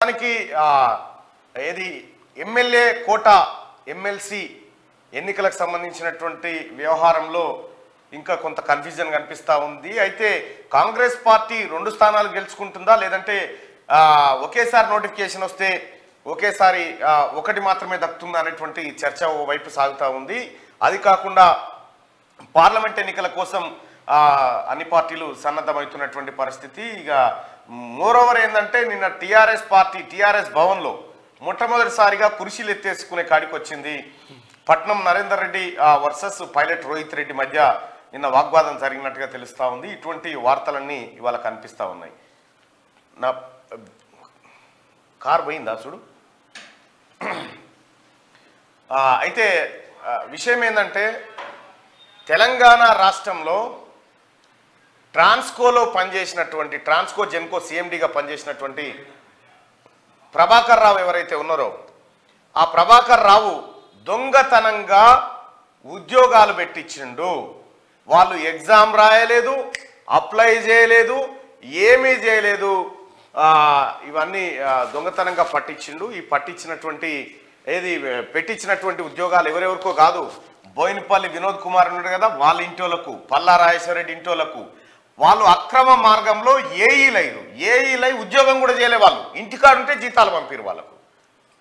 దానికి ఏది ఎమ్మెల్యే కోట ఎమ్మెల్సీ ఎన్నికలకు సంబంధించినటువంటి వ్యవహారంలో ఇంకా కొంత కన్ఫ్యూజన్ కనిపిస్తూ ఉంది. అయితే కాంగ్రెస్ పార్టీ 2 స్థానాలు గెలుచుకుంటుందా లేదంటే ఒకేసారి నోటిఫికేషన్ వస్తే ఒకేసారి ఒకటి మాత్రమే దక్కుతుందా అనేటువంటి చర్చ ఓవైపు సాగుతూ ఉంది. అది కాకుండా పార్లమెంట్ ఎన్నికల కోసం అన్ని పార్టీలు సన్నద్ధమవుతున్నటువంటి పరిస్థితి. ఇక మోరోవర్ ఏంటంటే నిన్న టీఆర్ఎస్ భవన్లో మొట్టమొదటిసారిగా కుర్చీలు ఎత్తేసుకునే కాడికి వచ్చింది. పట్నం నరేందర్ రెడ్డి వర్సెస్ పైలట్ రోహిత్ రెడ్డి మధ్య నిన్న వాగ్వాదం జరిగినట్టుగా తెలుస్తూ ఉంది. ఇటువంటి వార్తలన్నీ ఇవాళ కనిపిస్తూ ఉన్నాయి. నా కార్ పోయిందా చూడు. అయితే విషయం ఏంటంటే తెలంగాణ రాష్ట్రంలో ట్రాన్స్కోలో పనిచేసినటువంటి ట్రాన్స్కో జెన్కో సిఎండిగా పనిచేసినటువంటి ప్రభాకర్ రావు ఎవరైతే ఉన్నారో ఆ ప్రభాకర్ రావు దొంగతనంగా ఉద్యోగాలు పెట్టించిండు. వాళ్ళు ఎగ్జామ్ రాయలేదు, అప్లై చేయలేదు, ఏమీ చేయలేదు. ఇవన్నీ దొంగతనంగా పట్టించిండు. ఈ పెట్టించినటువంటి ఉద్యోగాలు ఎవరెవరికో కాదు, బోయినపల్లి వినోద్ కుమార్ ఉన్నాడు కదా, వాళ్ళ ఇంటోళ్లకు, పల్లా రాజేశ్వరరెడ్డి ఇంటోళ్లకు, వాళ్ళు అక్రమ మార్గంలో ఏఈలై ఉద్యోగం కూడా చేయలే. వాళ్ళు ఇంటికాడుంటే జీతాలు పంపిరు. వాళ్ళకు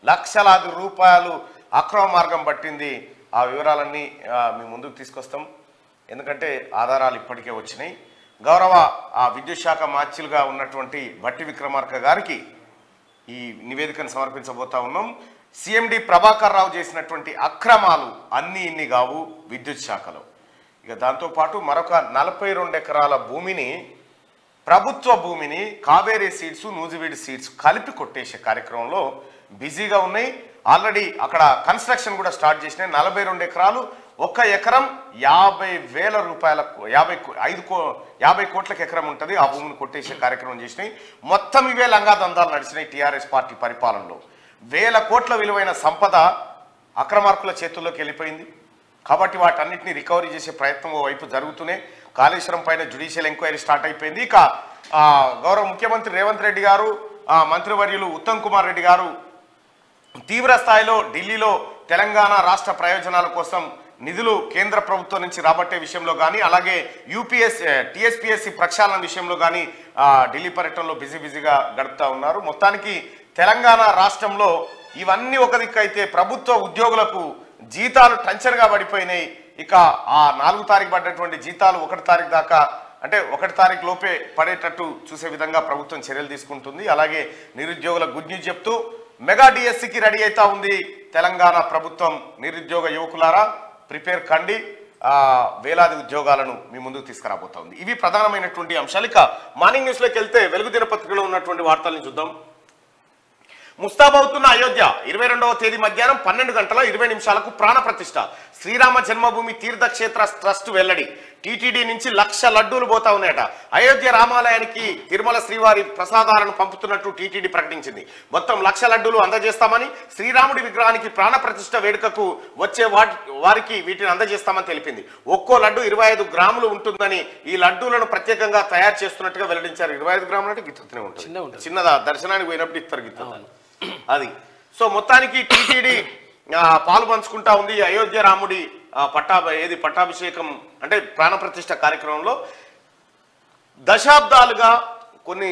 లక్షలాది రూపాయలు అక్రమ మార్గం పట్టింది. ఆ వివరాలన్నీ మీ ముందుకు తీసుకొస్తాం. ఎందుకంటే ఆధారాలు ఇప్పటికే వచ్చినాయి. గౌరవ విద్యుత్ శాఖ మార్చిలుగా ఉన్నటువంటి భట్టి విక్రమార్క గారికి ఈ నివేదికను సమర్పించబోతా ఉన్నాం. సిఎండి ప్రభాకర్ రావు చేసినటువంటి అక్రమాలు అన్నీ ఇన్ని కావు విద్యుత్ శాఖలో. ఇక దాంతోపాటు మరొక 42 ఎకరాల భూమిని, ప్రభుత్వ భూమిని కావేరీ సీడ్స్, నూజివీడి సీడ్స్ కలిపి కొట్టేసే కార్యక్రమంలో బిజీగా ఉన్నాయి. ఆల్రెడీ అక్కడ కన్స్ట్రక్షన్ కూడా స్టార్ట్ చేసినాయి. 42 ఎకరాలు, 1 ఎకరం 50,000 రూపాయలకు 50 కోట్లకు ఎకరం ఉంటుంది. ఆ భూమిని కొట్టేసే కార్యక్రమం చేసినాయి. మొత్తం ఇవే లంగాదందాలు నడిచినాయి టీఆర్ఎస్ పార్టీ పరిపాలనలో. 1000 కోట్ల విలువైన సంపద అక్రమార్కుల చేతుల్లోకి వెళ్ళిపోయింది. కాబట్టి వాటన్నిటిని రికవరీ చేసే ప్రయత్నం వైపు జరుగుతూనే కాళేశ్వరం పైన జ్యుడిషియల్ ఎంక్వైరీ స్టార్ట్ అయిపోయింది. ఇక గౌరవ ముఖ్యమంత్రి రేవంత్ రెడ్డి గారు, మంత్రివర్యులు ఉత్తమ్ కుమార్ రెడ్డి గారు తీవ్ర స్థాయిలో ఢిల్లీలో తెలంగాణ రాష్ట్ర ప్రయోజనాల కోసం నిధులు కేంద్ర ప్రభుత్వం నుంచి రాబట్టే విషయంలో కానీ, అలాగే టీఎస్పీఎస్సీ ప్రక్షాళన విషయంలో కానీ ఢిల్లీ పర్యటనలో బిజీగా గడుపుతూ ఉన్నారు. మొత్తానికి తెలంగాణ రాష్ట్రంలో ఇవన్నీ ఒక దిక్కు అయితే ప్రభుత్వ ఉద్యోగులకు జీతాలు టెన్షన్గా పడిపోయినాయి. ఇక ఆ 4 తారీఖు పడ్డటువంటి జీతాలు 1 తారీఖు దాకా, అంటే 1 తారీఖు లోపే పడేటట్టు చూసే విధంగా ప్రభుత్వం చర్యలు తీసుకుంటుంది. అలాగే నిరుద్యోగుల గుడ్ న్యూస్ చెప్తూ మెగా డిఎస్సికి రెడీ అవుతా ఉంది తెలంగాణ ప్రభుత్వం. నిరుద్యోగ యువకులారా ప్రిపేర్ కండి, వేలాది ఉద్యోగాలను మీ ముందుకు తీసుకురాబోతా ఉంది. ఇవి ప్రధానమైనటువంటి అంశాలు. ఇక మార్నింగ్ న్యూస్లోకి వెళ్తే వెలుగు దినపత్రికలో ఉన్నటువంటి వార్తలను చూద్దాం. ముస్తాబవుతున్న అయోధ్య 22వ తేదీ మధ్యాహ్నం 12 గంటల 20 నిమిషాలకు ప్రాణ ప్రతిష్ఠ. శ్రీరామ జన్మభూమి తీర్థక్షేత్ర ట్రస్ట్ వెల్లడి. టీటీడీ నుంచి 1,00,000 లడ్డూలు పోతా ఉన్నాయట. అయోధ్య రామాలయానికి తిరుమల శ్రీవారి ప్రసాదాలను పంపుతున్నట్టు టీటీడీ ప్రకటించింది. మొత్తం 1,00,000 లడ్డూలు అందజేస్తామని, శ్రీరాముడి విగ్రహానికి ప్రాణ ప్రతిష్ఠ వేడుకకు వచ్చే వారికి వీటిని అందజేస్తామని తెలిపింది. ఒక్కో లడ్డు 25 గ్రాములు ఉంటుందని, ఈ లడ్డూలను ప్రత్యేకంగా తయారు చేస్తున్నట్టుగా వెల్లడించారు. 25 గ్రాములు అంటే గిత్తునే ఉంటుంది, చిన్నదా, దర్శనానికి పోయినప్పుడు ఇస్తారు గిత్త అది. సో మొత్తానికి టీటీడీ పాలు పంచుకుంటా ఉంది అయోధ్య రాముడి పట్టాభిషేకం అంటే ప్రాణప్రతిష్ఠ కార్యక్రమంలో. దశాబ్దాలుగా, కొన్ని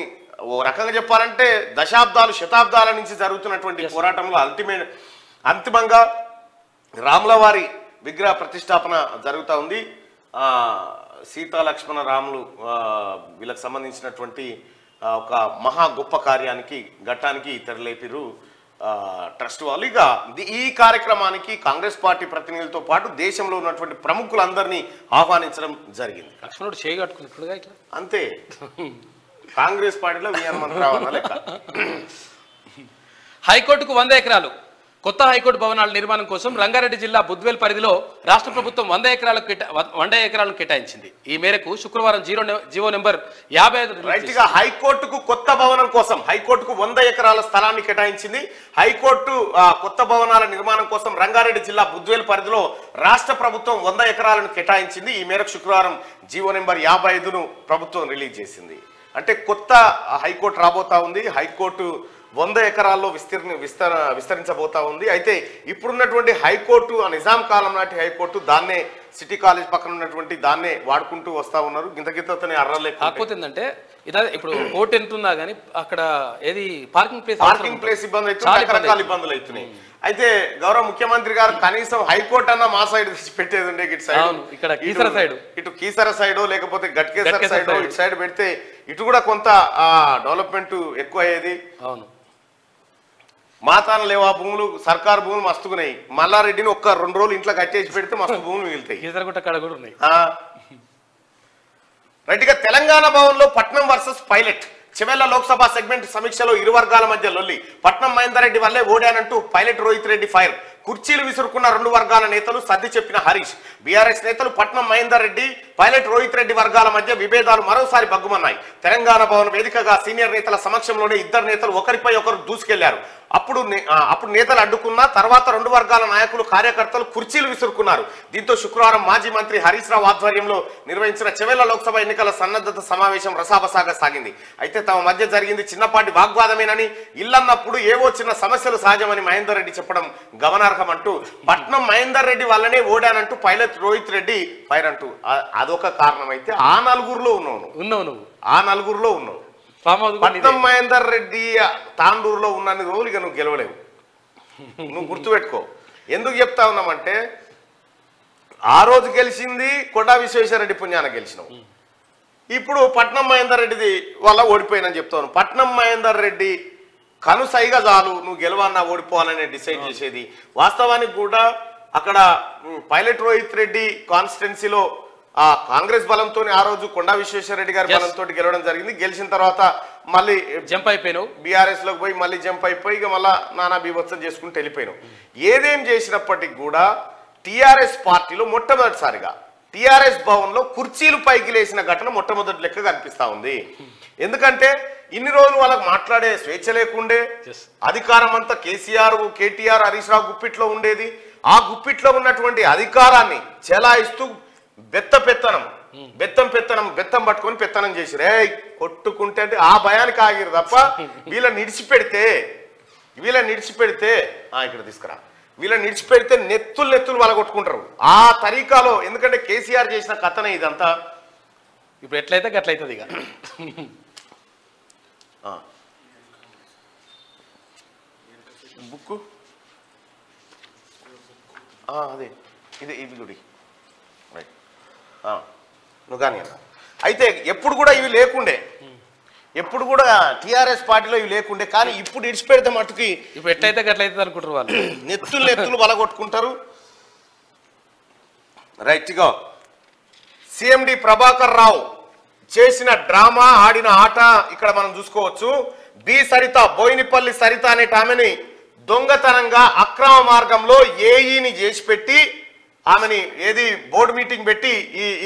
ఓ రకంగా చెప్పాలంటే దశాబ్దాలు శతాబ్దాల నుంచి జరుగుతున్నటువంటి పోరాటంలో అంతిమంగా రాముల వారి విగ్రహ ప్రతిష్టాపన జరుగుతూ ఉంది. సీతా లక్ష్మణ రాములు వీళ్ళకి సంబంధించినటువంటి ఒక మహా గొప్ప ఘట్టానికి తెరలేపిరు ట్రస్ట్ వాళ్ళు. ఇక ఈ కార్యక్రమానికి కాంగ్రెస్ పార్టీ ప్రతినిధులతో పాటు దేశంలో ఉన్నటువంటి ప్రముఖులందరినీ ఆహ్వానించడం జరిగింది. లక్ష్మణుడు చేయగట్టుకున్నట్లుగా ఇట్లా అంతే. కాంగ్రెస్ పార్టీలో విఎన్ మంత్రావు అన్న లెక్క. హైకోర్టుకు 100 ఎకరాలు. కొత్త హైకోర్టు భవనాల నిర్మాణం కోసం రంగారెడ్డి జిల్లా బుద్వేల్ పరిధిలో రాష్ట్ర ప్రభుత్వం 100 ఎకరాలను కేటాయించింది. ఈ మేరకు శుక్రవారం జీవో నెంబర్ 55 రైట్గా హైకోర్టుకు కొత్త భవనం కోసం హైకోర్టుకు 100 ఎకరాల స్థలాన్ని కేటాయించింది. హైకోర్టు కొత్త భవనాల నిర్మాణం కోసం రంగారెడ్డి జిల్లా బుద్వేల్ పరిధిలో రాష్ట్ర ప్రభుత్వం 100 ఎకరాలను కేటాయించింది. ఈ మేరకు శుక్రవారం జీవో నెంబర్ 55ను ప్రభుత్వం రిలీజ్ చేసింది. అంటే కొత్త హైకోర్టు రాబోతా ఉంది. హైకోర్టు 100 ఎకరాల్లో విస్తరించబోతా ఉంది. అయితే ఇప్పుడున్నటువంటి హైకోర్టు, నిజాం కాలం నాటి హైకోర్టు దాన్నే సిటీ కాలేజ్ పక్కన ఉన్నటువంటి దాన్నే వాడుకుంటూ వస్తా ఉన్నారు. గింతనే అర్రలే. కాకపోతే ఏంటంటే ఇదే ఇప్పుడు కోర్టు ఎంతున్నా కానీ అక్కడ ఏది పార్కింగ్ ప్లేస్ ఇబ్బంది అవుతుంది, రకరకాల ఇబ్బందులు అవుతున్నాయి. అయితే గౌరవ ముఖ్యమంత్రి గారు కనీసం హైకోర్టు అన్న మా సైడ్ పెట్టేది ఉండే, ఇటు సైడ్ ఇక్కడ కీసర సైడ్, ఇటు కీసర సైడ్ లేకపోతే గట్కేసర్ సైడ్ ఇటు సైడ్ పెడితే ఇటు కూడా కొంత డెవలప్మెంట్ ఎక్కువ అయ్యేది. అవును, మాతాన లేవా భూములు, సర్కారు భూములు మస్తుకున్నాయి. మల్లారెడ్డిని ఒక్క 2 రోజులు ఇంట్లో కట్టేసి పెడితే మస్తు భూములు మిగులుతాయి. రైట్ గా తెలంగాణ భవన్ లో పట్నం వర్సెస్ పైలట్ చివెళ్ల లోక్సభ సెగ్మెంట్ సమీక్షలో ఇరు వర్గాల మధ్య లొల్లి. పట్నం మహేందర్ రెడ్డి వల్లే ఓడానంటూ పైలట్ రోహిత్ రెడ్డి ఫైర్. కుర్చీలు విసురుకున్న 2 వర్గాల నేతలు సర్ది చెప్పిన హరీష్. బీఆర్ఎస్ నేతలు పట్నం మహేందర్ రెడ్డి, పైలట్ రోహిత్ రెడ్డి వర్గాల మధ్య విభేదాలు మరోసారి బగ్గుమన్నాయి. తెలంగాణ భవన్ వేదికగా సీనియర్ నేతల సమక్షంలోనే ఇద్దరు నేతలు ఒకరిపై ఒకరు దూసుకెళ్లారు. అప్పుడు నేతలు అడ్డుకున్నా తర్వాత 2 వర్గాల నాయకులు, కార్యకర్తలు కుర్చీలు విసురుకున్నారు. దీంతో శుక్రవారం మాజీ మంత్రి హరీష్ రావు ఆధ్వర్యంలో నిర్వహించిన చివెళ్ల లోక్సభ ఎన్నికల సన్నద్ధత సమావేశం రసాబసాగా సాగింది. అయితే తమ మధ్య జరిగింది చిన్నపాటి వాగ్వాదమేనని, ఇల్లన్నప్పుడు ఏవో చిన్న సమస్యలు సహజమని మహేందర్ రెడ్డి చెప్పడం గమనార్హం అంటూ, పట్నం మహేందర్ రెడ్డి వల్లనే ఓడానంటూ పైలట్ రోహిత్ రెడ్డి ఫైర్ అంటూ అదొక కారణం. అయితే ఆ నలుగురులో ఉన్నావు, ఆ నలుగురులో ఉన్నావు. పట్నం మహేందర్ రెడ్డి తాండూరులో ఉన్నన్ని రోజులు ఇక నువ్వు గెలవలేవు. నువ్వు గుర్తుపెట్టుకో. ఎందుకు చెప్తా ఉన్నామంటే ఆ రోజు గెలిచింది కొండా విశ్వేశ్వరరెడ్డి పుణ్యాన గెలిచినావు. ఇప్పుడు పట్నం మహేందర్ రెడ్డిది వల్ల ఓడిపోయినని చెప్తాను. పట్నం మహేందర్ రెడ్డి కనుసైగా చాలు నువ్వు గెలవన్నా ఓడిపోవాలని డిసైడ్ చేసేది. వాస్తవానికి కూడా అక్కడ పైలట్ రోహిత్ రెడ్డి కాన్స్టిట్యున్సీలో ఆ కాంగ్రెస్ బలంతో ఆ రోజు కొండా విశ్వేశ్వరరెడ్డి గారి బలంతో గెలవడం జరిగింది. గెలిచిన తర్వాత మళ్ళీ జంప్ అయిపోయినావు, బీఆర్ఎస్ లోకి పోయి మళ్ళీ జంప్ అయిపోయి ఇక మళ్ళా నానా బీభత్సం చేసుకుంటూ వెళ్ళిపోయినావు. ఏదేం చేసినప్పటికీ కూడా టీఆర్ఎస్ పార్టీలో మొట్టమొదటిసారిగా టీఆర్ఎస్ భవన్ లో కుర్చీలు పైకి లేచిన ఘటన మొట్టమొదటి లెక్క కనిపిస్తా ఉంది. ఎందుకంటే ఇన్ని రోజులు వాళ్ళకి మాట్లాడే స్వేచ్ఛ లేకుండే, అధికారం అంతా కేటీఆర్ హరీష్ రావు గుప్పిట్లో ఉండేది. ఆ గుప్పిట్లో ఉన్నటువంటి అధికారాన్ని చెలాయిస్తూ బెత్తం పట్టుకొని పెత్తనం చేసి రే కొట్టుకుంటే అంటే ఆ భయానికి ఆగిరు తప్ప వీళ్ళని నిడిచిపెడితే ఇక్కడ తీసుకురా, వీళ్ళని నిడిచిపెడితే నెత్తులు వలగొట్టుకుంటారు ఆ తరీకాలో. ఎందుకంటే కేసీఆర్ చేసిన కథనే ఇదంతా. ఇప్పుడు ఎట్లయితే గట్లయితుంది ఇక. బుక్ అదే ఇది గుడి నువ్వు కానీ అన్న. అయితే ఎప్పుడు కూడా ఇవి లేకుండే, ఎప్పుడు కూడా టీఆర్ఎస్ పార్టీలో ఇవి లేకుండే. కానీ ఇప్పుడు ఇడిచిపెడితే మట్టుకి ఇప్పుడు ఎట్లయితే గట్లయితే అనుకుంటారు వాళ్ళు. నెత్తులు బలగొట్టుకుంటారు. రైట్గా సిఎండి ప్రభాకర్ రావు చేసిన డ్రామా, ఆడిన ఆట ఇక్కడ మనం చూసుకోవచ్చు. బి సరిత, బోయినపల్లి సరిత అనేట ఆమెని దొంగతనంగా అక్రమ మార్గంలో ఏఈని చేసి పెట్టి ఆమెని ఏది బోర్డు మీటింగ్ పెట్టి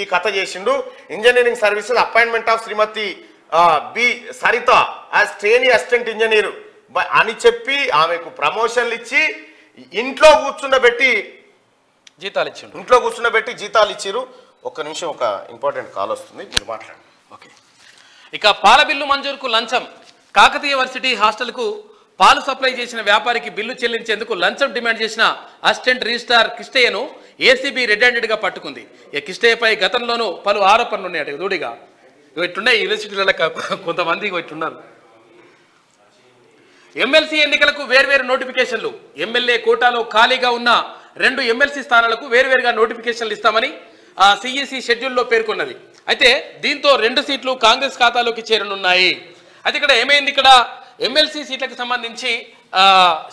ఈ కథ చేసిండు. Engineering services appointment of Shrimati B Saritha as trainee assistant engineer అని చెప్పి ఆమెకు ప్రమోషన్లు ఇచ్చి ఇంట్లో కూర్చుండబెట్టి జీతాలు ఇచ్చిరు. ఒక్క నిమిషం, ఒక ఇంపార్టెంట్ కాల్ వస్తుంది, మీరు మాట్లాడండి. ఓకే. ఇక పాల బిల్లు మంజూరుకు లంచం. కాకతీయ వర్సిటీ హాస్టల్కు పాలు సప్లై చేసిన వ్యాపారికి బిల్లు చెల్లించేందుకు లంచం డిమాండ్ చేసిన అసిస్టెంట్ రిజిస్ట్రార్ కిష్టయ్యను ఏసీబీ రెడ్ హ్యాండెడ్ గా పట్టుకుంది. ఈ కిష్టయ్యపై గతంలోనూ పలు ఆరోపణలు ఉన్నాయట. దూడిగా ఇట్టున్నాయి యూనివర్సిటీల కొంతమంది ఇట్టున్నారు. ఎమ్మెల్సీ ఎన్నికలకు వేర్వేరు నోటిఫికేషన్లు. ఎమ్మెల్యే కోటాలో ఖాళీగా ఉన్న 2 ఎమ్మెల్సీ స్థానాలకు వేర్వేరుగా నోటిఫికేషన్లు ఇస్తామని సిఈసి షెడ్యూల్లో పేర్కొన్నది. అయితే దీంతో 2 సీట్లు కాంగ్రెస్ ఖాతాలోకి చేరనున్నాయి. అయితే ఇక్కడ ఏమైంది, ఇక్కడ ఎమ్మెల్సీ సీట్లకు సంబంధించి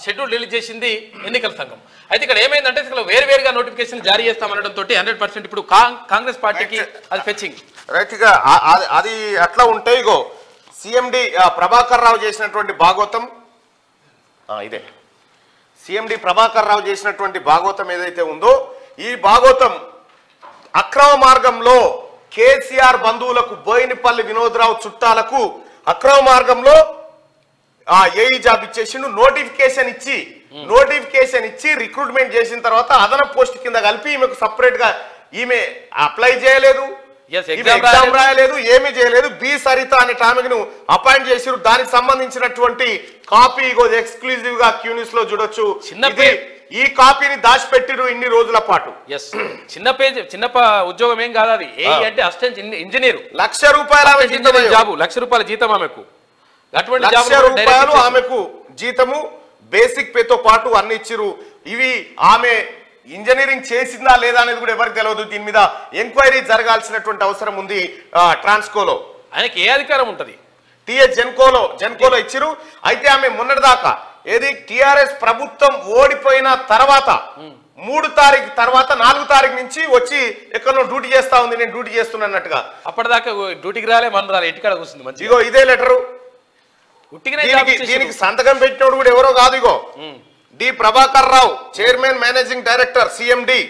షెడ్యూల్ రిలీజ్ చేసింది ఎన్నికల సంఘం. అయితే ఇక్కడ ఏమైందంటే వేరువేరుగా నోటిఫికేషన్ జారీ చేస్తామనడంతో 100% ఇప్పుడు కాంగ్రెస్ పార్టీకి అది ఫెచ్చింగ్. రైట్ గా అది అట్లా ఉంటాయి. ఇగో సిఎండి ప్రభాకర్ రావు చేసినటువంటి భాగవతం ఇదే. సిఎండి ప్రభాకర్ రావు చేసినటువంటి భాగవతం ఏదైతే ఉందో ఈ భాగవతం అక్రమ మార్గంలో కేసీఆర్ బంధువులకు, బోయినపల్లి వినోద్రావు చుట్టాలకు అక్రమ మార్గంలో ఏఈ జాబ్ ఇచ్చేసిండు. నోటిఫికేషన్ ఇచ్చి రిక్రూట్మెంట్ చేసిన తర్వాత అదనపు పోస్ట్ కింద కలిపి ఈమెకు సపరేట్ గా ఈమె అప్లై చేయలేదు, ఎగ్జామ్ రాయలేదు, ఏమీ చేయలేదు. బి సరిత అనే ఆమెను అపాయింట్ చేసిరు. దానికి సంబంధించినటువంటి కాపీ ఎక్స్క్లూజివ్ గా క్యూ న్యూస్ లో చూడొచ్చు. ఈ కాపీని దాచిపెట్టిరు ఇన్ని రోజుల పాటు. చిన్న ఉద్యోగం ఏం కాదు అది. అంటే అసిస్టెంట్ ఇంజనీర్, ₹1,00,000 జాబు, ₹1,00,000 జీతం ఆమెకు. అటువంటి ₹1,00,000 ఆమెకు జీతము, బేసిక్ పేతో పాటు అన్ని ఇచ్చిరు. ఇవి ఆమె ఇంజనీరింగ్ చేసిందా లేదా అనేది కూడా ఎవరికి తెలియదు. దీని మీద ఎంక్వైరీ జరగాల్సినటువంటి అవసరం ఉంది. ట్రాన్స్కోలో ఆయనకి ఏ అధికారం ఉంటది? టిఎస్ జెన్కోలో ఇచ్చిరు. అయితే ఆమె మొన్నటిదాకా ఏది టిఆర్ఎస్ ప్రభుత్వం ఓడిపోయిన తర్వాత 3 తారీఖు తర్వాత 4 తారీఖు నుంచి వచ్చి ఎక్కడో డ్యూటీ చేస్తా ఉంది, నేను డ్యూటీ చేస్తున్నట్టుగా. అప్పటిదాకా డ్యూటీకి రాలే, మనం రాలే, ఇంటికాడ కూర్చుంది మంచి. ఇగో ఇదే లెటరు. దీనికి సంతకం పెట్టినోడు కూడా ఎవరో కాదు. ఇగో D Prabhakar Rao, chairman managing director CMD.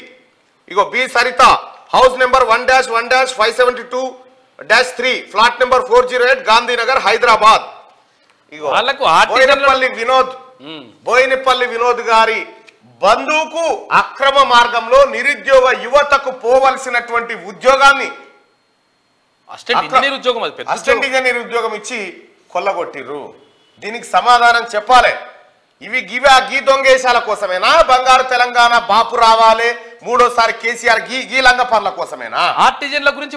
ఇగో B Saritha, house number 1-572-3, flat number 408, Gandhinagar, Hyderabad. ఇగో బోయినపల్లి వినోద్ గారి బంధువుకు అక్రమ మార్గంలో నిరుద్యోగ యువతకు పోవలసినటువంటి ఉద్యోగాన్ని అసిస్టెంట్ ఇంజనీర్ ఉద్యోగం ఇచ్చి కొల్లగొట్టిర్రు. దీనికి సమాధానం చెప్పాలి. ఇవి గీ దొంగేశాల కోసమేనా? బంగారు తెలంగాణ బాపు రావాలి, 3వ సారి కేసీఆర్ గీ లంగ పనుల కోసమేనా? ఆర్టిజన్ల గురించి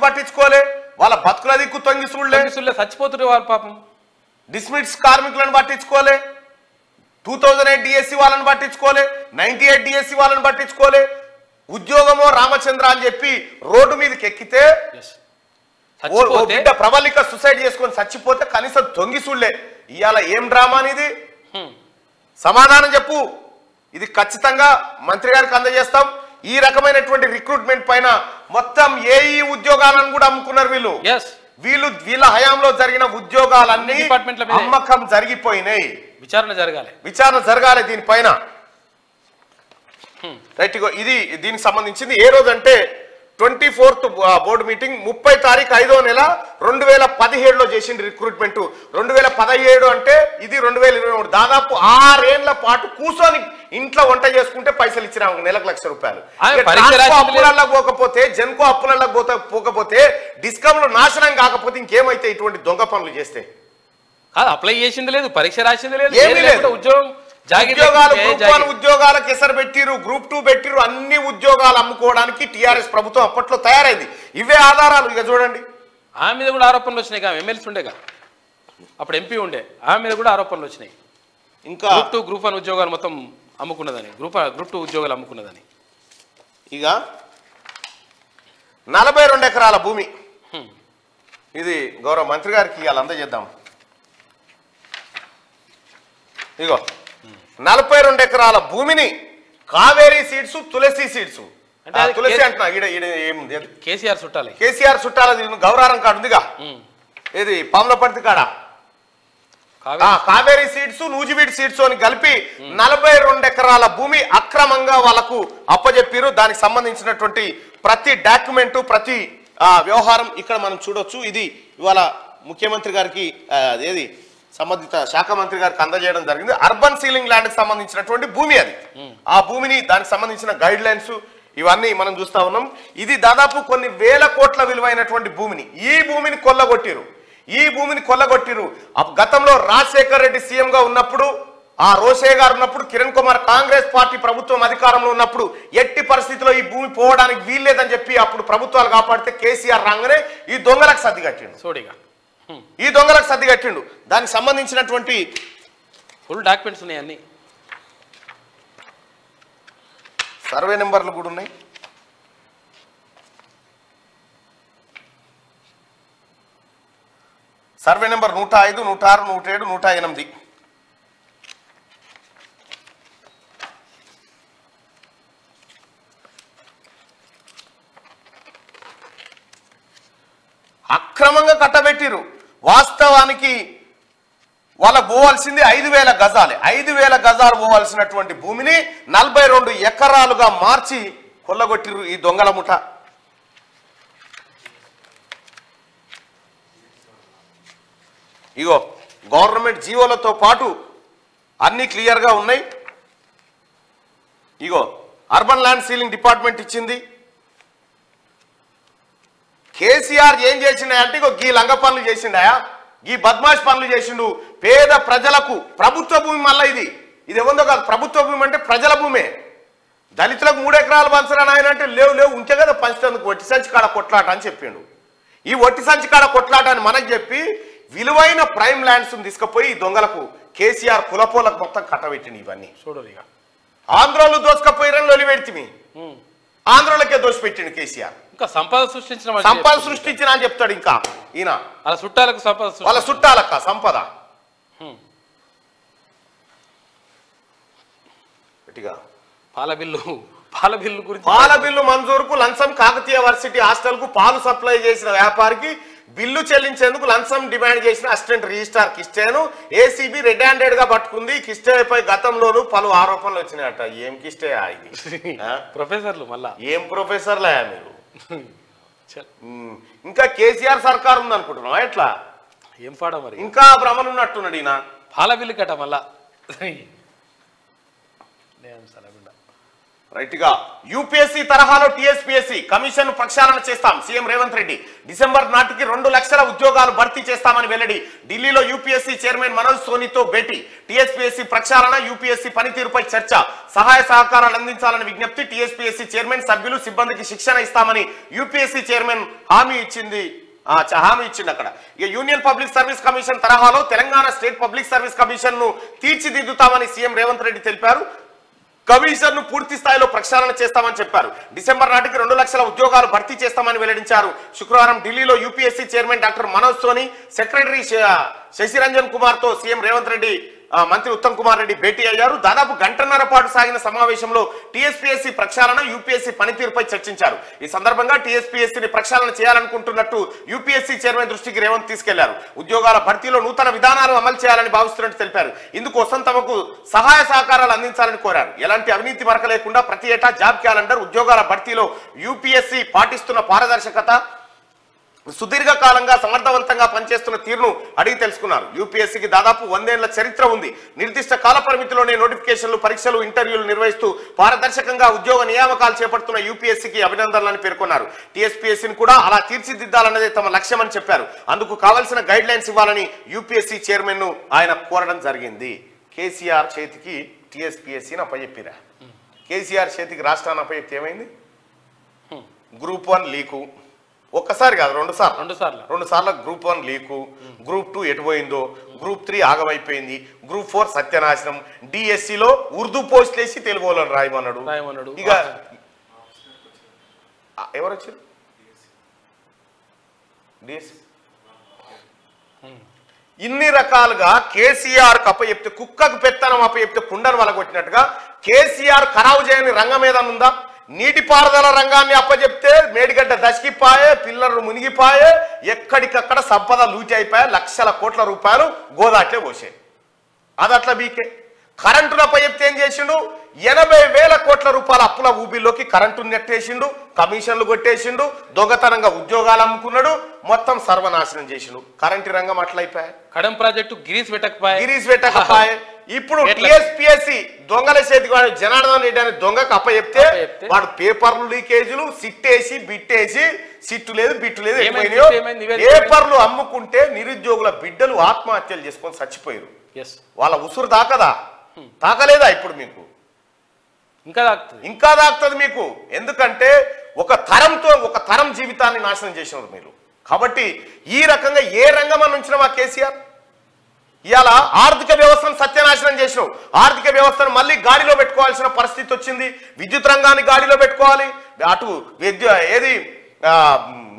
పట్టించుకోలే. వాళ్ళ బతుకుల దిక్కు తొంగి చూడలే, చచ్చిపోతున్నారు వాళ్ళ పాపం. డిస్మిస్ కార్మికులను పట్టించుకోలే, 2008 డిఎస్సి వాళ్ళని పట్టించుకోలే, 98 డిఎస్సి వాళ్ళని పట్టించుకోలే. ఉద్యోగమో రామచంద్ర అని చెప్పి రోడ్డు మీదకి ఎక్కితే బిడ్డ ప్రబలిక సూసైడ్ చేసుకొని చచ్చిపోతే కనీసం తొంగి చూడలే. ఇవాళ ఏం డ్రామా అనేది? సమాధానం చెప్పు. ఇది ఖచ్చితంగా మంత్రి గారికి అందజేస్తాం. ఈ రకమైనటువంటి రిక్రూట్మెంట్ పైన మొత్తం ఏఈ ఉద్యోగాలను కూడా అమ్ముకున్నారు వీళ్ళ హయాంలో జరిగిన ఉద్యోగాలన్నీ అమ్మకం జరిగిపోయినాయి. విచారణ జరగాలి దీనిపైన. రైట్. ఇది దీనికి సంబంధించింది. ఏ రోజు అంటే 24th బోర్డు మీటింగ్ 30 తారీఖు 5వ నెల 2017లో చేసింది రిక్రూట్మెంట్. 2017 అంటే ఇది 2023. దాదాపు 6 ఏళ్ల పాటు కూర్చొని ఇంట్లో వంట చేసుకుంటే పైసలు ఇచ్చిన నెలకు ₹1,00,000. అప్పులల్లో పోకపోతే, జెన్కో అప్పులల్లో పోకపోతే, డిస్కమ్లు నాశనం కాకపోతే ఇంకేమైతే ఇటువంటి దొంగ పనులు చేస్తే? అప్లై చేసింది లేదు, పరీక్ష రాసింది లేదు, ఏమీ లేదు. ఉద్యోగం ఉద్యోగాలకు ఎసరు పెట్టిరు, గ్రూప్ 2 పెట్టిరు. అన్ని ఉద్యోగాలు అమ్ముకోవడానికి టిఆర్ఎస్ ప్రభుత్వం అప్పట్లో తయారైంది. ఇవే ఆధారాలు. ఇక చూడండి, ఆమె మీద కూడా ఆరోపణలు వచ్చినాయి. ఎమ్మెల్సీ ఉండేగా, అప్పుడు ఎంపీ ఉండే, ఆమె మీద కూడా ఆరోపణలు వచ్చినాయి. ఇంకా గ్రూప్ 1 ఉద్యోగాలు మొత్తం అమ్ముకున్నదని, గ్రూప్ 2 ఉద్యోగాలు అమ్ముకున్నదని. ఇక 42 ఎకరాల భూమి, ఇది గౌరవ మంత్రి గారికి ఇవాళ అందజేద్దాం. ఇగో 42 ఎకరాల భూమిని కావేరీ సీడ్స్, తులసి సీడ్స్. తులసి అంటున్నా, ఏముంది? కేసీఆర్ చుట్టాల గౌరారం కాడు ఉందిగా, ఏది పాములపర్తి కాడ. కావేరీ సీడ్స్, నూజివీడ్ సీడ్స్ అని కలిపి 42 ఎకరాల భూమి అక్రమంగా వాళ్ళకు అప్పజెప్పారు. దానికి సంబంధించినటువంటి ప్రతి డాక్యుమెంటు, ప్రతి వ్యవహారం ఇక్కడ మనం చూడొచ్చు. ఇది ఇవాళ ముఖ్యమంత్రి గారికి ఏది సంబంధిత శాఖ మంత్రి గారికి అందజేయడం జరిగింది. అర్బన్ సీలింగ్ ల్యాండ్ కి సంబంధించినటువంటి భూమి అది. ఆ భూమిని, దానికి సంబంధించిన గైడ్ లైన్స్ ఇవన్నీ మనం చూస్తా ఉన్నాం. ఇది దాదాపు కొన్ని వేల కోట్ల విలువైనటువంటి భూమిని ఈ భూమిని కొల్లగొట్టిరు. గతంలో రాజశేఖర్ రెడ్డి సీఎం గా ఉన్నప్పుడు, ఆ రోషే గారు ఉన్నప్పుడు, కిరణ్ కుమార్ కాంగ్రెస్ పార్టీ ప్రభుత్వం అధికారంలో ఉన్నప్పుడు ఎట్టి పరిస్థితిలో ఈ భూమి పోవడానికి వీల్లేదని చెప్పి అప్పుడు ప్రభుత్వాలు కాపాడితే కేసీఆర్ రాగానే ఈ దొంగలకు సర్ది కట్టిండు. దానికి సంబంధించినటువంటి ఫుల్ డాక్యుమెంట్స్ ఉన్నాయి, అన్ని సర్వే నెంబర్లు కూడా ఉన్నాయి. Survey number 105, 106, 107, 108. అక్రమంగా కట్టబెట్టిరు. వాస్తవానికి వాళ్ళకు పోవాల్సింది 5,000 గజాలే. 5,000 గజాలు పోవాల్సినటువంటి భూమిని 42 ఎకరాలుగా మార్చి కొల్లగొట్టిరు ఈ దొంగల ముఠ. ఇగో గవర్నమెంట్ జీవోలతో పాటు అన్ని క్లియర్గా ఉన్నాయి. ఇగో అర్బన్ ల్యాండ్ సీలింగ్ డిపార్ట్మెంట్ ఇచ్చింది. కేసీఆర్ ఏం చేసిండా అంటే గీ లంగ పనులు చేసిండాయా, ఈ బద్మాష్ పనులు చేసిండు. పేద ప్రజలకు ప్రభుత్వ భూమి, మళ్ళీ ఇది ఏముందో కాదు, ప్రభుత్వ భూమి అంటే ప్రజల భూమే. దళితులకు 3 ఎకరాలు పంచరా నాయన అంటే లేవు ఉంటే కదా పంచడానికి ఒట్టి సంచి కాడ కొట్లాట అని చెప్పిండు. ఈ ఒట్టి సంచి కాడ కొట్లాట అని మనకు చెప్పి విలువైన ప్రైమ్ ల్యాండ్స్ తీసుకుపోయి దొంగలకు కేసీఆర్ కులపోలకు మొత్తం కట్టబెట్టింది. ఇవన్నీ చూడరు. ఇక ఆంధ్రోలు దోసుకపోయిరని లొలిపెడితిమి, ఆంధ్రోలకే దోసిపెట్టిండు కేసీఆర్. ఇంకా సంపద సృష్టించిన అని చెప్తాడు. ఇంకా ఈయన వాళ్ళ చుట్టాలకు సంపద, వాళ్ళ చుట్టాలక్క సంపద. పాల బిల్లు గురించి, పాల బిల్లు మంజూరుకు లంచం. కాకతీయ వర్సిటీ హాస్టల్ కు పాలు సప్లై చేసిన వ్యాపారికి బిల్లు చెల్లించేందుకు లంచం డిమాండ్ చేసిన అసిస్టెంట్ రిజిస్ట్రార్ కిస్టేను ఏసీబీ రెడ్ హ్యాండెడ్ గా పట్టుకుంది. కిస్టేపై గతంలోనూ పలు ఆరోపణలు వచ్చినాయట. ఏం కిస్టే ఇది? ప్రొఫెసర్లు మళ్ళా ఏం ప్రొఫెసర్లే మీరు? ఇంకా కేసీఆర్ సర్కార్ ఉంది అనుకుంటున్నావా? ఎట్లా ఏం పాడా మరి? ఇంకా భ్రమలు ఉన్నట్టున్నాడు ఈయన. పాల బిల్లు కట్ట మళ్ళా రైట్ గా యూపీఎస్సీ తరహాలో టీఎస్పీఎస్సీ కమిషన్ ప్రక్షాళన చేస్తాం. సీఎం రేవంత్ రెడ్డి డిసెంబర్ నాటికి 2 లక్షల ఉద్యోగాలు భర్తీ చేస్తామని వెల్లడి. ఢిల్లీలో యూపీఎస్సీ చైర్మన్ మనోజ్ సోనీతో భేటీ. టీఎస్పీఎస్సీ ప్రక్షాళన, యూపీఎస్సీ పనితీరుపై చర్చ, సహాయ సహకారాలు అందించాలని విజ్ఞప్తి. టీఎస్పీఎస్సీ చైర్మన్, సభ్యులు, సిబ్బందికి శిక్షణ ఇస్తామని యూపీఎస్సీ చైర్మన్ హామీ ఇచ్చింది అక్కడ. ఇక యూనియన్ పబ్లిక్ సర్వీస్ కమిషన్ తరహాలో Telangana state public service commission ను తీర్చిదిద్దుతామని సీఎం రేవంత్ రెడ్డి తెలిపారు. కమిషన్ ను పూర్తి స్థాయిలో ప్రక్షాళన చేస్తామని చెప్పారు. డిసెంబర్ నాటికి 2 లక్షల ఉద్యోగాలు భర్తీ చేస్తామని వెల్లడించారు. శుక్రవారం ఢిల్లీలో UPSC chairman doctor Manoj Soni, secretary Shashiranjan Kumar తో సీఎం రేవంత్ రెడ్డి, మంత్రి ఉత్తమ్ కుమార్ రెడ్డి భేటీ అయ్యారు. దాదాపు గంటన్నర పాటు సాగిన సమావేశంలో టీఎస్పీఎస్సీ ప్రక్షాళన, యూపీఎస్సీ పనితీరుపై చర్చించారు. ఈ సందర్భంగా టీఎస్పీఎస్సీని ప్రక్షాళన చేయాలనుకుంటున్నట్టు యూపీఎస్సీ చైర్మన్ దృష్టికి రేవంత్ తీసుకెళ్లారు. ఉద్యోగాల భర్తీలో నూతన విధానాలు అమలు చేయాలని భావిస్తున్నట్టు తెలిపారు. ఇందుకోసం తమకు సహాయ సహకారాలు అందించాలని కోరారు. ఎలాంటి అవినీతి మరక లేకుండా ప్రతి ఏటా జాబ్ క్యాలెండర్, ఉద్యోగాల భర్తీలో యూపీఎస్సీ పాటిస్తున్న పారదర్శకత, సుదీర్ఘకాలంగా సమర్థవంతంగా పనిచేస్తున్న తీరును అడిగి తెలుసుకున్నారు. యూపీఎస్సీకి దాదాపు 100 ఏళ్ల చరిత్ర ఉంది. నిర్దిష్ట కాల పరిమితిలోనే నోటిఫికేషన్లు, పరీక్షలు, ఇంటర్వ్యూలు నిర్వహిస్తూ పారదర్శకంగా ఉద్యోగ నియామకాలు చేపడుతున్న యూపీఎస్సీకి అభినందనలని పేర్కొన్నారు. టీఎస్పీఎస్సీని కూడా అలా తీర్చిదిద్దాలన్నదే తమ లక్ష్యమని చెప్పారు. అందుకు కావాల్సిన గైడ్ లైన్స్ ఇవ్వాలని యూపీఎస్సీ చైర్మన్ ను ఆయన కోరడం జరిగింది. కేసీఆర్ చేతికి టీఎస్పీఎస్సీని అప్పచెప్పిరా. కేసీఆర్ చేతికి రాష్ట్రాన్ని అప్పచెప్తే ఏమైంది? గ్రూప్ 1 లీకు, ఒక్కసారి కాదు 2 సార్లు గ్రూప్ 1 లీకు, గ్రూప్ 2 ఎటుపోయిందో, గ్రూప్ 3 ఆగమైపోయింది, గ్రూప్ 4 సత్యనాశనం, డిఎస్సిలో ఉర్దూ పోస్టులు వేసి తెలుగు వాళ్ళని రాయమన్నాడు. ఇక ఎవరు వచ్చారు? డిఎస్సి. ఇన్ని రకాలుగా కేసీఆర్ అప్పచెప్తే, కుక్కకు పెత్తనం అప్పచెప్తే కుండను వలగొట్టినట్టుగా కేసీఆర్ ఖరావు చేయని రంగం ఏదన్నా ఉందా? నీటిపారుదల రంగాన్ని అప్పచెప్తే మేడిగడ్డ దశకిపాయే, పిల్లలు మునిగిపాయే, ఎక్కడికక్కడ సంపద లూచి అయిపోయా, లక్షల కోట్ల రూపాయలు గోదాట్లే పోసాయి. అది అట్లా బీకే. కరెంటును అప్పచెప్తే ఏం చేసిండు? 80,000 కోట్ల రూపాయల అప్పుల ఊబిలోకి కరెంటును నెట్టేసిండు, కమిషన్లు కొట్టేసిండు, దొంగతనంగా ఉద్యోగాలు అమ్ముకున్నాడు, మొత్తం సర్వనాశనం చేసిండు. కరెంటు రంగం అట్లయిపోయా. కడం ప్రాజెక్టు గిరీస్ పెట్టకపోయే. ఇప్పుడు టీఎస్పీఎస్సీ దొంగల చేతికి వాడు జనార్దన్ రెడ్డి అనే దొంగకు అప్పచెప్తే వాడు పేపర్లు లీకేజీలు, సిట్టేసి బిట్టేసి, సిట్టు లేదు బిట్టు లేదు, పేపర్లు అమ్ముకుంటే నిరుద్యోగుల బిడ్డలు ఆత్మహత్యలు చేసుకొని చచ్చిపోయారు. వాళ్ళ ఉసురు తాకదా? తాకలేదా? ఇప్పుడు మీకు ఇంకా తాకుతుంది మీకు. ఎందుకంటే ఒక తరం జీవితాన్ని నాశనం చేసినారు మీరు. కాబట్టి ఈ రకంగా ఏ రంగం నుంచినా కేసీఆర్ ఇవాళ ఆర్థిక వ్యవస్థను సత్యనాశనం చేసినావు. ఆర్థిక వ్యవస్థను మళ్ళీ గాడిలో పెట్టుకోవాల్సిన పరిస్థితి వచ్చింది. విద్యుత్ రంగాన్ని గాడిలో పెట్టుకోవాలి, అటు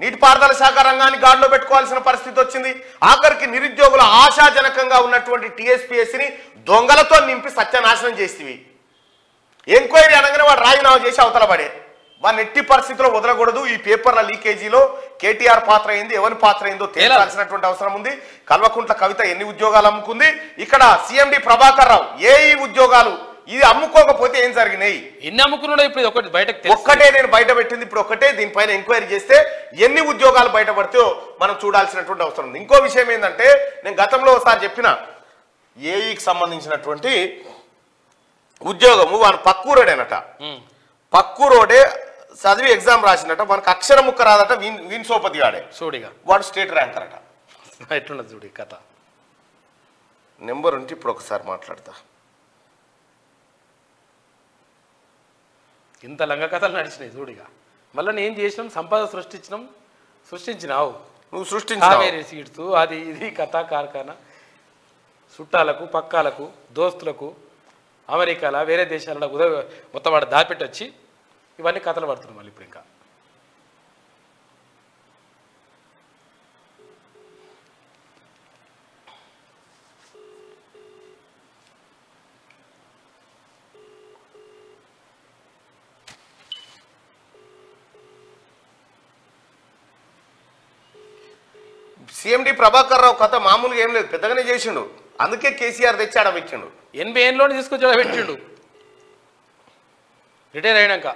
నీటిపారుదల శాఖ రంగాన్ని గాడిలో పెట్టుకోవాల్సిన పరిస్థితి వచ్చింది. ఆఖరికి నిరుద్యోగుల ఆశాజనకంగా ఉన్నటువంటి టీఎస్పీఎస్సీని దొంగలతో నింపి సత్యనాశనం చేసేవి. ఎంక్వైరీ అనగానే వాడు రాజీనామా చేసి అవతల పడే. వాడిని ఎట్టి పరిస్థితిలో వదలకూడదు. ఈ పేపర్ల లీకేజీలో కేటీఆర్ పాత్ర అయింది, ఎవరి పాత్ర అయిందో తేల్చాల్సినటువంటి అవసరం ఉంది. కల్వకుంట్ల కవిత ఎన్ని ఉద్యోగాలు అమ్ముకుంది? ఇక్కడ సీఎండి ప్రభాకర్ రావు ఏఈ ఉద్యోగాలు ఇది అమ్ముకోకపోతే ఏం జరిగినాయి? ఎన్ని అమ్ముకున్నాడో ఇప్పుడు ఒక్కటే నేను బయట పెట్టింది. ఇప్పుడు ఒక్కటే దీనిపైన ఎంక్వైరీ చేస్తే ఎన్ని ఉద్యోగాలు బయటపడితే మనం చూడాల్సినటువంటి అవసరం ఉంది. ఇంకో విషయం ఏంటంటే, నేను గతంలో ఒకసారి చెప్పిన ఏఈకి సంబంధించినటువంటి ఉద్యోగము వాడు పక్కూరోడేనట. పక్కూరోడే చదివి ఎగ్జామ్ రాసినట మనకు అక్షరం ముక్క రాదట వీన్ సోపతి గాడే చూడిగా వాడు స్టేట్ ర్యాంకర్ అట. ఎట్లున్నది చూడి కథ. నెంబర్ ఉంటే ఇప్పుడు ఒకసారి మాట్లాడతా. ఇంత లంగ కథలు నడిచినాయి చూడిగా. మళ్ళీ నేను చేసినాం సంపద సృష్టించినావు నువ్వు సృష్టించావు. కావేరీ సీడ్స్ అది ఇది కథ కార్ఖానా చుట్టాలకు పక్కాలకు దోస్తులకు అమెరికాలో వేరే దేశాలలో మొత్తం వాడు దాపెట్టి వచ్చి ఇవన్నీ కథలు పడుతున్నాం మళ్ళీ ఇప్పుడు. ఇంకా సిఎండి ప్రభాకర్ రావు కథ మామూలుగా ఏం లేదు, పెద్దగానే చేసిండు. అందుకే కేసీఆర్ తెచ్చి ఆడ పెట్టిండు. 80 ఏళ్ళలోనే తీసుకొచ్చి పెట్టిండు రిటైర్ అయినాక.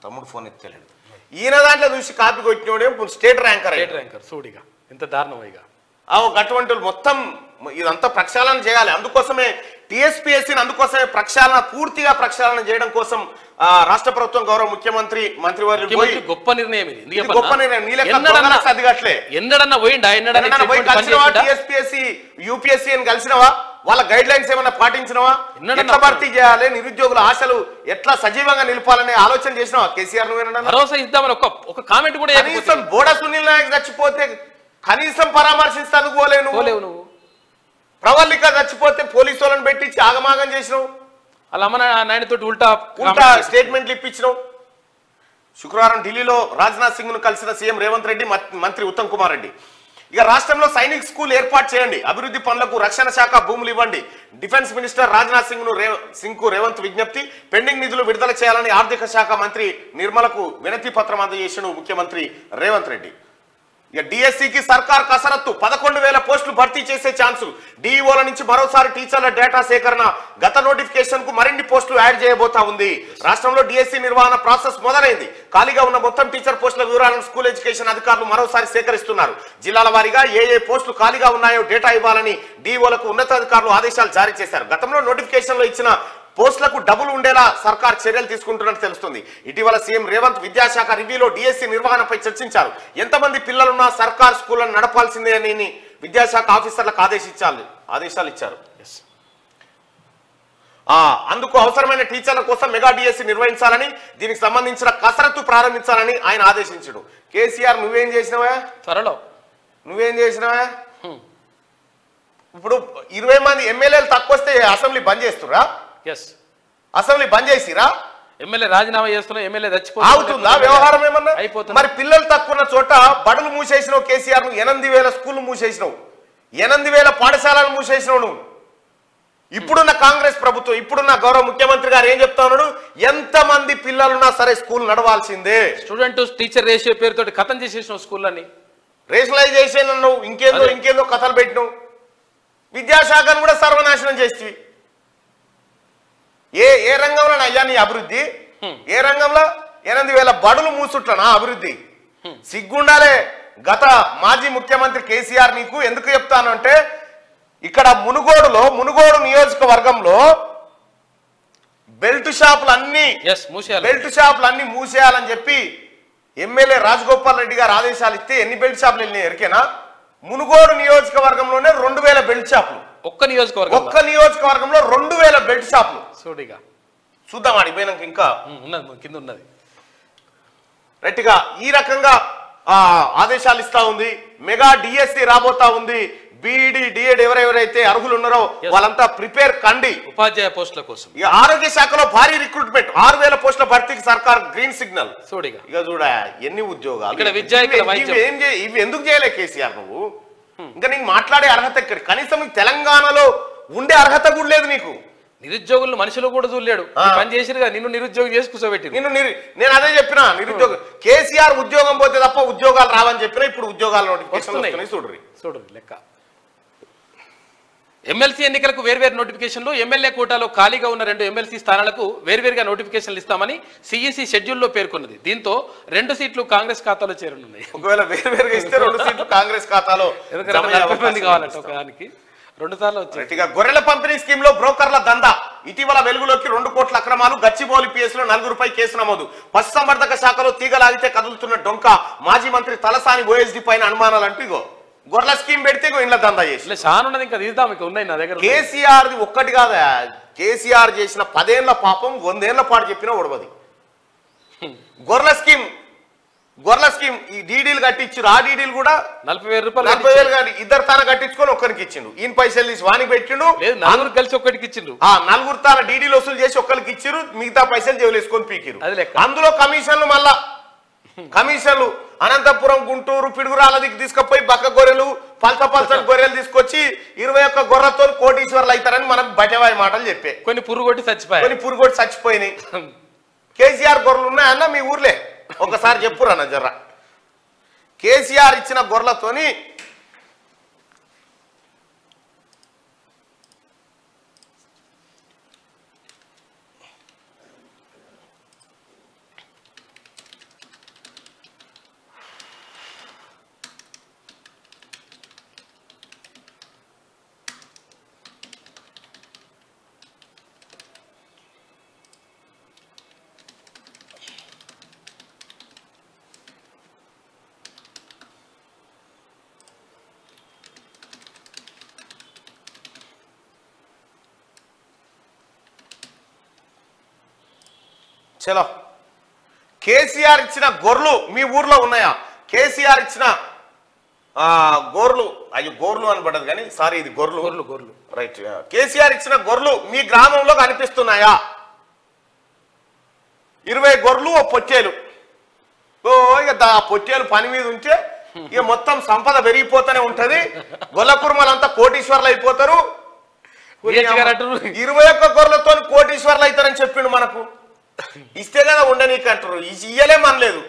తమ్ముడు ఫోన్ ఎత్తలేడు. ఈయన దాంట్లో చూసి కాపీ కొట్టినోడే స్టేట్ ర్యాంకర్. చూడిగా ఎంత దారుణం. ఇక అటువంటి మొత్తం ఇదంతా ప్రక్షాళన చేయాలి. అందుకోసమే టీఎస్పీఎస్సీని అందుకోసమే పూర్తిగా ప్రక్షాళన చేయడం కోసం రాష్ట్ర ప్రభుత్వం గౌరవ ముఖ్యమంత్రి మంత్రివర్యులు గొప్ప నిర్ణయం ఇది. గొప్ప నిర్ణయం. ఎన్నడన్నా పోయిండా? టీఎస్పీఎస్సీ యూపీఎస్సీ అని కలిసినవా? వాళ్ళ గైడ్ లైన్స్ ఏమన్నా పాటించినవా? ఎట్లా భర్తీ చేయాలి, నిరుద్యోగుల ఆశలు ఎట్లా సజీవంగా నిలపాలనే ఆలోచన చేసినావా కేసీఆర్? భరోసా ఇద్దామని ఒక కామెంట్ కూడా కనీసం బోడా సునీల్ నాయక్ చచ్చిపోతే కనీసం పరామర్శిస్తాను పోలేవు నువ్వు. ప్రవల్లిక చచ్చిపోతే పోలీసు వాళ్ళని పెట్టించి ఆగమాగం చేసినావు. అలా అమ్మ నాయనతో ఉల్టా స్టేట్మెంట్లు ఇప్పించినావు. శుక్రవారం ఢిల్లీలో రాజ్నాథ్ సింగ్ ను కలిసిన సీఎం రేవంత్ రెడ్డి, మంత్రి ఉత్తమ్ కుమార్ రెడ్డి ఇక రాష్ట్రంలో సైనిక్ స్కూల్ ఏర్పాటు చేయండి, అభివృద్ధి పనులకు రక్షణ శాఖ భూములు ఇవ్వండి. డిఫెన్స్ మినిస్టర్ రాజ్నాథ్ సింగ్ కు రేవంత్ విజ్ఞప్తి. పెండింగ్ నిధులు విడుదల చేయాలని ఆర్థిక శాఖ మంత్రి నిర్మలకు వినతి పత్రం అందజేసిన ముఖ్యమంత్రి రేవంత్ రెడ్డి. ఇక డిఎస్సికి సర్కార్ కసరత్తు, 11,000 పోస్టులు భర్తీ చేసే ఛాన్సు. డిఈఓల నుంచి మరోసారి టీచర్ల డేటా సేకరణ, గత నోటిఫికేషన్ కు మరిన్ని పోస్టులు యాడ్ చేయబోతా ఉంది. రాష్ట్రంలో డిఎస్సి నిర్వహణ ప్రాసెస్ మొదలైంది. ఖాళీగా ఉన్న మొత్తం టీచర్ పోస్టుల వివరాలను స్కూల్ ఎడ్యుకేషన్ అధికారులు మరోసారి సేకరిస్తున్నారు. జిల్లాల వారీగా ఏ పోస్టులు ఖాళీగా ఉన్నాయో డేటా ఇవ్వాలని డిఈఓలకు ఉన్నతాధికారులు ఆదేశాలు జారీ చేశారు. గతంలో నోటిఫికేషన్ లో ఇచ్చిన పోస్టులకు డబుల్ ఉండేలా సర్కార్ చర్యలు తీసుకుంటున్నట్టు తెలుస్తుంది. ఇటీవల సీఎం రేవంత్ విద్యాశాఖ రివ్యూలో డిఎస్సి నిర్వహణపై చర్చించారు. ఎంతమంది పిల్లలున్నా సర్కార్ స్కూళ్లను నడపాల్సిందే అని విద్యాశాఖ ఆఫీసర్లకు ఆదేశాలు ఇచ్చారు. అందుకు అవసరమైన టీచర్ల కోసం మెగా డిఎస్సి నిర్వహించాలని, దీనికి సంబంధించిన కసరత్తు ప్రారంభించాలని ఆయన ఆదేశించాడు. కేసీఆర్ నువ్వేం చేసినావా? త్వరలో నువ్వేం చేసినావా? ఇప్పుడు 20 మంది ఎమ్మెల్యేలు తక్కువ వస్తే అసెంబ్లీ బంద్ చేస్తురా? అసెంబ్లీ బంద్ చేసిరా? ఎమ్మెల్యే రాజీనామా చేస్తున్నా, ఎమ్మెల్యే అవుతుందా వ్యవహారం ఏమన్నా? అయిపోతుంది. మరి పిల్లలు తక్కువ చోట బడులు మూసేసినావు కేసీఆర్. నువ్వు 8,000 స్కూళ్ళు మూసేసినావు, 8,000 పాఠశాలలు మూసేసినావు నువ్వు. ఇప్పుడున్న కాంగ్రెస్ ప్రభుత్వం, ఇప్పుడున్న గౌరవ ముఖ్యమంత్రి గారు ఏం చెప్తా ఉన్నాడు? ఎంతమంది పిల్లలున్నా సరే స్కూల్ నడవాల్సిందే. స్టూడెంట్ టీచర్ రేషియో పేరుతో కథం చేసేసినావు స్కూళ్ళని. రేషనలైజేషన్ అన్నావు, ఇంకేందో కథలు పెట్టినావు. విద్యాశాఖను కూడా సర్వనాశనం చేసి ఏ రంగంలో అయ్యా నీ అభివృద్ధి? ఏ రంగంలో? 8,000 బడులు మూసుట్లనా అభివృద్ధి? సిగ్గుండాలే. గత మాజీ ముఖ్యమంత్రి కేసీఆర్ నీకు ఎందుకు చెప్తాను అంటే, ఇక్కడ మునుగోడు నియోజకవర్గంలో బెల్ట్ షాపులన్నీ మూసేయాలని చెప్పి ఎమ్మెల్యే రాజగోపాల్ రెడ్డి గారు ఆదేశాలు ఇస్తే ఎన్ని బెల్ట్ షాపులు వెళ్ళినాయి ఎరికేనా? మునుగోడు నియోజకవర్గంలోనే 2,000 బెల్ట్ షాపులు. ఒక్క నియోజకవర్గంలో 2,000 బెల్ట్ షాపులు. చూద్దాం ఆడిపోయినాక ఇంకా కింద ఉన్నది. రైట్గా ఈ రకంగా ఆదేశాలు ఇస్తా ఉంది. మెగా డిఎస్సి రాబోతా ఉంది. బీఈడి డిఎడ్ ఎవరెవరైతే అర్హులు ఉన్నారో వాళ్ళంతా ప్రిపేర్ కండి. ఉపాధ్యాయ పోస్టుల కోసం ఇక ఆరోగ్య శాఖలో భారీ రిక్రూట్మెంట్, 6,000 పోస్టుల భర్తీకి సర్కార్ గ్రీన్ సిగ్నల్. ఇక చూడ ఎన్ని ఉద్యోగాలు. ఇవి ఎందుకు చేయలే కేసీఆర్ నువ్వు? ఇంకా నీకు మాట్లాడే అర్హత ఎక్కడ? కనీసం తెలంగాణలో ఉండే అర్హత కూడా లేదు నీకు. నిరుద్యోగులు మనుషులు కూడా చూడలేడు. పని చేసిరుగా నిన్ను నిరుద్యోగం చేసి కూర్చోబెట్టి. నేను అదే చెప్పిన, నిరుద్యోగం కేసీఆర్ ఉద్యోగం పోతే తప్ప ఉద్యోగాలు రావని చెప్పిన. ఇప్పుడు ఉద్యోగాల నోటిఫికేషన్ చూడరు లెక్క. ఎమ్మెల్సీ ఎన్నికలకు వేర్వేరు నోటిఫికేషన్లు. ఎమ్మెల్యే కోటాలో ఖాళీగా ఉన్న 2 ఎమ్మెల్సీ స్థానాలకు వేర్వేరుగా నోటిఫికేషన్లు ఇస్తామని సిఈసి షెడ్యూల్లో పేర్కొన్నది. దీంతో 2 సీట్లు కాంగ్రెస్ ఖాతాలో చేరనున్నాయి. ఒకవేళ వేర్వేరుగా ఇస్తే 2 సీట్లు కాంగ్రెస్ ఖాతాలో కావాలంటే ఒకదానికి 2 సార్లు వచ్చాయి. గొర్రెల పంపిణీ స్కీమ్ లో బ్రోకర్ల దందా. ఇటీవల వెలుగులోకి 2 కోట్ల అక్రమాలు, గచ్చిబౌలి పిఎస్లో 4 కేసు నమోదు. పశుసంవర్ధక శాఖలో తీగలాగితే కదులుతున్న డొంక, మాజీ మంత్రి తలసాని ఓఎస్డీ పైన అనుమానాలు అంటూ ఇగో గొర్రెల స్కీమ్ పెడితే ఇగో ఇంట్లో దందా చేసి చాలా ఉన్నది. ఇంకా తీద్దాం, ఇక ఉన్నాయి నా దగ్గర. కేసీఆర్ది ఒక్కటి కాదా, కేసీఆర్ చేసిన 10 ఏళ్ల పాపం 100 ఏళ్ల పాటు చెప్పినా ఒడవది. గొర్రెల స్కీమ్ ఈ డీడీలు కట్టించారు. ఆ డీడీలు కూడా 40,000 రూపాయలు 40,000 ఇద్దరు తాన కట్టించుకొని ఒక్కరికి ఇచ్చిండు. ఈయన పైసలు తీసి వానికి పెట్టిండు. నలుగురు కలిసి ఒక్కడికి ఇచ్చిండు. 4 తాన డీడీలు వసూలు చేసి ఒక్కరికి ఇచ్చిరు, మిగతా పైసలు జేబులేసుకొని పీకిరు. అందులో కమిషన్లు, మళ్ళా కమిషన్లు అనంతపురం, గుంటూరు, పిడుగురాలదికి తీసుకుపోయి బక్క గొర్రెలు, పల్చ గొర్రెలు తీసుకొచ్చి 21 గొర్రెలతో కోటీశ్వర్లు అవుతారని మనకు బయటవాయి మాటలు చెప్పే. కొన్ని పురుగొట్టి చచ్చిపోయినాయి. కేసీఆర్ గొర్రెలు ఉన్నాయన్న మీ ఊర్లే? ఒకసారి చెప్పురన్న జర్ర. కేసీఆర్ ఇచ్చిన గొర్రెలతోని చలో, కేసీఆర్ ఇచ్చిన గొర్రెలు మీ ఊర్లో ఉన్నాయా? కేసీఆర్ ఇచ్చిన గొర్రెలు, అయ్యో గొర్రెలు అని పడ్డది కానీ సారీ, ఇది గొర్రెలు రైట్. కేసీఆర్ ఇచ్చిన గొర్రెలు మీ గ్రామంలో కనిపిస్తున్నాయా? 20 గొర్రెలు, ఓ పొట్టేలు. ఇక పొట్టేలు పని మీద ఉంటే ఇక మొత్తం సంపద పెరిగిపోతూనే ఉంటది. గొల్ల కుర్మలంతా కోటీశ్వర్లు అయిపోతారు. 21 గొర్రెలతో కోటీశ్వర్లు అవుతారని చెప్పిండు మనకు. ఇస్తే కదా ఉండనీకి అంటారు, ఇయ్యలే మనలేదు.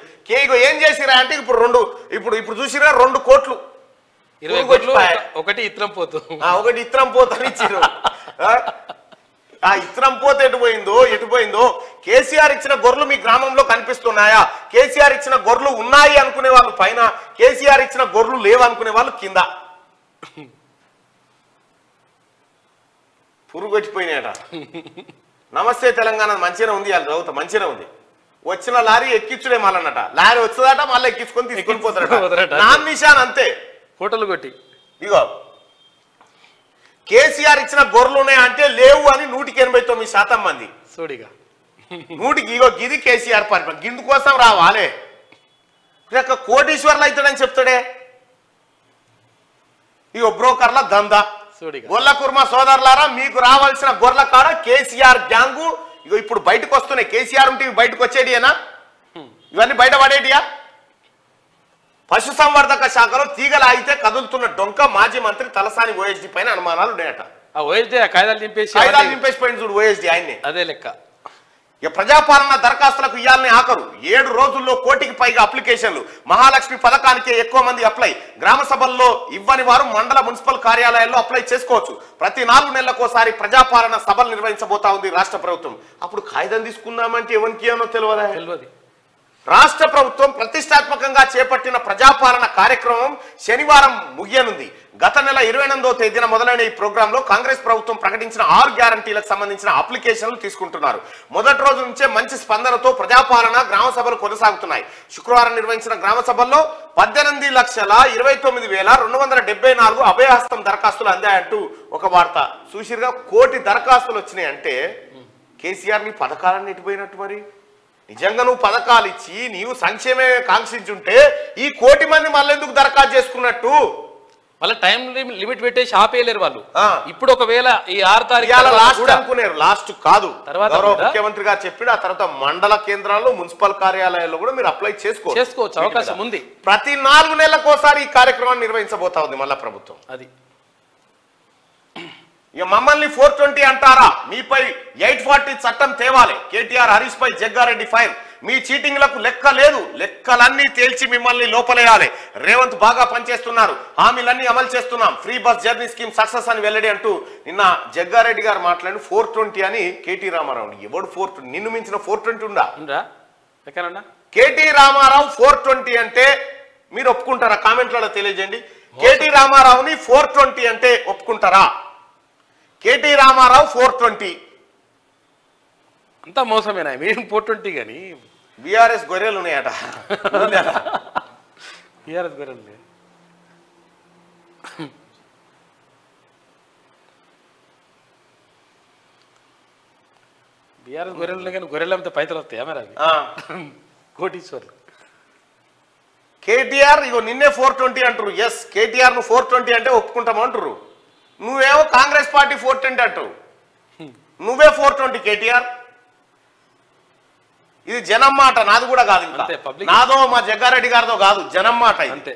ఏం చేసిరా అంటే ఇప్పుడు చూసిరా 2 కోట్లు, 1 ఇత్రం పోతు, 1 ఇత్రం పోతని ఇచ్చిరు. ఆ ఇత్రం పోతే ఎటు పోయిందో. కేసీఆర్ ఇచ్చిన గొర్రెలు మీ గ్రామంలో కనిపిస్తున్నాయా? కేసీఆర్ ఇచ్చిన గొర్రెలు ఉన్నాయి అనుకునే వాళ్ళు పైన, కేసీఆర్ ఇచ్చిన గొర్రెలు లేవు అనుకునే వాళ్ళు కింద. పురుగొచ్చిపోయినాయట. నమస్తే తెలంగాణ మంచిగా ఉంది, వాళ్ళు చదువుతా మంచిగా ఉంది. వచ్చిన లారీ ఎక్కించుడే మళ్ళన్నట. లారీ వచ్చేదట, మళ్ళీ ఎక్కించుకొని తీసుకొని పోతారట. నాన్ నిషాన్ అంతే, ఫోటోలు కొట్టి. ఇగో కేసీఆర్ ఇచ్చిన గొర్రెలు ఉన్నాయా అంటే లేవు అని 189% మంది. సోడిగా 100కి ఇగో గిది కేసీఆర్ పరిపాలన. గిందు కోసం రావాలే, కోటీశ్వర్లు అవుతాడని చెప్తాడే. ఇగో బ్రోకర్ల దందా. గొల్ల కుర్మ సోదరులారా, మీకు రావాల్సిన గొర్రెల కాడ కేసీఆర్ గ్యాంగు ఇగో ఇప్పుడు బయటకు వస్తున్నాయి. కేసీఆర్ ఉంటే బయటకు వచ్చేటియేనా? ఇవన్నీ బయట పడేటియా? పశుసంవర్ధక శాఖలో తీగలాగితే కదులుతున్న డొంక, మాజీ మంత్రి తలసాని ఓఎస్డీ పైన అనుమానాలు ఉన్నాయట. కాయిదాలు నింపేసి పోయింది చూడు ఓఎస్డీ, ఆయన్ని. అదే లెక్క. ఇక ప్రజాపాలన దరఖాస్తులకు ఇయ్యాలని ఆఖరు 7 రోజుల్లో 1 కోటికి పైగా అప్లికేషన్లు. మహాలక్ష్మి పథకానికి ఎక్కువ మంది అప్లై. గ్రామ సభల్లో ఇవ్వని వారు మండల మున్సిపల్ కార్యాలయాల్లో అప్లై చేసుకోవచ్చు. ప్రతి 4 నెలలకోసారి ప్రజాపాలన సభలు నిర్వహించబోతా ఉంది రాష్ట్ర ప్రభుత్వం. అప్పుడు కాయిదం తీసుకుందామంటే ఎవరికి ఏమో తెలియదు. రాష్ట్ర ప్రభుత్వం ప్రతిష్టాత్మకంగా చేపట్టిన ప్రజాపాలన కార్యక్రమం శనివారం ముగియనుంది. గత నెల 28వ తేదీన మొదలైన ఈ ప్రోగ్రామ్ లో కాంగ్రెస్ ప్రభుత్వం ప్రకటించిన 6 గ్యారంటీలకు సంబంధించిన అప్లికేషన్లు తీసుకుంటున్నారు. మొదటి రోజు నుంచే మంచి స్పందనతో ప్రజాపాలన గ్రామ సభలు కొనసాగుతున్నాయి. శుక్రవారం నిర్వహించిన గ్రామ సభల్లో 18,29,274 అభయహస్తం దరఖాస్తులు అందాయంటూ ఒక వార్త. సుశీర్గా 1 కోటి దరఖాస్తులు వచ్చినాయి అంటే కేసీఆర్ ని పథకాలన్నీ ఎటుపోయినట్టు. మరి నిజంగా నువ్వు పథకాలు ఇచ్చి నీవు సంక్షేమే కాంక్షించుంటే ఈ 1 కోటి మంది మళ్ళీ ఎందుకు దరఖాస్తు చేసుకున్నట్టు? మళ్ళీ టైం లిమిట్ పెట్టేసి ఆపేయలేరు వాళ్ళు. ఇప్పుడు ఒకవేళ ఈ 6 తారీఖు లాస్ట్ అనుకున్నారు, లాస్ట్ కాదు. గౌరవ ముఖ్యమంత్రి గారు చెప్పాడు. ఆ తర్వాత మండల కేంద్రాల్లో, మున్సిపల్ కార్యాలయాల్లో కూడా మీరు అప్లై చేసుకోవచ్చు, అవకాశం ఉంది. ప్రతి 4 నెలలకోసారి ఈ కార్యక్రమాన్ని నిర్వహించబోతా ఉంది మళ్ళా ప్రభుత్వం. అది ఇక మమ్మల్ని 420 అంటారా? మీపై 840 చట్టం తేవాలి. కేటీఆర్, హరీష్ పై జగ్గారెడ్డి ఫైర్. మీ చీటింగ్లకు లెక్క లేదు, లెక్కలన్నీ తేల్చి మిమ్మల్ని లోపలేయాలి. రేవంత్ బాగా పనిచేస్తున్నారు, హామీలన్నీ అమలు చేస్తున్నాం, free bus journey scheme success అని వెల్లడి అంటూ నిన్న జగ్గారెడ్డి గారు మాట్లాడి 420 అని కేటీ రామారావు. ఎవడు 420? నిన్ను మించిన 420 ఉందా? కేటీ రామారావు 420 అంటే మీరు ఒప్పుకుంటారా? కామెంట్లలో తెలియజేయండి. కేటీ రామారావుని 420 అంటే ఒప్పుకుంటారా? కేటీ రామారావు 420 అంతా మోసమేనా మీరు 420 కానీ బీఆర్ఎస్ గొర్రెలు ఉన్నాయట. బీఆర్ఎస్ గొర్రెలు బీఆర్ఎస్ గొర్రెలు ఉన్నాయి కానీ గొర్రెలు అమ్మితే పైసలు వస్తాయా మరి అవి కోటీశ్వర్లు. కేటీఆర్ ఇగో నిన్నే 420 అంటారు. ఎస్ కేటీఆర్ నువ్వు 420 అంటే ఒప్పుకుంటాము అంటారు. నువ్వేమో కాంగ్రెస్ పార్టీ 420 అంటారు. నువ్వే 420 కేటీఆర్. ఇది జనం మాట, నాది కూడా కాదు. ఇంకా నాదో మా జగ్గారెడ్డి గారితో కాదు, జనం మాట అంతే.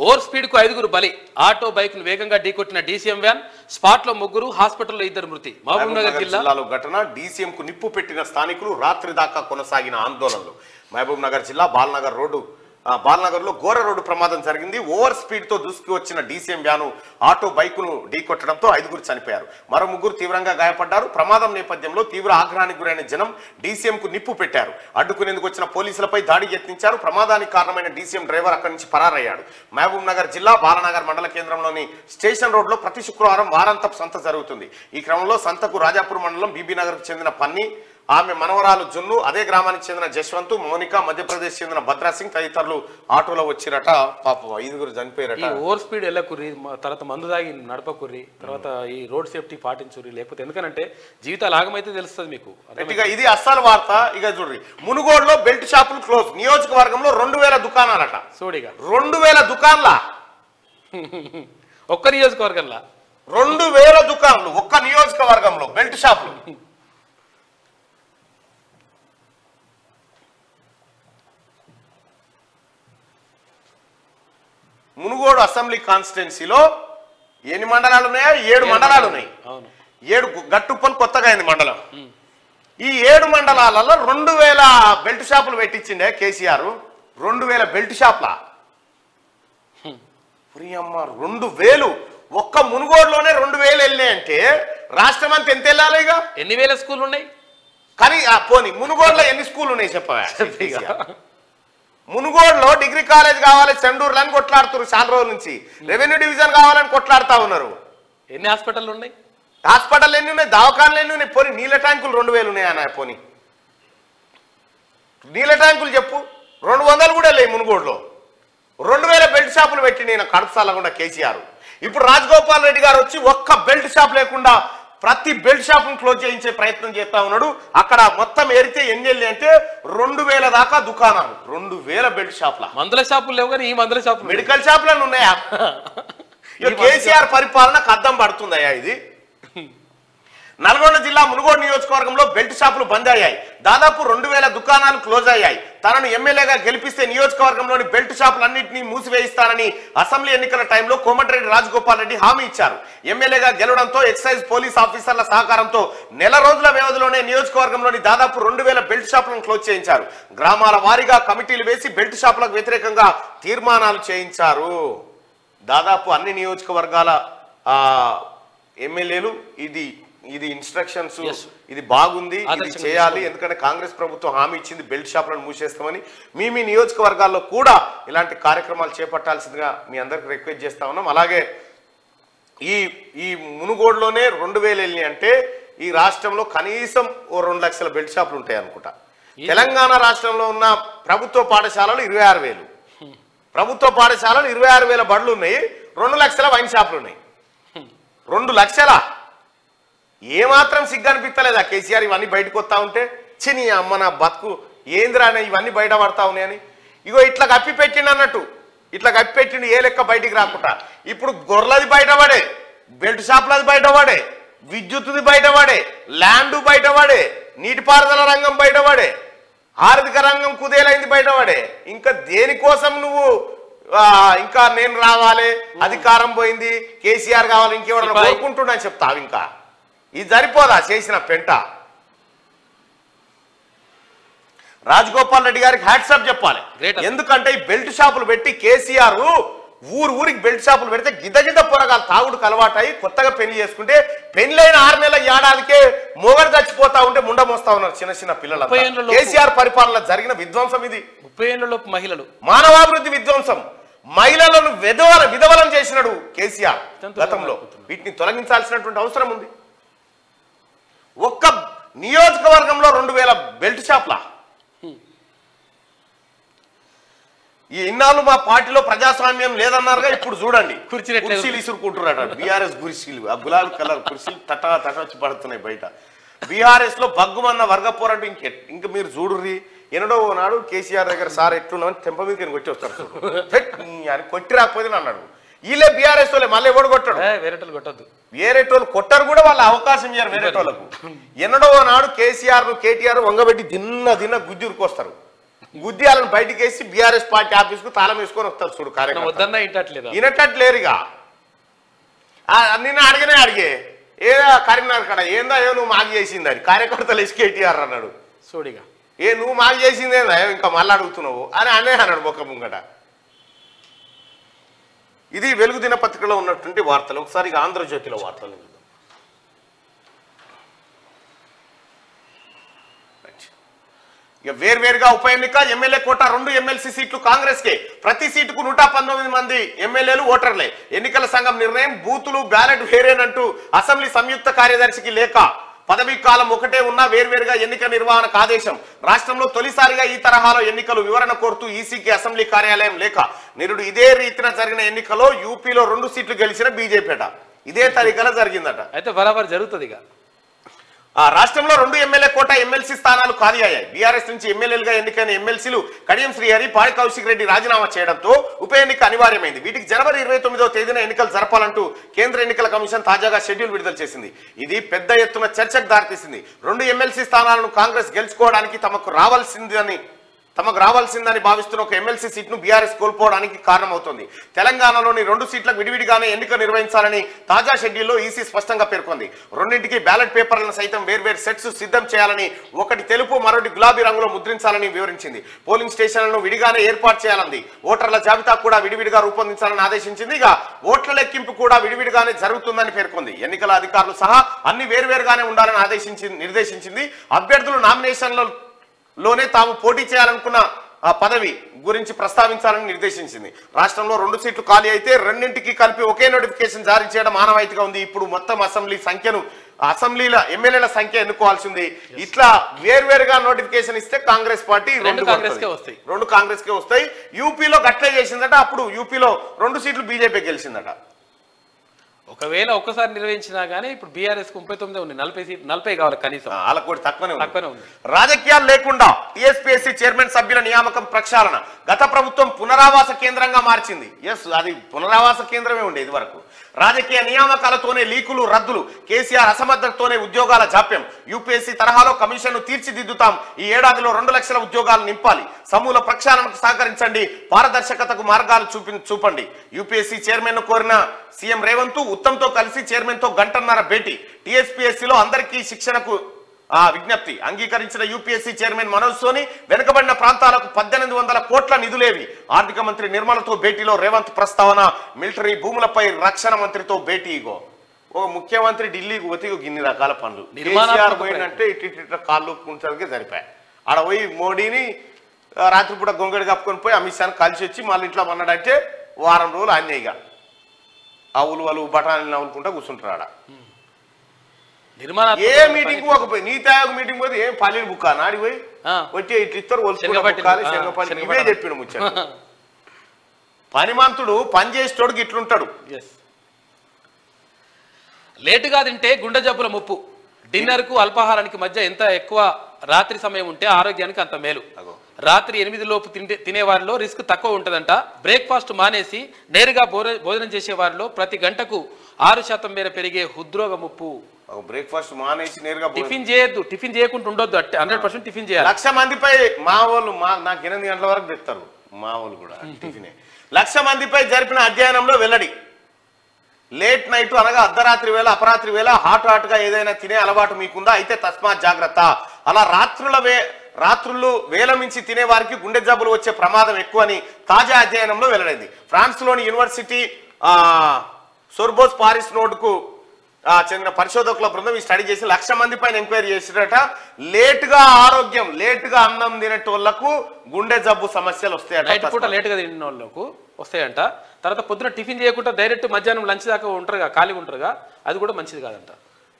ఓవర్ స్పీడ్ కు 5 బలి. ఆటో బైక్ ను వేగంగా ఢీకొట్టిన డీసీఎం వ్యాన్, స్పాట్ లో 3, హాస్పిటల్లో 2 మృతి. మహబూబ్నగర్ జిల్లాలో ఘటన. డీసీఎం కు నిప్పు పెట్టిన స్థానికులు, రాత్రి దాకా కొనసాగిన ఆందోళనలు. మహబూబ్ నగర్ జిల్లా బాల్నగర్ లో ఘోర రోడ్డు ప్రమాదం జరిగింది. ఓవర్ స్పీడ్ తో దూసుకు వచ్చిన డీసీఎం వ్యాను ఆటో బైకును ఢీకొట్టడంతో 5 చనిపోయారు, మరో 3 తీవ్రంగా గాయపడ్డారు. ప్రమాదం నేపథ్యంలో తీవ్ర ఆగ్రహానికి గురైన జనం డీసీఎం కు నిప్పు పెట్టారు. అడ్డుకునేందుకు వచ్చిన పోలీసులపై దాడి యత్నించారు. ప్రమాదానికి కారణమైన డీసీఎం డ్రైవర్ అక్కడి నుంచి పరారయ్యాడు. మహబూబ్ నగర్ జిల్లా బాలనగర్ మండల కేంద్రంలోని స్టేషన్ రోడ్ లో ప్రతి శుక్రవారం వారాంతపు సంత జరుగుతుంది. ఈ క్రమంలో సంతకు రాజాపూర్ మండలం బీబీ నగర్ కు చెందిన పన్ని, ఆమె మనవరాలు జున్ను, అదే గ్రామానికి చెందిన జశ్వంత్, మోనిక, మధ్యప్రదేశ్ చెందిన భద్రా సింగ్ తదితరులు ఆటోలో వచ్చిరట. పాపం 5 చనిపోయారట. ఓవర్ స్పీడ్ వెళ్ళకుర్రి, తర్వాత మందు దాగి నడపకుర్రి, తర్వాత ఈ రోడ్ సేఫ్టీ పాటించుర్రి. లేకపోతే ఎందుకంటే జీవితాలు ఆగమైతే తెలుస్తుంది మీకు. ఇది అస్సలు వార్త. ఇక చూడ్రి, మునుగోడులో బెల్ట్ షాపులు క్లోజ్. నియోజకవర్గంలో 2000 దుకాణాలట. సోడిగా 2000 దుకాణాల ఒక్క నియోజకవర్గంలో 2000 దుకాణాలు ఒక్క నియోజకవర్గంలో బెల్ట్ షాపులు. మునుగోడు అసెంబ్లీ కాన్స్టిట్యున్సీలో ఎన్ని మండలాలు ఉన్నాయా? 7 మండలాలు ఉన్నాయి. 7 గట్టుప్పలు కొత్తగా అయింది మండలం. ఈ 7 మండలాలలో 2000 బెల్ట్ షాపులు పెట్టించిండే కేసీఆర్. 2000 బెల్ట్ షాప్లా అమ్మ, 2000 ఒక్క మునుగోడులోనే 2000 వెళ్ళినాయంటే రాష్ట్రం అంతా ఎంత వెళ్ళాలి? ఇక ఎన్ని వేల స్కూల్ ఉన్నాయి? కానీ పోనీ మునుగోడులో ఎన్ని స్కూల్ ఉన్నాయి చెప్పవా? మునుగోడులో డిగ్రీ కాలేజ్ కావాలి చండూరులో అని కొట్లాడుతున్నారు చాలా రోజుల నుంచి. రెవెన్యూ డివిజన్ కావాలని కొట్లాడుతా ఉన్నారు. ఎన్ని హాస్పిటల్ ఉన్నాయి? హాస్పిటల్ ఎన్ని ఉన్నాయి? దవాఖానలు ఎన్ని ఉన్నాయి? పోనీ నీళ్ళ ట్యాంకులు 2000 ఉన్నాయన్న. పోనీ నీళ్ళ ట్యాంకులు చెప్పు. 200 కూడా లేవు మునుగోడులో. 2000 బెల్ట్ షాపులు పెట్టి నేను కడుపుసాలకుండా కేసీఆర్. ఇప్పుడు రాజగోపాల్ రెడ్డి గారు వచ్చి ఒక్క బెల్ట్ షాప్ లేకుండా ప్రతి బెల్ట్ షాప్ను క్లోజ్ చేయించే ప్రయత్నం చేస్తా ఉన్నాడు. అక్కడ మొత్తం ఏరితే ఎన్ని వెళ్ళి అంటే 2000 దాకా దుకాణాలు. 2000 బెల్ట్ షాప్ల. మందుల షాపులు లేవు కానీ ఈ మందుల షాపులు, మెడికల్ షాపులను ఉన్నాయా? కేసీఆర్ పరిపాలనకు అద్దం పడుతుందయ్యా ఇది. నల్గొండ జిల్లా మునుగోడు నియోజకవర్గంలో బెల్ట్ షాపులు బంద్ అయ్యాయి. దాదాపు 2000 దుకాణాలు క్లోజ్ అయ్యాయి. తనను ఎమ్మెల్యేగా గెలిపిస్తే నియోజకవర్గంలోని బెల్ట్ షాపులన్నింటినీ మూసివేయిస్తానని అసెంబ్లీ ఎన్నికల టైంలో కోమటిరెడ్డి రాజగోపాల్ రెడ్డి హామీ ఇచ్చారు. ఎమ్మెల్యేగా గెలవడంతో ఎక్సైజ్ పోలీస్ ఆఫీసర్ల సహకారంతో నెల రోజుల వ్యవధిలోనే నియోజకవర్గంలోని దాదాపు 2000 బెల్ట్ షాపులను క్లోజ్ చేయించారు. గ్రామాల వారీగా కమిటీలు వేసి బెల్ట్ షాపులకు వ్యతిరేకంగా తీర్మానాలు చేయించారు. దాదాపు అన్ని నియోజకవర్గాల ఎమ్మెల్యేలు ఇది ఇన్స్ట్రక్షన్స్, ఇది బాగుంది, ఇది చేయాలి. ఎందుకంటే కాంగ్రెస్ ప్రభుత్వం హామీ ఇచ్చింది బెల్ట్ షాపులను మూసేస్తామని. మీ నియోజకవర్గాల్లో కూడా ఇలాంటి కార్యక్రమాలు చేపట్టాల్సిందిగా మీ అందరికి రిక్వెస్ట్ చేస్తా ఉన్నాం. అలాగే ఈ మునుగోడులోనే 2000 వెళ్ళి అంటే ఈ రాష్ట్రంలో కనీసం ఓ 2 లక్షల బెల్ట్ షాపులు ఉంటాయి అనుకుంటా. తెలంగాణ రాష్ట్రంలో ఉన్న ప్రభుత్వ పాఠశాలలు 26,000, ప్రభుత్వ పాఠశాలలు 26,000 బడులు ఉన్నాయి. 2 లక్షల వైన్ షాపులు ఉన్నాయి. 2 లక్షల ఏమాత్రం సిగ్గు అనిపిస్తలేదా కేసీఆర్ ఇవన్నీ బయటకు వస్తా ఉంటే? చిని అమ్మ నా బతుకు ఏంద్రా ఇవన్నీ బయట పడతా ఉన్నాయని. ఇగో ఇట్లా కప్పి పెట్టిండు అన్నట్టు, ఇట్లా కప్పి పెట్టిండు ఏ లెక్క బయటికి రాకుండా. ఇప్పుడు గొర్రెలది బయటపడే, బెల్ట్ షాపులది బయటపడే, విద్యుత్తుది బయటపడే, ల్యాండ్ బయటపడే, నీటిపారుదల రంగం బయటపడే, ఆర్థిక రంగం కుదేలైంది బయటపడే. ఇంకా దేనికోసం నువ్వు ఇంకా నేను రావాలి, అధికారం పోయింది, కేసీఆర్ కావాలి, ఇంకెవరైనా కోరుకుంటున్నా చెప్తావు? ఇంకా ఇది సరిపోదా చేసిన పెంట? రాజగోపాల్ రెడ్డి గారికి హ్యాట్సాప్ చెప్పాలి. ఎందుకంటే ఈ బెల్ట్ షాపులు పెట్టి కేసీఆర్ ఊరికి బెల్ట్ షాపులు పెడితే గిద్ద పొరగాలు తాగుడుకు అలవాటాయి కొత్తగా పెళ్లి చేసుకుంటే పెళ్లైన 6 నెలల ఏడాదికే మొగడు చచ్చిపోతా ఉంటే ముండ మోస్తా ఉన్నారు చిన్న పిల్లలు. కేసీఆర్ పరిపాలన జరిగిన విధ్వంసం ఇది. 30 ఏళ్లలోపు మహిళలు మానవాభివృద్ధి విధ్వంసం, మహిళలను విధవలం చేసినాడు కేసీఆర్ గతంలో. వీటిని తొలగించాల్సినటువంటి అవసరం ఉంది. ఒక్క నియోజకవర్గంలో 2000 బెల్ట్ షాప్లా. ఈ ఇన్నాళ్ళు మా పార్టీలో ప్రజాస్వామ్యం లేదన్నారుగా, ఇప్పుడు చూడండి కుర్చీలు ఇసురుకుంటున్నాడు. బీఆర్ఎస్ కుర్చీలు, ఆ గులాబీ కలర్ కుర్చీలు తట వచ్చి పడుతున్నాయి బయట. బీఆర్ఎస్ లో బగ్గుమన్న వర్గ పోరాటం ఇంక మీరు చూడుర్రి. ఎన్నడో నాడు కేసీఆర్ దగ్గర సార్ ఎట్లున్నామని తెంప మీద కొట్టి వస్తారు అని కొట్టి రాకపోతే అన్నాడు. వీళ్ళే బీఆర్ఎస్ వాళ్ళే, మళ్ళీ ఎవడు కొట్టాడు, వేరేటోళ్ళు కొట్టద్దు, వేరేటోళ్ళు కొట్టారు కూడా వాళ్ళ అవకాశం ఇయ్యారు వేరేటోళ్ళకు. ఎన్నడో నాడు కేసీఆర్ కేటీఆర్ వంగబెట్టి దిన్న గుజ్జురుకొస్తారు. గుద్ది వాళ్ళని బయటికి వేసి బీఆర్ఎస్ పార్టీ ఆఫీస్ కు తాళం వేసుకొని వస్తారు చూడు. కార్యకర్త వినట్లేరుగా. నిన్న అడిగే ఏదా కరీంనగర్ కాడ ఏందా నువ్వు మాకు చేసింది అని కార్యకర్తలు వేసి కేటీఆర్ అన్నాడు. చూడిగా నువ్వు మాకు చేసిందేందా ఇంకా మళ్ళీ అడుగుతున్నావు అని అన్నాడు మొక్క ముంగట. ఇది వెలుగు దినపత్రికలో ఉన్నటువంటి వార్తలు. ఒకసారి ఆంధ్రజ్యోతిలో వార్తలు. ఇక వేర్వేరుగా ఉప ఎన్నిక, ఎమ్మెల్యే కోట 2 ఎమ్మెల్సీ సీట్లు కాంగ్రెస్ కే. ప్రతి సీటుకు 119 మంది ఎమ్మెల్యేలు ఓటర్లే. ఎన్నికల సంఘం నిర్ణయం, బూతులు బ్యాలెట్ వేరేనంటూ అసెంబ్లీ సంయుక్త కార్యదర్శికి లేఖ. పదవీ కాలం ఒకటే ఉన్నా వేర్వేరుగా ఎన్నిక నిర్వహణకు ఆదేశం. రాష్ట్రంలో తొలిసారిగా ఈ తరహాలో ఎన్నికలు వివరణ కోరుతూ ఈసీకి అసెంబ్లీ కార్యాలయం లేఖ. నిరుడు ఇదే రీతిన జరిగిన ఎన్నికలో యూపీలో 2 సీట్లు గెలిచిన బీజేపీ ఇదే తరీఖన జరిగిందట. అయితే బరాబర్ జరుగుతుంది. రాష్ట్రంలో 2 ఎమ్మెల్యే కోట ఎమ్మెల్సీ స్థానాలు ఖాళీ అయ్యాయి. బీఆర్ఎస్ నుంచి ఎమ్మెల్యేలుగా ఎన్నికైన ఎమ్మెల్సీలు కడియం శ్రీహరి, పాడి కౌశిక్ రెడ్డి రాజీనామా చేయడంతో ఉప ఎన్నిక అనివార్యమైంది. వీటికి జనవరి 29వ తేదీన ఎన్నికలు జరపాలంటూ కేంద్ర ఎన్నికల కమిషన్ తాజాగా షెడ్యూల్ విడుదల చేసింది. ఇది పెద్ద ఎత్తున చర్చకు దారితీసింది. 2 ఎమ్మెల్సీ స్థానాలను కాంగ్రెస్ గెలుచుకోవడానికి తమకు రావాల్సిందని భావిస్తున్న ఒక ఎమ్మెల్సీ సీట్ను బీఆర్ఎస్ కోల్పోవడానికి కారణమవుతోంది. తెలంగాణలోని 2 సీట్లకు విడివిడిగానే ఎన్నిక నిర్వహించాలని తాజా షెడ్యూల్లో ఈసీ స్పష్టంగా పేర్కొంది. 2ంటికి బ్యాలెట్ పేపర్లను సైతం వేర్వేరు సెట్స్ సిద్ధం చేయాలని, ఒకటి తెలుపు మరొకటి గులాబీ రంగులో ముద్రించాలని వివరించింది. పోలింగ్ స్టేషన్లను విడిగానే ఏర్పాటు చేయాలంది. ఓటర్ల జాబితా కూడా విడివిడిగా రూపొందించాలని ఆదేశించింది. ఇక ఓట్ల లెక్కింపు కూడా విడివిడిగానే జరుగుతుందని పేర్కొంది. ఎన్నికల అధికారులు సహా అన్ని వేర్వేరుగానే ఉండాలని నిర్దేశించింది. అభ్యర్థులు నామినేషన్లలోనే తాము పోటీ చేయాలనుకున్న ఆ పదవి గురించి ప్రస్తావించాలని నిర్దేశించింది. రాష్ట్రంలో 2 సీట్లు ఖాళీ అయితే 2ంటికి కలిపి ఒకే నోటిఫికేషన్ జారీ చేయడం ఆనవాయితీగా ఉంది. ఇప్పుడు మొత్తం అసెంబ్లీల ఎమ్మెల్యేల సంఖ్య ఎన్నుకోవాల్సి ఉంది. ఇట్లా వేర్వేరుగా నోటిఫికేషన్ ఇస్తే కాంగ్రెస్ పార్టీ 2 కాంగ్రెస్ కే వస్తాయి. యూపీలో గట్లే చేసిందట. అప్పుడు యూపీలో 2 సీట్లు బీజేపీ గెలిచిందట. ఒకవేళ ఒక్కసారి నిర్వహించినా గానీ ఇప్పుడు బీఆర్ఎస్ 39 ఉంది, 40 కావాలి కనీసం. వాళ్ళకు కూడా తక్కువనే ఉంది. రాజకీయాలు లేకుండా టీఎస్పీఎస్సీ చైర్మన్ సభ్యుల నియామకం ప్రక్షాళన. గత ప్రభుత్వం పునరావాస కేంద్రంగా మార్చింది. అది పునరావాస కేంద్రమే ఉండేది వరకు. రాజకీయ నియామకాలతోనే లీకులు, రద్దులు, కేసీఆర్ అసమర్థతతోనే ఉద్యోగాల జాప్యం. యూపీఎస్సీ తరహాలో కమిషన్ను తీర్చిదిద్దుతాం. ఈ ఏడాదిలో 2 లక్షల ఉద్యోగాలు నింపాలి. సమూల ప్రక్షాళనకు సహకరించండి. పారదర్శకతకు మార్గాలు చూపండి. యూపీఎస్సీ చైర్మన్ ను కోరిన సీఎం రేవంత్ ఉత్తమ్తో కలిసి చైర్మన్ తో గంటన్నర భేటీ. టీఎస్పీఎస్సీలో అందరికీ శిక్షణకు విజ్ఞప్తి. అంగీకరించిన యూపీఎస్సీ చైర్మన్ మనోజ్ సోని వెనుకబడిన ప్రాంతాలకు 1800 కోట్ల నిధులేవి. ఆర్థిక మంత్రి నిర్మలతో భేటీలో రేవంత్ ప్రస్తావన. మిలిటరీ భూములపై రక్షణ మంత్రితో భేటీ. ఓ ముఖ్యమంత్రి ఢిల్లీకి పోతే ఇన్ని రకాల పనులు. కేసీఆర్ పోయినంటే ఇటు కాళ్ళు కుంచడానికి సరిపోయాయి. ఆడ పోయి మోడీని రాత్రిపూట గొంగడి కప్పుకొని పోయి అమిత్ షాని కలిసి వచ్చి మళ్ళీ ఇంట్లో అన్నాడంటే వారం రోజులు అన్నేయిగా ఆవులు వాళ్ళు బఠానీలు నవ్వుకుంటా కూర్చుంటారు. ఆడ ఏ మీటింగ్ పోకపోయి నీతి ఆయోగ్ మీటింగ్ పోతే ఏం పల్లీలు బుక్క నాడి పోయి వచ్చి ఇట్లు ఇస్తారు ఇవే చెప్పిన ముచ్చట. పనిమంతుడు పని చేసేటోడికి ఇట్లుంటాడు. లేటుగా తింటే గుండె జబ్బుల ముప్పు. డిన్నర్ కు అల్పాహారానికి మధ్య ఎంత ఎక్కువ రాత్రి సమయం ఉంటే ఆరోగ్యానికి అంత మేలు. రాత్రి 8 లోపు తినే వారిలో రిస్క్ తక్కువ ఉంటుందంట. బ్రేక్ఫాస్ట్ మానేసి నేరుగా భోజనం చేసే వారిలో ప్రతి గంటకు 6% మేర పెరిగే హృద్రోగ ముప్పు. బ్రేక్ఫాస్ట్ మానేసి నేరుగా టిఫిన్ చేయొద్దు, టిఫిన్ చేయకుండా ఉండొద్దు. 100% టిఫిన్ చేయాలి. 1,00,000 మందిపై మా వాళ్ళు నాకు 8 గంటల వరకు తెస్తారు. మా వాళ్ళు కూడా టిఫినే. 1,00,000 మందిపై జరిపిన అధ్యయనంలో వెల్లడి. లేట్ నైట్ అనగా అర్ధరాత్రి వేళ, అపరాత్రి వేళ హాట్గా ఏదైనా తినే అలవాటు మీకుందా? అయితే తస్మాత్ జాగ్రత్త. అలా రాత్రులు వేల మించి తినే వారికి గుండె జబ్బులు వచ్చే ప్రమాదం ఎక్కువ అని తాజా అధ్యయనంలో వెల్లడైంది. ఫ్రాన్స్లోని యూనివర్సిటీ సోర్బోస్ పారిస్ నోడ్కు చెందిన పరిశోధకుల బృందం ఈ స్టడీ చేసి 1,00,000 మంది పైన ఎంక్వైరీ చేసినట. లేటుగా అన్నం తినేటోళ్లకు గుండె జబ్బు సమస్యలు వస్తాయట. లేటుగా తిన్న వాళ్ళకు వస్తాయంట. తర్వాత పొద్దున టిఫిన్ చేయకుండా డైరెక్ట్ మధ్యాహ్నం లంచ్ దాకా ఉంటారుగా, ఖాళీగా ఉంటారుగా, అది కూడా మంచిది కాదంట.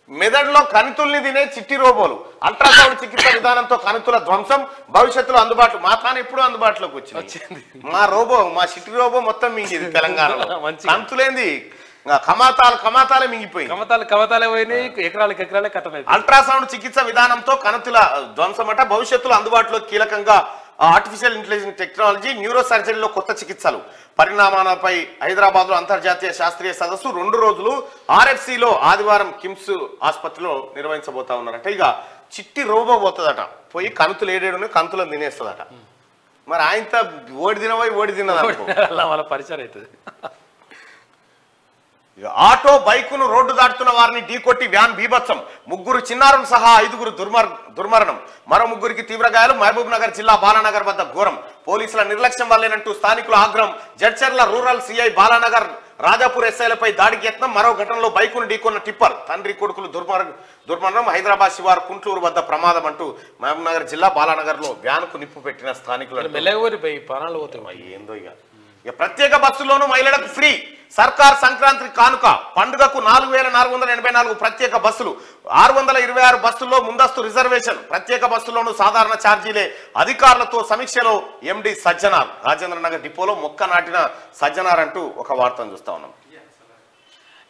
మెదడులో కణితుల్ని తినే చిట్టి రోబోలు, అల్ట్రాసౌండ్ చికిత్స విధానంతో కణితుల ధ్వంసం, భవిష్యత్తులో అందుబాటులో. మా తాను ఎప్పుడు అందుబాటులోకి వచ్చింది. మా చిట్టి రోబో మొత్తం మింగింది తెలంగాణలో. కణితులేంది కమాతాలే మింగిపోయింది. కమతాలే పోయినాయి, ఎకరాలే కథమైంది. అల్ట్రాసౌండ్ చికిత్స విధానంతో కణితుల ధ్వంసం అట, భవిష్యత్తులో అందుబాటులో కీలకంగా ఆర్టిఫిషియల్ ఇంటెలిజెన్స్ టెక్నాలజీ, న్యూరో సర్జరీలో కొత్త చికిత్సలు, పరిణామాలపై హైదరాబాద్ లో అంతర్జాతీయ శాస్త్రీయ సదస్సు 2 రోజులు RFCలో ఆదివారం కిమ్స్ ఆసుపత్రిలో నిర్వహించబోతా ఉన్నారట. ఇక చిట్టి రోబో పోతుందట, పోయి కణుతులు ఏడేడు కణుతులను తినేస్తుందట. మరి ఆయనతో ఓడి తినదా వాళ్ళ పరిచయం అవుతుంది. ఆటో బైకును రోడ్డు దాటుతున్న వారిని ఢీకొట్టి వ్యాన్ బీభత్సం, 3 చిన్నారులు సహా 5 దుర్మరణం, మరో 3కి తీవ్ర గాయాలు. మహబూబ్ నగర్ జిల్లా బాలానగర్ వద్ద ఘోరం, పోలీసుల నిర్లక్ష్యం వల్లేనంటూ స్థానికుల ఆగ్రహం. జడ్చర్ల రూరల్ సిఐ బాలానగర్ రాజాపూర్ ఎస్ఐలపై దాడికి యత్నం, మరో ఘటనలో బైకును ఢీకొన్న టిప్పర్, తండ్రి కొడుకులు దుర్మరణం. హైదరాబాద్ శివారు కుంట్లూరు వద్ద ప్రమాదం అంటూ మహబూబ్ నగర్ జిల్లా బాలానగర్ లో వ్యాన్కు నిప్పు పెట్టిన స్థానికులు. ఏందో ఇక ప్రత్యేక బస్సుల్లోనూ మహిళలకు ఫ్రీ, సర్కార్ సంక్రాంతి కానుక, పండుగకు 4484 ప్రత్యేక బస్సులు, 626 బస్సుల్లో ముందస్తు రిజర్వేషన్, ప్రత్యేక బస్సుల్లోనూ సాధారణ ఛార్జీలే. అధికారులతో సమీక్షలో ఎండి సజ్జనార్, రాజేంద్ర నగర్ డిపోలో మొక్క నాటిన సజ్జనార్ అంటూ ఒక వార్తను చూస్తా ఉన్నాం.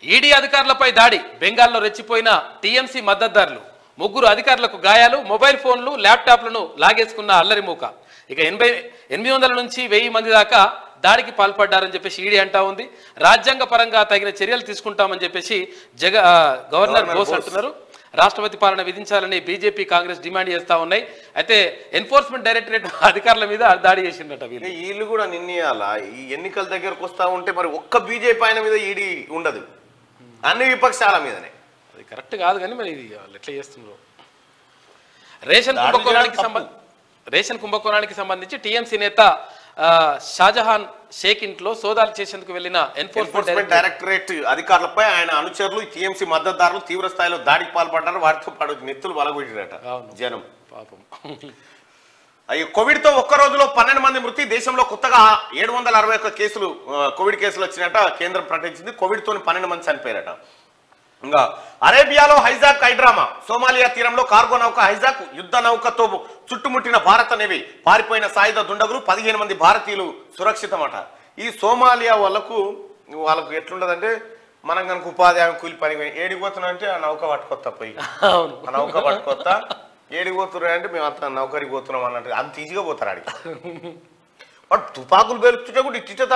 ఈడీ అధికారులపై దాడి, బెంగాల్లో రెచ్చిపోయిన టీఎంసీ మద్దతుదారులు, 3 అధికారులకు గాయాలు, మొబైల్ ఫోన్లు ల్యాప్టాప్లను లాగేసుకున్న అల్లరి మూక. ఇక 800 నుంచి 1000 మంది దాకా దాడికి పాల్పడ్డారని చెప్పేసి ఈడీ అంటా ఉంది. రాజ్యాంగ పరంగా తగిన చర్యలు తీసుకుంటామని చెప్పేసి గవర్నర్ బోస్ అంటున్నారు. రాష్ట్రపతి పాలన విధించాలని బీజేపీ కాంగ్రెస్ డిమాండ్ చేస్తా ఉన్నాయి. అయితే ఎన్ఫోర్స్మెంట్ డైరెక్టరేట్ అధికారుల మీద దాడి చేసిందట. వీళ్ళు కూడా నిన్నయాలా ఈ ఎన్నికల దగ్గరకు వస్తా ఉంటే మరి ఒక్క బీజేపీ ఆయన మీద ఈడీ ఉండదు, అన్ని విపక్షాల మీదనే. అది కరెక్ట్ కాదు కానీ మరి ఇది వాళ్ళు ఎట్లా చేస్తున్నారు. రేషన్ కుంభకోణానికి సంబంధించి టీఎంసీ నేత షాజహాన్ షేక్ ఇంట్లో సోదాలు చేసేందుకు వెళ్లిన ఎన్ఫోర్స్మెంట్ డైరెక్టరేట్ అధికారులపై ఆయన అనుచరులు టీఎంసీ మద్దతుదారులు తీవ్ర స్థాయిలో దాడికి పాల్పడ్డారు. వారితో పాటు నెత్తులు వలగొట్టారట జనం. పాపం. కోవిడ్ తో ఒక్క రోజులో 12 మంది మృతి, దేశంలో కొత్తగా 761 కేసులు కోవిడ్ కేసులు వచ్చినట్ట కేంద్రం ప్రకటించింది. కోవిడ్ తోని 12 మంది చనిపోయారట. ఇంకా అరేబియాలో హైజాక్ హైడ్రామా, సోమాలియా తీరంలో కార్గో నౌక హైజాక్, యుద్ధ నౌకతో చుట్టుముట్టిన భారత నేవీ, పారిపోయిన సాయుధ దుండగులు, 15 మంది భారతీయులు సురక్షితమట. ఈ సోమాలియా వాళ్ళకు ఎట్లుంటదంటే, మనం కనుక ఉపాధి హామీ కూలి పని ఏడిపోతున్నా అంటే ఆ నౌక పట్టుకొత్తా పోయి, ఆ నౌక పట్టుకొత్తా ఏడిపోతున్నా అంటే మేము అంత నౌకరికి పోతున్నాం అన్నట్టు అంత ఈజీగా పోతారు ఆడికి. వాడు తుపాకులు పేలుస్తుంటే కూడా ఇట్టే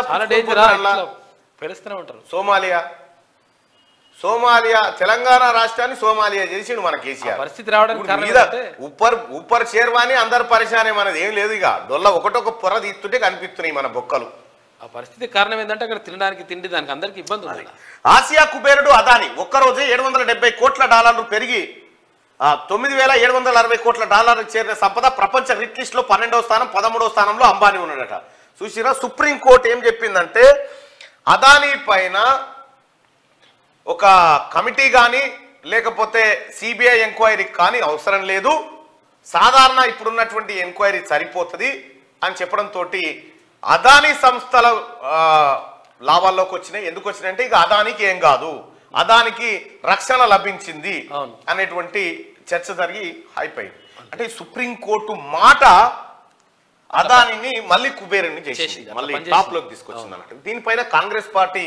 పెరుస్తూనే ఉంటారు. సోమాలియా తెలంగాణ రాష్ట్రాన్ని సోమాలియా చేసిండు మన కేసీఆర్. పరిస్థితి రావడానికి ఉప్పర్ షేర్వాణి అందరు పరిశానే మనది ఏం లేదు. ఇక డొల్ల ఒకటొక పొర తీస్తుంటే కనిపిస్తున్నాయి మన బొక్కలు. ఆ పరిస్థితి కారణం ఏంటంటే అక్కడ తినడానికి తిండి దానికి అందరికి ఇబ్బంది ఉంది. ఆసియా కుబేరుడు అదాని ఒక్కరోజే $770 కోట్ల పెరిగి 9760 కోట్ల చేరిన సంపద. ప్రపంచ రిట్ లిస్ట్ లో 12వ స్థానం, 13వ స్థానంలో అంబానీ ఉన్నాడట. చూసిరా, సుప్రీంకోర్టు ఏం చెప్పిందంటే అదానీ పైన ఒక కమిటీ కానీ లేకపోతే సిబిఐ ఎంక్వైరీ కానీ అవసరం లేదు, సాధారణ ఇప్పుడున్నటువంటి ఎంక్వైరీ సరిపోతుంది అని చెప్పడంతో అదానీ సంస్థల లాభాల్లోకి వచ్చినాయి. ఎందుకు వచ్చినాయంటే ఇక అదానికి ఏం కాదు, అదానికి రక్షణ లభించింది అనేటువంటి చర్చ జరిగి అయిపోయింది. అంటే సుప్రీంకోర్టు మాట అదానిని మళ్ళీ కుబేరుని చేసింది, మళ్ళీ టాప్ లోకి తీసుకొచ్చింది అన్నట్టు. దీనిపైన కాంగ్రెస్ పార్టీ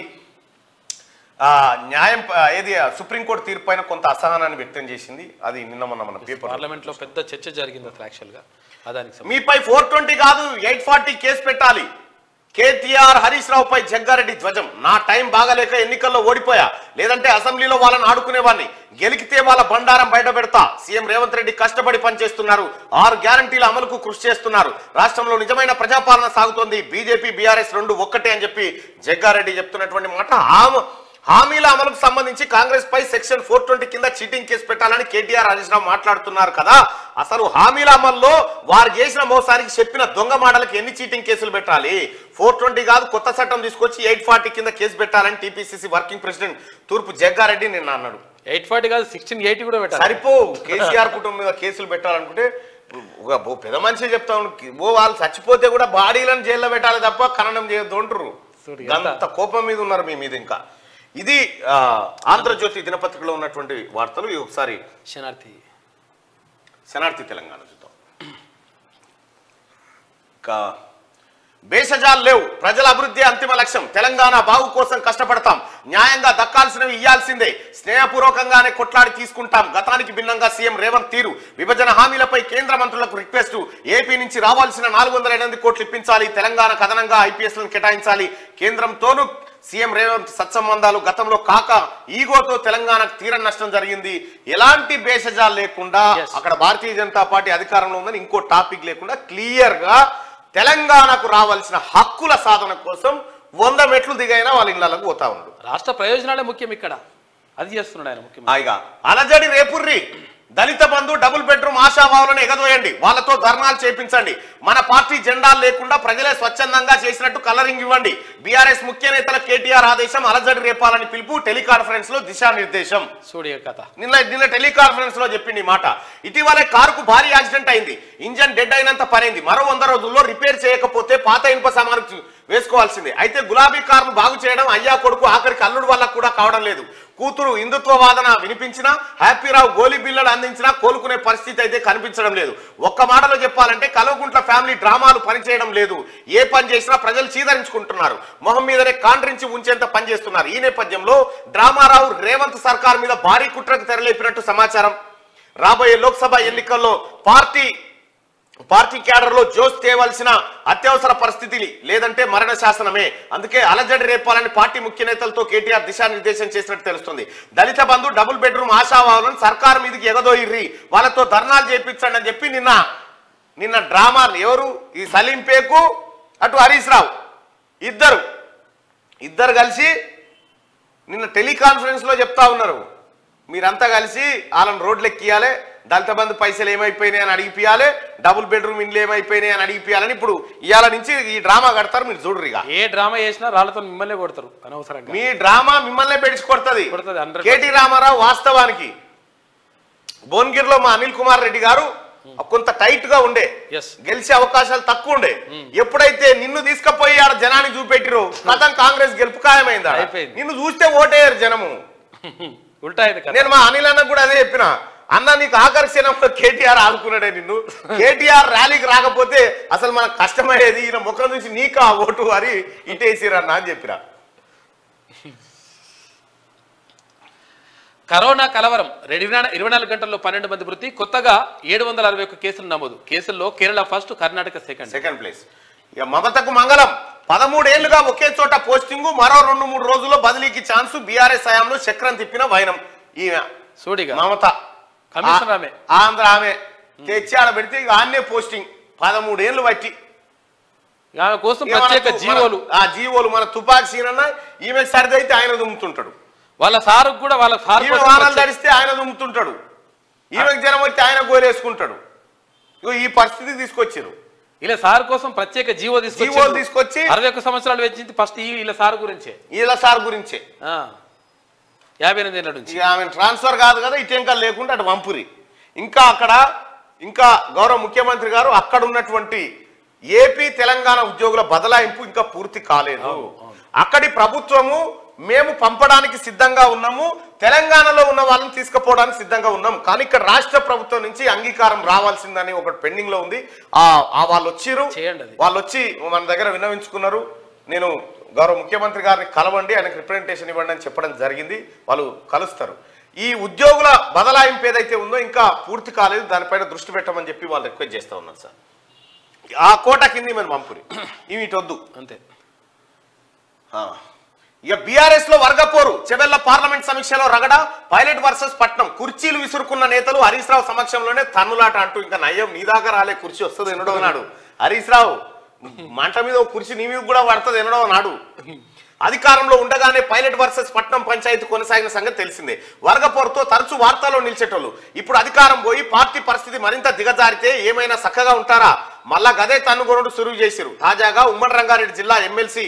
న్యాయం ఏది సుప్రీంకోర్టు తీర్పు పైన కొంత అసహనాన్ని వ్యక్తం చేసింది. అది నిన్న మన పేపర్ పార్లమెంట్ లో పెద్ద చర్చ జరిగింది. యాక్చువల్ గా అదానికి మీపై 420 కాదు 840 కేసు పెట్టాలి. కేటీఆర్ హరీష్ రావుపై జగ్గారెడ్డి ధ్వజం. నా టైం బాగాలేక ఎన్నికల్లో ఓడిపోయా, లేదంటే అసెంబ్లీలో వాళ్ళని ఆడుకునేవాడిని, గెలికితే వాళ్ళ బండారం బయట పెడతా. సీఎం రేవంత్ రెడ్డి కష్టపడి పనిచేస్తున్నారు, 6 గ్యారంటీల అమలుకు కృషి చేస్తున్నారు, రాష్ట్రంలో నిజమైన ప్రజాపాలన సాగుతోంది, బీజేపీ బీఆర్ఎస్ 2 ఒక్కటే అని చెప్పి జగ్గారెడ్డి చెప్తున్నటువంటి మాట. హామీల అమలుకు సంబంధించి కాంగ్రెస్ పై సెక్షన్ 420 కింద చీటింగ్ కేసు పెట్టాలని కేటీఆర్ హరీష్ రావు మాట్లాడుతున్నారు కదా. అసలు హామీల అమల్లో వారు చేసిన మోసానికి చెప్పిన దొంగ మాటలకు ఎన్ని చీటింగ్ కేసులు పెట్టాలి? 420 కాదు, కొత్త చట్టం తీసుకొచ్చి 840 కింద కేసు పెట్టాలని టీపీసీసీ వర్కింగ్ ప్రెసిడెంట్ తూర్పు జగ్గారెడ్డి నిన్న అన్నాడు. 840 కాదు 1680 కూడా పెట్టాలి. సరిపో కేసీఆర్ కుటుంబం మీద కేసులు పెట్టాలనుకుంటే పెద్ద మనిషి చెప్తా వాళ్ళు చచ్చిపోతే కూడా బాడీలను జైల్లో పెట్టాలి తప్ప ఖననం చేయొద్దు అంటారు. అంత కోపం మీద ఉన్నారు మీ మీద. ఇంకా ఇది ఆంధ్రజ్యోతి దినపత్రికలో ఉన్నటువంటి వార్తలు. ఇవి ఒకసారి శనార్థి తెలంగాణ చూద్దాం. భేషజాలు లేవు, ప్రజల అభివృద్ధి అంతిమ లక్ష్యం, తెలంగాణ బాగు కోసం కష్టపడతాం, న్యాయంగా దక్కాల్సినవి ఇయ్యాల్సిందే, స్నేహపూర్వకంగానే కొట్లాడి తీసుకుంటాం, గతానికి భిన్నంగా సీఎం రేవంత్ తీరు, విభజన హామీలపై కేంద్ర మంత్రులకు రిక్వెస్ట్, ఏపీ నుంచి రావాల్సిన 408 కోట్లు ఇప్పించాలి, తెలంగాణ కథనంగా ఐపీఎస్లను కేటాయించాలి, కేంద్రంతోనూ సీఎం రేవంత్ సత్సంబంధాలు, గతంలో కాక ఈగోతో తెలంగాణకు తీరని నష్టం జరిగింది, ఎలాంటి భేషజాలు లేకుండా అక్కడ భారతీయ జనతా పార్టీ అధికారంలో ఉందని ఇంకో టాపిక్ లేకుండా క్లియర్ గా తెలంగాణకు రావాల్సిన హక్కుల సాధన కోసం 100 మెట్లు దిగైనా వాళ్ళ ఇళ్లకు పోతా ఉన్నాడు. రాష్ట్ర ప్రయోజనాలే ముఖ్యం, ఇక్కడ అది చేస్తున్నాడు ఆయన ముఖ్యం. హాయిగా అలజడి రేపుర్రి, దళిత బంధు డబుల్ బెడ్రూమ్ ఆశాభావులను ఎగదోయండి, వాళ్ళతో ధర్నాలు చేపించండి, మన పార్టీ జెండాలు లేకుండా ప్రజలే స్వచ్ఛందంగా చేసినట్టు కలరింగ్ ఇవ్వండి, బీఆర్ఎస్ ముఖ్య నేతల కేటీఆర్ ఆదేశం, అలజడి రేపాలని పిలుపు, టెలికాన్ఫరెన్స్ లో దిశానిర్దేశం. నిన్న టెలికాన్ఫరెన్స్ లో చెప్పింది మాట. ఇటీవలే కారుకు భారీ యాక్సిడెంట్ అయింది, ఇంజన్ డెడ్ అయినంత పనైంది, మరో 100 రోజుల్లో రిపేర్ చేయకపోతే పాత ఇనుప సామాను వేసుకోవాల్సిందే. అయితే గులాబీ కారును బాగు చేయడం అయ్యా కొడుకు ఆఖరికి అల్లుడు వల్ల కూడా కావడం లేదు. కూతురు హిందుత్వ వాదన వినిపించినా, హ్యాపీరావు గోలీ బిల్లలు అందించినా కోలుకునే పరిస్థితి అయితే కనిపించడం లేదు. ఒక్క మాటలో చెప్పాలంటే కల్వకుంట్ల ఫ్యామిలీ డ్రామాలు పనిచేయడం లేదు. ఏ పని చేసినా ప్రజలు చీదరించుకుంటున్నారు, మొహం మీదనే కాండ్రించి ఉంచేంత పనిచేస్తున్నారు. ఈ నేపథ్యంలో డ్రామారావు రేవంత్ సర్కార్ మీద భారీ కుట్రకు తెరలేపినట్టు సమాచారం. రాబోయే లోక్సభ ఎన్నికల్లో పార్టీ క్యాడర్ లో జోష్ తేవలసిన అత్యవసర పరిస్థితి లేదంటే మరణ శాసనమే. అందుకే అలజడి రేపాలని పార్టీ ముఖ్య నేతలతో కేటీఆర్ దిశానిర్దేశం చేసినట్టు తెలుస్తుంది. దళిత బంధు డబుల్ బెడ్రూమ్ ఆశావాహులను సర్కారు మీదకి ఎగదోయిర్రి, వాళ్ళతో ధర్నాలు చేయించండి అని చెప్పి నిన్న డ్రామా ఎవరు ఈ సలీంపేకు అటు హరీష్ రావు ఇద్దరు కలిసి నిన్న టెలికాన్ఫరెన్స్ లో చెప్తా ఉన్నారు, మీరంతా కలిసి వాళ్ళని రోడ్లు ఎక్కియాలి, దళిత బంధు పైసలు ఏమైపోయినాయి అని అడిగిపియాలి, డబుల్ బెడ్రూమ్ ఇండ్లు ఏమైపోయినాయి అని అడిగిపియాలని ఇప్పుడు ఇవాళ నుంచి ఈ డ్రామా కడతారు. మీరు చూడరు, ఇక ఏ డ్రామా చేసినా రాళ్లతో మిమ్మల్ని కొడతారు అనవసరంగా. మీ డ్రామా మిమ్మల్ని పెడిచి కొడుతుంది. కేటీ రామారావు వాస్తవానికి భువనగిరిలో మా అనిల్ కుమార్ రెడ్డి గారు కొంత టైట్ గా ఉండే, గెలిచే అవకాశాలు తక్కువ ఉండే. ఎప్పుడైతే నిన్ను తీసుకుపోయి ఆడ జనాన్ని చూపెట్టిరో కథం కాంగ్రెస్ గెలుపు ఖాయమైందా. నిన్ను చూస్తే ఓటేయరు జనము. నేను మా అనిల్ అన్న కూడా అదే చెప్పిన, అన్న నీకు ఆకర్షణంలో కేటీఆర్ ఆడుకున్నాడే, నిన్ను కేటీఆర్ ర్యాలీకి రాకపోతే అసలు మనకు కష్టమయ్యేది, ఈయన ముఖం నుంచి నీకా ఓటు అని ఇటేసిరన్నా అని చెప్పిరా. కరోనా కలవరం 24 గంటల్లో 12 మంది మృతి, కొత్తగా 761 కేసులు నమోదు. కేసుల్లో Kerala first, Karnataka second place. ఇక మమతకు మంగళం, 13 ఏళ్లుగా ఒకే చోట పోస్టింగ్, మరో 2-3 రోజుల్లో బదిలీకి ఛాన్సు, బీఆర్ఎస్ హయాంలో చక్రం తిప్పిన వైనం. ఈమె సూడిగా మమత ఆంధ్ర ఆమె తెచ్చి ఆడ పెడితే ఇక ఆన్నే పోస్టింగ్ 13 ఏళ్ళు బట్టి కోసం జీవోలు మన తుపాకి సీనన్నా ఈమె సరిదైతే ఆయన దుమ్ముతుంటాడు, వాళ్ళ సారు కూడా వాళ్ళ వారాలు ధరిస్తే ఆయన దుమ్ముతుంటాడు, ఈమెకు జనం వచ్చి ఆయన గోరేసుకుంటాడు. ఇగో ఈ పరిస్థితికి తీసుకొచ్చారు. ఇలా సార్ కోసం ప్రత్యేక జీవో తీసుకొచ్చి 61 సంవత్సరాలు వెచ్చింది. ఫస్ట్ వీళ్ళ సార్ గురించే 58 ఏళ్ళ నుంచి ఆమె ట్రాన్స్ఫర్ కాదు కదా, ఇటెంకా లేకుండా అటు వంపురి. ఇంకా గౌరవ ముఖ్యమంత్రి గారు అక్కడ ఉన్నటువంటి ఏపీ తెలంగాణ ఉద్యోగుల బదలాయింపు ఇంకా పూర్తి కాలేదు. అక్కడి ప్రభుత్వము మేము పంపడానికి సిద్ధంగా ఉన్నాము, తెలంగాణలో ఉన్న వాళ్ళని తీసుకుపోవడానికి సిద్ధంగా ఉన్నాం, కానీ ఇక్కడ రాష్ట్ర ప్రభుత్వం నుంచి అంగీకారం రావాల్సిందని ఒకటి పెండింగ్ లో ఉంది. వాళ్ళు వచ్చి మన దగ్గర విన్నవించుకున్నారు. నేను గౌరవ ముఖ్యమంత్రి గారిని కలవండి, ఆయనకు రిప్రజెంటేషన్ ఇవ్వండి అని చెప్పడం జరిగింది. వాళ్ళు కలుస్తారు. ఈ ఉద్యోగుల బదలాయింపు ఏదైతే ఉందో ఇంకా పూర్తి కాలేదు, దానిపైన దృష్టి పెట్టమని చెప్పి వాళ్ళు రిక్వెస్ట్ చేస్తా ఉన్నారు. సార్ ఆ కోట కింది మనం పంపురి, ఇవి ఇటొద్దు అంతే. ఇక బీఆర్ఎస్ లో వర్గపోరు, చెవెళ్ల పార్లమెంట్ సమీక్షలో రగడ, పైలట్ వర్సెస్ పట్నం, కుర్చీలు విసురుకున్న నేతలు, హరీష్ రావు సమక్షంలోనే తన్నులాట అంటూ ఇంకా నయ్యం నీ దాకా రాలే కుర్చీ వస్తుంది ఎన్నడో నాడు. హరీష్ రావు మంట మీద కుర్చీ నీ మీద కూడా పడుతుంది ఎన్నడో నాడు. అధికారంలో ఉండగానే పైలట్ వర్సెస్ పట్నం పంచాయతీ కొనసాగిన సంగతి తెలిసిందే. వర్గపోరుతో తరచూ వార్తల్లో నిలిచేటోళ్ళు ఇప్పుడు అధికారం పోయి పార్టీ పరిస్థితి మరింత దిగజారితే ఏమైనా చక్కగా ఉంటారా? మళ్ళా గదే తన్నుగొనడు సురువు చేశారు. తాజాగా ఉమ్మడి రంగారెడ్డి జిల్లా ఎమ్మెల్సీ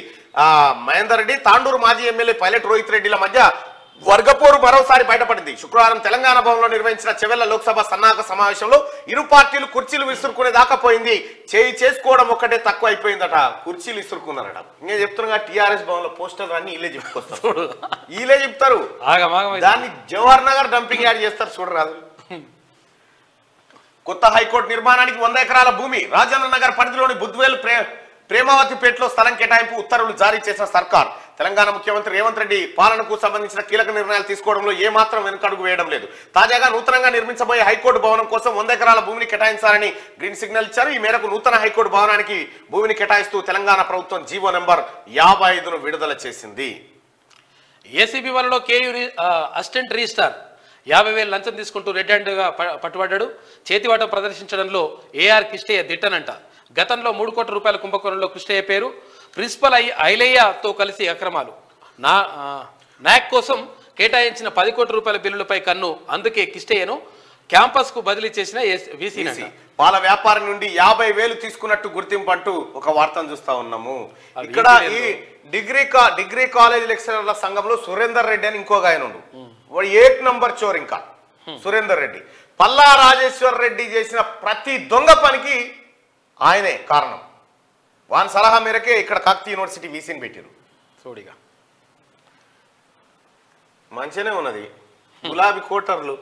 మహేందర్ రెడ్డి, తాండూరు మాజీ ఎమ్మెల్యే పైలట్ రోహిత్ రెడ్డిల మధ్య వర్గపోరు మరోసారి బయటపడింది. శుక్రవారం తెలంగాణ భవన్లో నిర్వహించిన చెవెళ్ల లోక్సభ సన్నాహక సమావేశంలో ఇరు పార్టీలు కుర్చీలు విసురుకునే దాకా పోయింది. చేసుకోవడం ఒక్కటే తక్కువ అయిపోయిందట. కుర్చీలు విసురుకున్నారట. నేను చెప్తున్నా టీఆర్ఎస్ భవన్ లో పోస్టర్లు అన్ని వీళ్ళే చెప్పుకొస్తారు, వీళ్ళే చెప్తారు. దాన్ని జవహర్ నగర్ డంపింగ్ యార్డ్ చేస్తారు చూడరాదు. కొత్త హైకోర్టు నిర్మాణానికి 100 ఎకరాల భూమి రాజన్న నగర్ పరిధిలోని బుద్వేల్ ప్రేమావతిపేటలో స్థలం కేటాయింపు ఉత్తర్వులు జారీ చేసిన సర్కార్. తెలంగాణ ముఖ్యమంత్రి రేవంత్ రెడ్డి పాలనకు సంబంధించిన కీలక నిర్ణయాలు తీసుకోవడంలో ఏమాత్రం వెనుకడుగు వేయడం లేదు. తాజాగా నూతనంగా నిర్మించబోయే హైకోర్టు భవనం కోసం 100 ఎకరాల భూమిని కేటాయించాలని గ్రీన్ సిగ్నల్ ఇచ్చారు. ఈ మేరకు నూతన హైకోర్టు భవనానికి భూమిని కేటాయిస్తూ తెలంగాణ ప్రభుత్వం జీవో నెంబర్ 55ను విడుదల చేసింది. ఏసీబీ వలలో కేయూ అసిస్టెంట్ రిజిస్ట్రార్ 50,000 లంచం తీసుకుంటూ రెడ్ హ్యాండ్గా పట్టుబడ్డాడు. చేతివాటం ప్రదర్శించడంలో ఏఆర్ కిష్టయ్య దిట్టనంట. గతంలో 3 కోట్ల రూపాయల కుంభకోణంలో కృష్ణయ్య పేరు. ప్రిన్సిపల్ ఐలయ్యతో కలిసి అక్రమాలు. నాక్ కోసం కేటాయించిన 10 కోట్ల రూపాయల బిల్లులపై కన్ను. అందుకే కిష్టయ్యను క్యాంపస్ కు బదిలీ చేసిన వీసీ. పాల వ్యాపారం నుండి 50,000 తీసుకున్నట్టు గుర్తింపు అంటూ ఒక వార్తను చూస్తా ఉన్నాము. ఇక్కడ ఈ డిగ్రీ కాలేజ్ లెక్చరర్ల సంఘంలో సురేందర్ రెడ్డి అని ఇంకొక ఆయన ఉండు. వాడు 8 నంబర్ చోర్. ఇంకా సురేందర్ రెడ్డి పల్లా రాజేశ్వర్ రెడ్డి చేసిన ప్రతి దొంగ పనికి ఆయనే కారణం. వాని సలహా మేరకే ఇక్కడ కాకతీయ యూనివర్సిటీ వీసీని పెట్టారు. చూడిగా మంచిగానే ఉన్నది. గులాబీ కోటర్లు,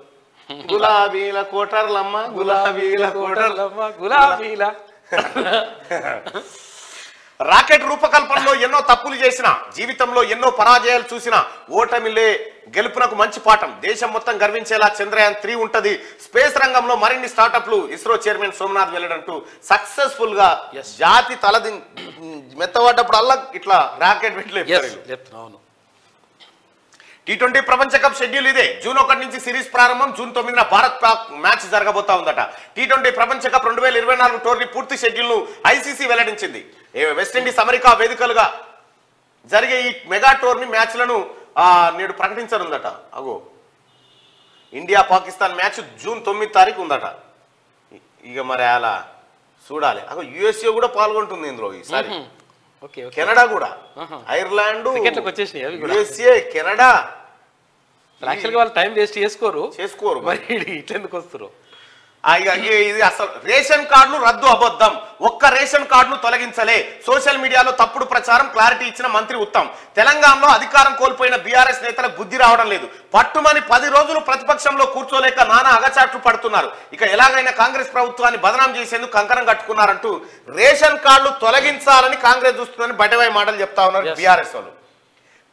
గులాబీల కోటర్లమ్మ, గులాబీల కోటర్లమ్మ, గులాబీల. రాకెట్ రూపకల్పనలో ఎన్నో తప్పులు చేసిన, జీవితంలో ఎన్నో పరాజయాలు చూసిన ఓటమిలే గెలుపునకు మంచి పాఠం. దేశం మొత్తం గర్వించేలా చంద్రయాన్ 3 ఉంటది. స్పేస్ రంగంలో మరిన్ని స్టార్టప్లు ఇస్రో చైర్మన్ సోమనాథ్ వెల్లడంటూ సక్సెస్ఫుల్ గా జాతి తలది మెత్తబడ్డప్పుడు అల్లా ఇట్లా రాకెట్ పెట్టలేదు. T20 ప్రపంచ కప్ షెడ్యూల్ ఇదే. జూన్ 1 నుంచి సిరీస్ ప్రారంభం. జూన్ 9న భారత్ పాక్ మ్యాచ్ జరగబోతా ఉందట. T20 ప్రపంచ కప్ 2024 టోర్నీ పూర్తి షెడ్యూల్ ను ఐసీసీ వెల్లడించింది. వెస్టిండీస్ అమెరికా వేదికలుగా జరిగే ఈ మెగా టోర్నీ మ్యాచ్లను నేడు ప్రకటించనుందట. అగో ఇండియా పాకిస్తాన్ మ్యాచ్ జూన్ 9 తారీఖు ఉందట. ఇక మరి అలా చూడాలి. అగో యుఎస్ఏ కూడా పాల్గొంటుంది ఇందులో ఈసారి. కెనడా కూడా, ఐర్లాండ్, యుఎస్ఏ, కెనడా. వాళ్ళు టైం వేస్ట్ చేసుకోరు మరి ఇట్లా ఎందుకు వస్తారు? ఇది అసలు రేషన్ కార్డులు రద్దు అబద్ధం. ఒక్క రేషన్ కార్డును తొలగించలే. సోషల్ మీడియాలో తప్పుడు ప్రచారం. క్లారిటీ ఇచ్చిన మంత్రి ఉత్తమ్. తెలంగాణలో అధికారం కోల్పోయిన బీఆర్ఎస్ నేతలకు బుద్ధి రావడం లేదు. పట్టుమని 10 రోజులు ప్రతిపక్షంలో కూర్చోలేక నానా అగచాట్లు పడుతున్నారు. ఇక ఎలాగైనా కాంగ్రెస్ ప్రభుత్వాన్ని బదనాం చేసేందుకు కంకణం కట్టుకున్నారంటూ రేషన్ కార్డులు తొలగించాలని కాంగ్రెస్ చూస్తుందని బయటవై మాటలు చెప్తా ఉన్నారు బీఆర్ఎస్ వాళ్ళు.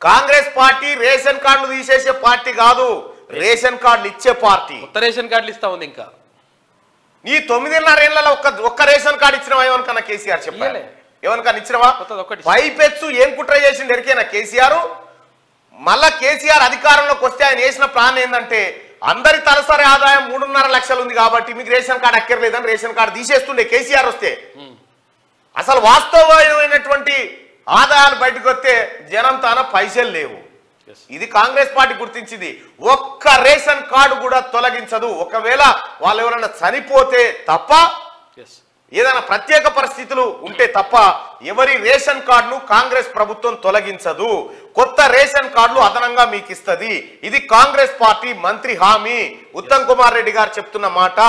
కాంగ్రెస్ పార్టీ రేషన్ కార్డులు తీసేసే పార్టీ కాదు, రేషన్ కార్డులు ఇచ్చే పార్టీ. కొత్త రేషన్ కార్డులు ఇస్తా ఉంది. ఇంకా నీ 9.5 ఏళ్లలో ఒక్క రేషన్ కార్డు ఇచ్చినవా? ఏమనుకన్నా కేసీఆర్ చెప్పాలి. ఏమనుకన్నా ఇచ్చినవా? పైపెచ్చు ఏం కుట్ర చేసిండు ఎరికేనా కేసీఆర్? మళ్ళా కేసీఆర్ అధికారంలోకి వస్తే ఆయన వేసిన ప్లాన్ ఏంటంటే అందరి తలసరి ఆదాయం 3.5 లక్షలు ఉంది కాబట్టి మీకు రేషన్ కార్డు అక్కర్లేదని రేషన్ కార్డు తీసేస్తుండే కేసీఆర్ వస్తే. అసలు వాస్తవమైనటువంటి ఆదాయాలు బయటకు వస్తే జనం తాన పైసలు లేవు. ఇది కాంగ్రెస్ పార్టీ గుర్తించింది. ఒక్క రేషన్ కార్డు కూడా తొలగించదు. ఒకవేళ వాళ్ళు ఎవరైనా చనిపోతే తప్ప, ఏదైనా ప్రత్యేక పరిస్థితులు ఉంటే తప్ప ఎవరి రేషన్ కార్డును కాంగ్రెస్ ప్రభుత్వం తొలగించదు. కొత్త రేషన్ కార్డులు అదనంగా మీకు ఇస్తుంది. ఇది కాంగ్రెస్ పార్టీ మంత్రి హామీ. ఉత్తమ్ కుమార్ రెడ్డి గారు చెప్తున్న మాట.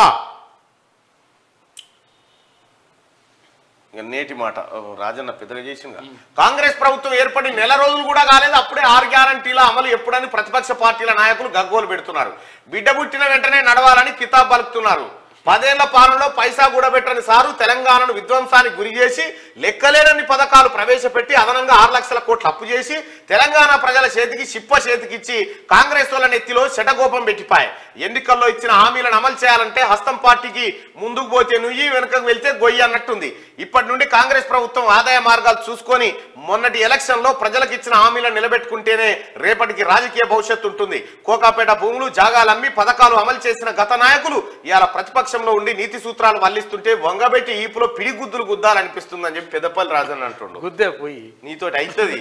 నేటి మాట రాజన్న పెద్దగా చేసింది. కాంగ్రెస్ ప్రభుత్వం ఏర్పడి నెల రోజులు కూడా కాలేదు, అప్పుడే 6 గ్యారంటీల అమలు ఎప్పుడని ప్రతిపక్ష పార్టీల నాయకులు గగ్గోలు పెడుతున్నారు. బిడ్డ పుట్టిన వెంటనే నడవాలని కితాబ్ పలుకుతున్నారు. 10 ఏళ్ల పాలనలో పైసా కూడా పెట్టని సారు తెలంగాణను విధ్వంసానికి గురి చేసి లెక్కలేనన్ని పథకాలు ప్రవేశపెట్టి అదనంగా 6 లక్షల కోట్లు అప్పు చేసి తెలంగాణ ప్రజల చేతికి చిప్ప చేతికిచ్చి కాంగ్రెస్ వాళ్ళ నెత్తిలో శటగోపం పెట్టిపాయి. ఎన్నికల్లో ఇచ్చిన హామీలను అమలు చేయాలంటే హస్తం పార్టీకి ముందుకు పోతే నుయ్యి, వెనుకకు వెళ్తే గొయ్యి అన్నట్టుంది. ఇప్పటి నుండి కాంగ్రెస్ ప్రభుత్వం ఆదాయ మార్గాలు చూసుకొని మొన్నటి ఎలక్షన్ లో ప్రజలకు ఇచ్చిన హామీలను నిలబెట్టుకుంటేనే రేపటికి రాజకీయ భవిష్యత్తు ఉంటుంది. కోకాపేట భూములు జాగాలు అమ్మి పథకాలు అమలు చేసిన గత నాయకులు ఇవాళ ప్రతిపక్షంలో ఉండి నీతి సూత్రాలు వల్లిస్తుంటే వంగబెట్టి ఈపులో పిడిగుద్దులు గుద్దాలనిపిస్తుంది అని చెప్పి పెద్దపల్లి రాజన్ అంటుండు. గుద్దే పోయి నీతోటి అవుతుంది,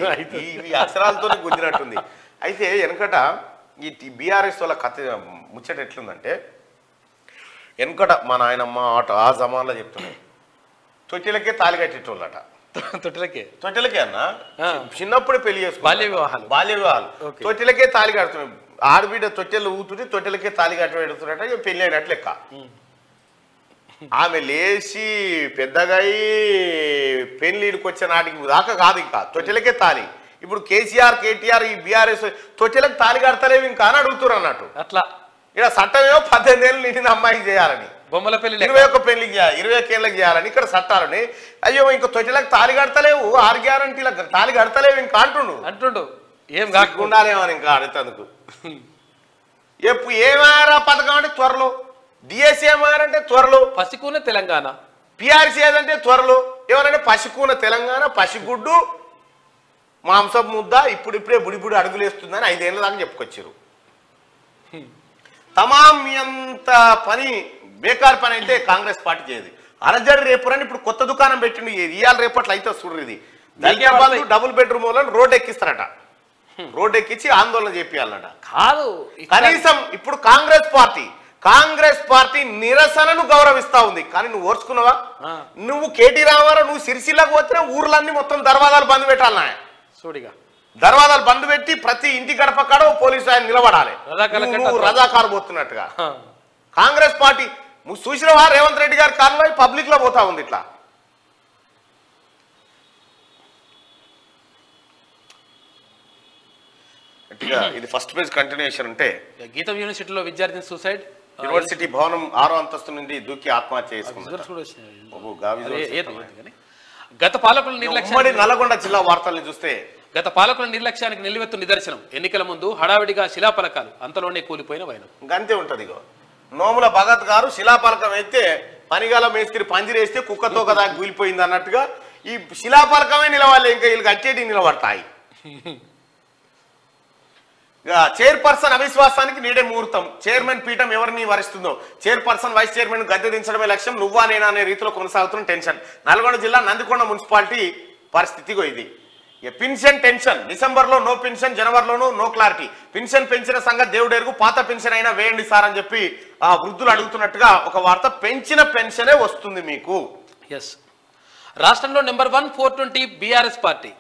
ఈ అక్షరాలతోనే గుద్దినట్టుంది. అయితే వెనకట ఈ బీఆర్ఎస్ వాళ్ళ కథ ముచ్చట ఎట్లుందంటే, వెనకట మా నాయనమ్మ ఆ జమాన్లో చెప్తున్నాయి, తొట్టిలకే తాలి కట్టేటోళ్ళట. తొట్టెలకే అన్న చిన్నప్పుడే పెళ్లి బాల్య వివాహాలు తొట్టెలకే తాళి కడుతున్నాయి. ఆడబిడ్డ తొట్టెలు ఊతుంటే తొట్టెలకే తాళి కట్ట పెడుతున్నట్ట పెళ్లి అయినట్లు లెక్క. ఆమె లేచి పెద్దగా పెళ్లిడికి వచ్చే నాటికి దాకా కాదు ఇంకా తొట్టెలకే తాళి. ఇప్పుడు కేసీఆర్ కేటీఆర్ ఈ బీఆర్ఎస్ తొట్టెలకు తాళి కడతలేవు ఇంకా అని అడుగుతున్నారు అన్నట్టు. అట్లా ఇక్కడ చట్టమేమో 18 ఏళ్ళు నిండిన అమ్మాయికి చేయాలని, బొమ్మల పెళ్లి 21 పెళ్లికి చేయాలి, 21 ఏళ్ళకి చేయాలని ఇక్కడ చట్టాలని. అయ్యో ఇంకా తొట్టెలకు తాళి కడతలేవు, 6 గ్యారంటీలకు తాళి కడతలేవు ఇంకా అంటుండు. ఏం కాకుండాలేమని ఇంకా అడుగుతందుకు. ఎప్పుడు ఏమారా పథకం అంటే త్వరలో, డిఎస్సీ ఏమారంటే త్వరలో, పసికూన తెలంగాణ, పిఆర్సీ ఏదంటే త్వరలో, ఎవరంటే పసికూన తెలంగాణ, పసిగుడ్డు మాంసం ముద్ద ఇప్పుడిప్పుడే బుడిబుడి అడుగులేస్తుందని 5 ఏళ్ళ దాకా చెప్పుకొచ్చారు. తమాం ఎంత పని బేకార్ పని అయితే కాంగ్రెస్ పార్టీ చేయదు. అరజడి రేపురని ఇప్పుడు కొత్త దుకాణం పెట్టిండు. ఇవాళ రేపట్లో అయితే చూడరు. ఇది దళిత డబుల్ బెడ్రూమ్ వాళ్ళని రోడ్డు ఎక్కిస్తారట. రోడ్డు ఎక్కించి ఆందోళన చేపియాలట. కాదు కనీసం ఇప్పుడు కాంగ్రెస్ పార్టీ నిరసనను గౌరవిస్తా ఉంది. కానీ నువ్వు ఓర్చుకున్నావా? నువ్వు కేటీ రామారావు నువ్వు సిరిసిల్లకు పోతే ఊర్లన్నీ మొత్తం దర్వాజాలు బంద్ పెట్టాలన్నా. చూడిగా దర్వాజాలు బంద్ పెట్టి ప్రతి ఇంటి గడప కాడ పోలీసు ఆయన నిలబడాలి. నువ్వు రజాకారు పోతున్నట్టుగా. కాంగ్రెస్ పార్టీ చూసినవా? రేవంత్ రెడ్డి గారి కాన్వాయ్ పబ్లిక్ లో పోతా ఉంది ఇట్లా. ఇది ఫస్ట్ పేజ్ కంటిన్యూషన్ ఉంటే గీతం యూనివర్సిటీలో విద్యార్థి సూసైడ్, యూనివర్సిటీ భవనం 6వ అంతస్తు నుండి దూకి ఆత్మహత్య చేసుకున్నారు. గత పాలకుల నిర్లక్ష్యం. నల్గొండ జిల్లా వార్తల్ని చూస్తే గత పాలకుల నిర్లక్ష్యానికి నిలువెత్తు నిదర్శనం. ఎన్నికల ముందు హడావిడిగా శిలాఫలకాలు, అంతలోనే కూలిపోయిన వైనం. గంతే ఉంటది. నోముల భగత్ గారు శిలాఫలకం అయితే పనిగల మేస్త్రి పందిరేస్తే కుక్కతో కదా కూలిపోయింది అన్నట్టుగా ఈ శిలాఫలకమే నిలవాలి. ఇంకా వీళ్ళకి అచ్చేటి నిలబడతాయి. చైర్పర్సన్ అవిశ్వాసానికి నేడే ముహూర్తం. చైర్మన్ పీఠం ఎవరిని వరిస్తుందో చైర్పర్సన్ వైస్ చైర్మన్ గద్దె దించడమే లక్ష్యం. నువ్వా నేనా అనే రీతిలో కొనసాగుతున్న టెన్షన్. నల్గొండ జిల్లా నందికొండ మున్సిపాలిటీ పరిస్థితిగో ఇది. Pension tension. డిసెంబర్లో నో పెన్షన్, జనవరిలోనూ నో క్లారిటీ. పెన్షన్ పెంచిన సంగతి దేవుడెరుగు, పాత పెన్షన్ అయినా వేయండి సార్ అని చెప్పి ఆ వృద్ధులు అడుగుతున్నట్టుగా ఒక వార్త. పెంచిన పెన్షనే వస్తుంది మీకు. ఎస్, రాష్ట్రంలో నెంబర్ 1 420 బీఆర్ఎస్ పార్టీ.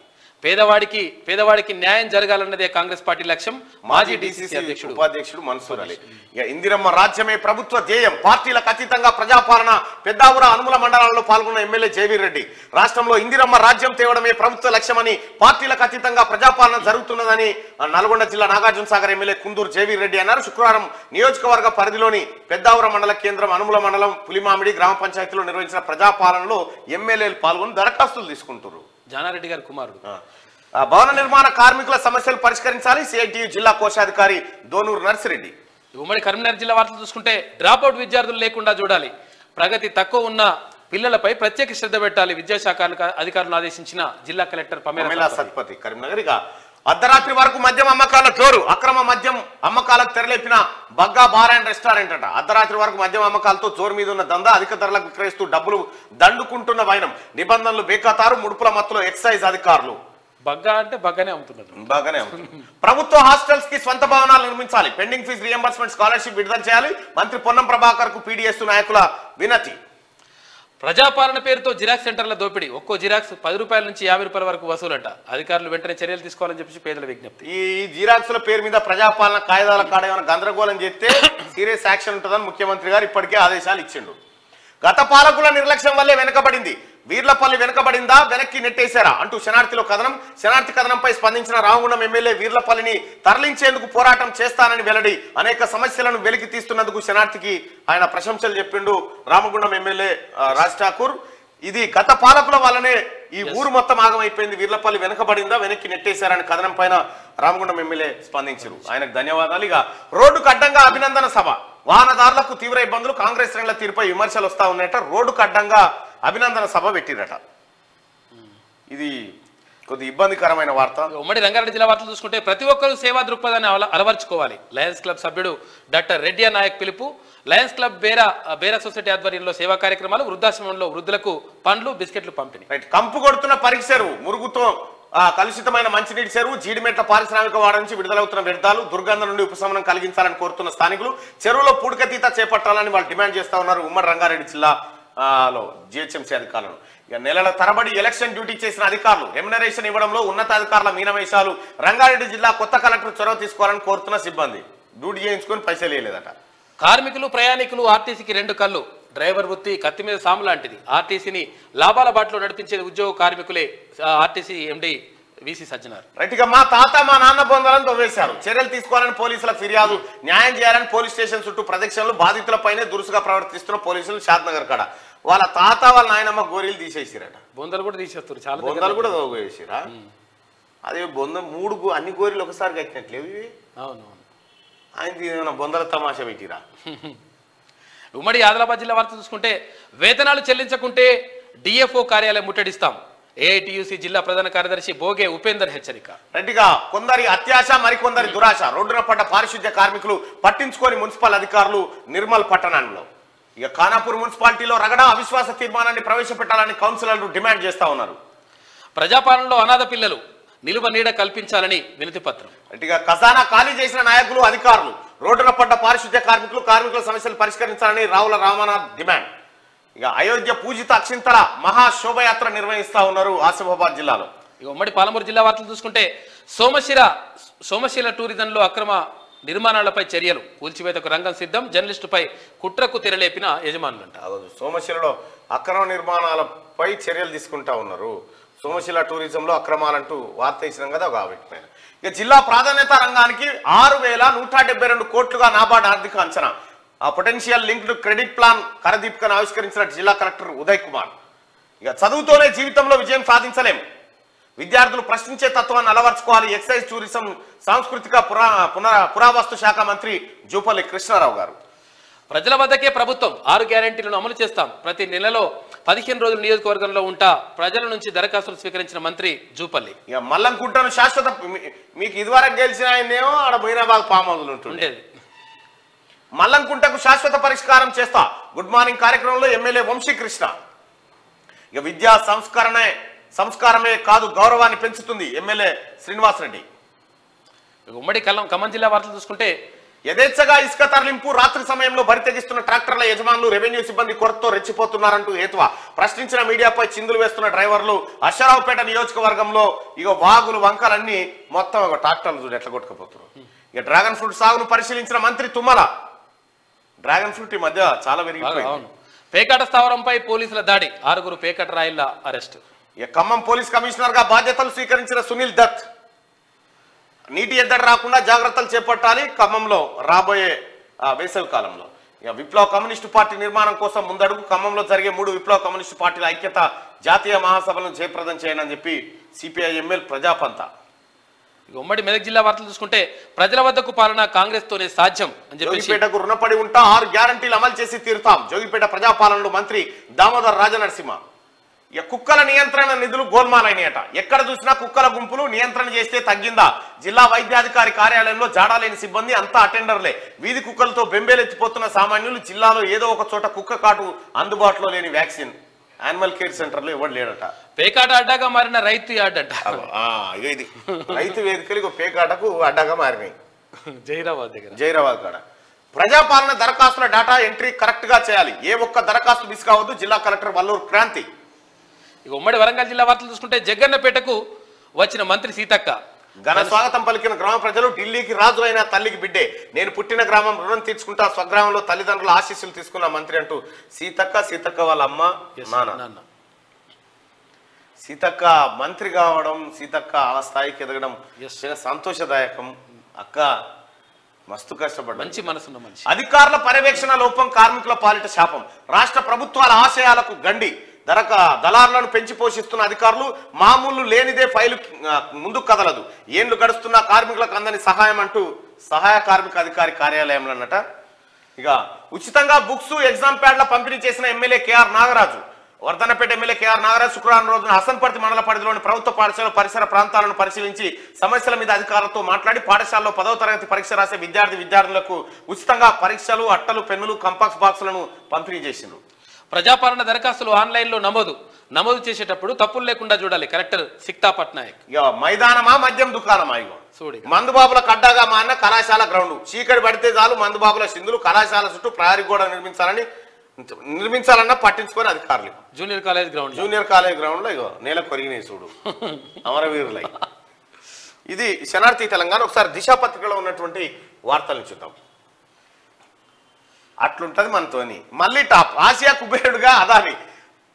పేదవాడికి న్యాయం జరగాలన్నదే కాంగ్రెస్ పార్టీ లక్ష్యం. మాజీ డీసీసీ ఉపాధ్యక్షుడు మన్సూర్ అలీ. ఇందిరమ్మ రాజ్యమే ప్రభుత్వ ధ్యేయం. పార్టీలకు అతీతంగా ప్రజాపాలన. పెద్దాపుర అనుముల మండలాల్లో పాల్గొన్న ఎమ్మెల్యే జేవీర్ రెడ్డి. రాష్ట్రంలో ఇందిరమ్మ రాజ్యం తేవడమే ప్రభుత్వ లక్ష్యమని, పార్టీలకు అతీతంగా ప్రజాపాలన జరుగుతున్నదని నల్గొండ జిల్లా నాగార్జున సాగర్ ఎమ్మెల్యే కుందూరు జేవీర్ రెడ్డి అన్నారు. శుక్రవారం నియోజకవర్గ పరిధిలోని పెద్దాపుర మండల కేంద్రం అనుముల మండలం పులిమామిడి గ్రామ పంచాయతీలో నిర్వహించిన ప్రజాపాలనలో ఎమ్మెల్యేలు పాల్గొని దరఖాస్తులు తీసుకుంటారు. జానారెడ్డి గారి కుమారుడు. భవన నిర్మాణ కార్మికుల సమస్యలు పరిష్కరించాలి. సిఐటియు జిల్లా కోశాధికారి దోనూరు నర్సిరెడ్డి. ఉమ్మడి కరీంనగర్ జిల్లా వార్తలు చూసుకుంటే డ్రాప్అవుట్ విద్యార్థులు లేకుండా చూడాలి. ప్రగతి తక్కువ ఉన్న పిల్లలపై ప్రత్యేక శ్రద్ధ పెట్టాలి. విద్యాశాఖ అధికారులను ఆదేశించిన జిల్లా కలెక్టర్ పమేలా సత్పతి. కరీంనగర్ అర్ధరాత్రి వరకు మద్యం అమ్మకాల జోరు. అక్రమ మద్యం అమ్మకాలకు తెరలేపిన బగ్గా బార్ అండ్ రెస్టారెంట్ అట. అర్ధరాత్రి వరకు మద్యం అమ్మకాలతో జోరు మీద ఉన్న దందా. అధిక ధరలకు విక్రయిస్తూ డబ్బులు దండుకుంటున్న వైనం. నిబంధనలు బేఖాతారు. ముడుపుల మత్తులో ఎక్సైజ్ అధికారులు. బగ్గా అంటే బాగానే అమ్ముతున్నారు. ప్రభుత్వ హాస్టల్స్ కి స్వంత భవనాలు నిర్మించాలి. పెండింగ్ ఫీజు రియంబర్స్మెంట్ స్కాలర్షిప్ విడుదల చేయాలి. మంత్రి పొన్నం ప్రభాకర్ కు పీడీఎస్ నాయకుల వినతి. ప్రజాపాలన పేరుతో జిరాక్స్ సెంటర్ల దోపిడీ. ఒక్కో జిరాక్స్ 10 రూపాయల నుంచి 50 రూపాయల వరకు వసూలంట. అధికారులు వెంటనే చర్యలు తీసుకోవాలని చెప్పి పేదల విజ్ఞప్తి. ఈ జిరాక్స్ల పేరు మీద ప్రజాపాలన కాయిదాల కాడ ఏమైనా గందరగోళం చేస్తే సీరియస్ యాక్షన్ ఉంటుందని ముఖ్యమంత్రి గారు ఇప్పటికే ఆదేశాలు ఇచ్చిండు. గత పాలకుల నిర్లక్ష్యం వల్లే వెనకబడింది. వీర్లపల్లి వెనకబడిందా, వెనక్కి నెట్టేశారా అంటూ శనార్థిలో కథనం. శనార్థి కథనంపై స్పందించిన రామగుండం ఎమ్మెల్యే వీర్లపల్లిని తరలించేందుకు పోరాటం చేస్తానని వెల్లడి. అనేక సమస్యలను వెలికి తీస్తున్నందుకు శనార్థికి ఆయన ప్రశంసలు చెప్పిండు రామగుండం ఎమ్మెల్యే రాజ్ ఠాకూర్. ఇది గత పాలకుల వల్లనే ఈ ఊరు మొత్తం ఆగమైపోయింది. వీర్లపల్లి వెనకబడిందా, వెనక్కి నెట్టేశారని కథనం పైన రామగుండం ఎమ్మెల్యే స్పందించారు. ఆయనకు ధన్యవాదాలు. ఇక రోడ్డుకు అడ్డంగా అభినందన సభ. వాహనదారులకు తీవ్ర ఇబ్బందులు. కాంగ్రెస్ శ్రేణుల తీరుపై విమర్శలు వస్తా ఉన్నాయట. రోడ్డుకు అడ్డంగా అభినందన సభ పెట్టిరట. ఇది కొద్ది ఇబ్బందికరమైన వార్త. ఉమ్మడి రంగారెడ్డి జిల్లా వార్తలు చూసుకుంటే ప్రతి ఒక్కరూ సేవా దృక్పథాన్ని అలవర్చుకోవాలి. లయన్స్ క్లబ్ సభ్యుడు డాక్టర్ రెడ్డి నాయక్ పిలుపు. లయన్స్ క్లబ్ బేరా సొసైటీ ఆధ్వర్యంలో సేవా కార్యక్రమాలు. వృద్ధాశ్రమంలో వృద్ధులకు పండ్లు బిస్కెట్లు పంపిణీ. కంపు కొడుతున్న పరిసరు మురుగుతో కలుషితమైన మంచినీటి చెరువు. జీడిమెట్ల పారిశ్రామిక వాడ నుంచి విడుదలవుతున్న వ్యర్థాలు. దుర్గంధం నుండి ఉపశమనం కలిగించాలని కోరుతున్న స్థానికులు. చెరువులో పూడికతీత చేపట్టాలని వాళ్ళు డిమాండ్ చేస్తా ఉన్నారు. ఉమ్మడి రంగారెడ్డి జిల్లా లో జిహెచ్ఎంసీ అధికారులను. ఇక నెలల తరబడి ఎలక్షన్ డ్యూటీ చేసిన అధికారులు రెమ్యునరేషన్ ఇవ్వడంలో ఉన్నతాధికారుల మీనవేశాలు. రంగారెడ్డి జిల్లా కొత్త కలెక్టర్ చొరవ తీసుకోవాలని కోరుతున్న సిబ్బంది డ్యూటీ చేయించుకొని పైసలు వేయలేదట. కార్మికులు ప్రయాణికులు ఆర్టీసీకి రెండు కళ్ళు. డ్రైవర్ వృత్తి కత్తి మీద సాము లాంటిది. ఆర్టీసీని లాభాల బాటలో నడిపించేది ఉద్యోగ కార్మికులే. RTC MD VC Sajjanar. రైట్గా మా తాత మా నాన్న బొందలను తవ్వేశారు. చర్యలు తీసుకోవాలని పోలీసులకు ఫిర్యాదు. న్యాయం చేయాలని పోలీస్ స్టేషన్ చుట్టూ ప్రదక్షిణలు. బాధితులపైనే దురుసుగా ప్రవర్తిస్తున్న పోలీసులు షాద్నగర్ కాడ. వాళ్ళ తాత వాళ్ళ నాయనమ్మ గోరీలు తీసేసిరట. బొందలు కూడా తీసేస్తారు. చాలా బొందలు కూడా తవ్వేసిరా. అదే బొంద అన్ని గోరీలు ఒకసారి కట్టినట్లేవు ఇవి. అవునవును. ఆయన బొందల తమాషా పెట్టిరా. ఉమ్మడి ఆదిలాబాద్ జిల్లా వార్త చూసుకుంటే వేతనాలు చెల్లించకుంటే డిఎఫ్ఓ కార్యాలయం ముట్టడిస్తాం. ఏఐటియుసి జిల్లా ప్రధాన కార్యదర్శి బోగే ఉపేందర్ హెచ్చరిక. రెడ్డిగా కొందరి అత్యాశ మరికొందరి దురాశ. రోడ్డున పడ్డ పారిశుద్ధ్య కార్మికులు పట్టించుకొని మున్సిపల్ అధికారులు నిర్మల్ పట్టణంలో. ఇక ఖానాపూర్ మున్సిపాలిటీలో రగడ అవిశ్వాస తీర్మానాన్ని ప్రవేశపెట్టాలని కౌన్సిలర్లు డిమాండ్ చేస్తా ఉన్నారు. ప్రజాపాలనలో అనాథ పిల్లలు నిలువ నీడ కల్పించాలని వినతి పత్రం. రెడ్డిగా ఖజానా ఖాళీ చేసిన నాయకులు అధికారులు. రోడ్డున పడ్డ పారిశుద్ధ్య కార్మికుల సమస్యలు పరిష్కరించాలని రావుల రామనాథ్ డిమాండ్. ఇక అయోధ్య పూజిత అక్షింతల మహాశోభయాత్ర నిర్వహిస్తా ఉన్నారు ఆసిఫాబాద్ జిల్లాలో. ఇక ఉమ్మడి పాలమూరు జిల్లా వార్తలు చూసుకుంటే సోమశిల టూరిజంలో అక్రమ నిర్మాణాలపై చర్యలు. కూల్చివేతకు రంగం సిద్ధం. జర్నలిస్టుపై కుట్రకు తెరలేపిన యజమానులంట. సోమశిలలో అక్రమ నిర్మాణాలపై చర్యలు తీసుకుంటా ఉన్నారు. సోమశిల టూరిజంలో అక్రమాలంటూ వార్త ఇచ్చినాం కదా వాటిపైన. ఇక జిల్లా ప్రాధాన్యత రంగానికి 6,172 కోట్లుగా నాబార్డ్ ఆర్థిక అంచనా. ఆ పొటెన్షియల్ లింక్డ్ క్రెడిట్ ప్లాన్ కరదీపికను ఆవిష్కరించిన జిల్లా కలెక్టర్ ఉదయ్ కుమార్. ఇక చదువుతోనే జీవితంలో విజయం సాధించలేం. విద్యార్థులు ప్రశ్నించే తత్వాన్ని అలవర్చుకోవాలి. ఎక్సైజ్ టూరిజం సాంస్కృతిక పురావస్తు శాఖ మంత్రి జూపల్లి కృష్ణారావు గారు. ప్రజల వద్దకే ప్రభుత్వం 6 గ్యారెంటీలను అమలు చేస్తాం. ప్రతి నెలలో 15 రోజులు నియోజకవర్గంలో ఉంటా. ప్రజల నుంచి దరఖాస్తులు స్వీకరించిన మంత్రి జూపల్లి. ఇక మల్లంకుంటను శాశ్వత మీకు ఇదివరకు గెలిచిన ఆయనేమో ఆడ బోయినాబాద్ ఫామ్ హౌస్ ఉంటుండేది. మల్లంకుంటకు శాశ్వత పరిష్కారం చేస్తా. గుడ్ మార్నింగ్ కార్యక్రమంలో ఎమ్మెల్యే వంశీకృష్ణ. ఇక విద్యా సంస్కారమే కాదు గౌరవాన్ని పెంచుతుంది ఎమ్మెల్యే శ్రీనివాసరెడ్డి. ఉమ్మడి ఖమ్మం జిల్లా వార్తలు చూసుకుంటే యథేచ్ఛగా ఇసుక తరలింపు. రాత్రి సమయంలో బరి తెగిస్తున్న ట్రాక్టర్ల యజమానులు రెవెన్యూ సిబ్బంది కొరతతో రెచ్చిపోతున్నారంటూ హేతువా. ప్రశ్నించిన మీడియాపై చిందులు వేస్తున్న డ్రైవర్లు. అశ్వరావుపేట నియోజకవర్గంలో ఇక వాగులు వంకలన్నీ మొత్తం ఒక ట్రాక్టర్లు చూడు ఎట్లా కొట్టుకుపోతున్నారు. ఇక డ్రాగన్ ఫ్రూట్ సాగును పరిశీలించిన మంత్రి తుమ్మల. డ్రాగన్ ఫ్రూట్ ఈ మధ్య చాలా పెరిగిపోయింది. పేకాట స్థావరంపై పోలీసుల దాడి. 6 పేకాట రాయిల అరెస్ట్. ఇక ఖమ్మం పోలీస్ కమిషనర్ గా బాధ్యతలు స్వీకరించిన సునీల్ దత్. నీటి ఎద్దడి రాకుండా జాగ్రత్తలు చేపట్టాలి ఖమ్మంలో రాబోయే వేసవి కాలంలో. ఇక విప్లవ కమ్యూనిస్టు పార్టీ నిర్మాణం కోసం ముందడుగు. ఖమ్మంలో జరిగే 3 విప్లవ కమ్యూనిస్టు పార్టీల ఐక్యత జాతీయ మహాసభలను జయప్రదం చేయండి అని చెప్పి సిపిఐ ఎంఎల్ ప్రజాపంత. ఉమ్మడి మెదక్ జిల్లా వార్తలు చూసుకుంటే ప్రజల వద్దకు పాలన కాంగ్రెస్ తోనే సాధ్యం అని చెప్పి జోగిపేటకు రుణపడి ఉంటా. 6 గ్యారంటీలు అమలు చేసి తీరుతాం. జోగిపేట ప్రజాపాలనలో మంత్రి దామోదర్ రాజనరసింహ. ఇక కుక్కల నియంత్రణ నిధులు గోల్మాలైనయట. ఎక్కడ చూసినా కుక్కల గుంపులు. నియంత్రణ చేస్తే తగ్గిందా? జిల్లా వైద్యాధికారి కార్యాలయంలో జాడాలేని సిబ్బంది అంతా అటెండర్లే. వీధి కుక్కలతో బెంబేలెత్తిపోతున్న సామాన్యులు. జిల్లాలో ఏదో ఒక చోట కుక్క కాటు అందుబాటులో లేని వ్యాక్సిన్. యానిమల్ కేర్ సెంటర్ లో ఎవరు లేడట. పేకాట అడ్డాగా మారిన రైతు యార్డ్ అంట. ఇది రైతు వేదికలు పేకాటకు అడ్డాగా మారినాయి. జైరాబాద్ కాడ ప్రజాపాలన దరఖాస్తుల డేటా ఎంట్రీ కరెక్ట్ గా చేయాలి. ఏ ఒక్క దరఖాస్తు మిస్ కావద్దు. జిల్లా కలెక్టర్ వల్లూరు క్రాంతి. ఇక ఉమ్మడి వరంగల్ జిల్లా వార్తలు చూసుకుంటే జగ్గన్నపేటకు వచ్చిన మంత్రి సీతక్క. ఘన స్వాగతం పలికిన గ్రామ ప్రజలు. ఢిల్లీకి రాజు అయిన తల్లికి బిడ్డే. నేను పుట్టిన గ్రామం రుణం తీర్చుకుంటా. స్వగ్రామంలో తల్లిదండ్రుల ఆశీస్సులు తీసుకున్న మంత్రి అంటూ సీతక్క వాళ్ళ అమ్మ నాన్న. సీతక్క మంత్రి కావడం, సీతక్క ఆ స్థాయికి ఎదగడం సంతోషదాయకం. అక్క మస్తు కష్టపడ్డా. మంచి మనసున్న మనిషి. అధికారుల పర్యవేక్షణ లోపం కార్మికుల పాలిట శాపం. రాష్ట్ర ప్రభుత్వాల ఆశయాలకు గండి. దళారులను పెంచి పోషిస్తున్న అధికారులు. మామూలు లేనిదే ఫైలు ముందుకు కదలదు. ఏండ్లు గడుస్తున్న కార్మికులకు అందని సహాయం అంటూ సహాయ కార్మిక అధికారి కార్యాలయంలో అన్నట. ఇక ఉచితంగా బుక్స్ ఎగ్జామ్ ప్యాడ్ల పంపిణీ చేసిన MLA KR Nagaraju. Wardhannapet MLA KR Nagaraju శుక్రవారం రోజున హసన్పర్తి మండల పరిధిలోని ప్రభుత్వ పాఠశాల పరిసర ప్రాంతాలను పరిశీలించి సమస్యల మీద అధికారులతో మాట్లాడి పాఠశాలలో 10వ తరగతి పరీక్ష రాసే విద్యార్థులకు ఉచితంగా పరీక్షలు, అట్టలు, పెన్నులు, కంపాక్స్ బాక్సులను పంపిణీ చేసిండ్రు. ప్రజాపాలన దరఖాస్తులు ఆన్లైన్లో నమోదు చేసేటప్పుడు తప్పులు లేకుండా చూడాలి. కలెక్టర్ సిక్తా పట్నాయక్. ఇక మైదానమా మద్యం దుకాణమా? ఇగో మందుబాబుల కడ్డాగా మారిన కళాశాల గ్రౌండ్. చీకటి పడితే చాలు మందుబాబుల సింధులు. కళాశాల చుట్టూ ప్రహరీ గోడ నిర్మించాలని నిర్మించాలన్నా పట్టించుకొని అధికారులు. జూనియర్ కాలేజ్ గ్రౌండ్ లో ఇగో నేల కొరిగినాయి చూడు అమరవీరులై. ఇది శనార్థి తెలంగాణ. ఒకసారి దిశ పత్రికలో ఉన్నటువంటి వార్తలను చూద్దాం. అట్లుంటది మనతోని. మళ్ళీ టాప్ ఆసియా కుబేరుడుగా అదాని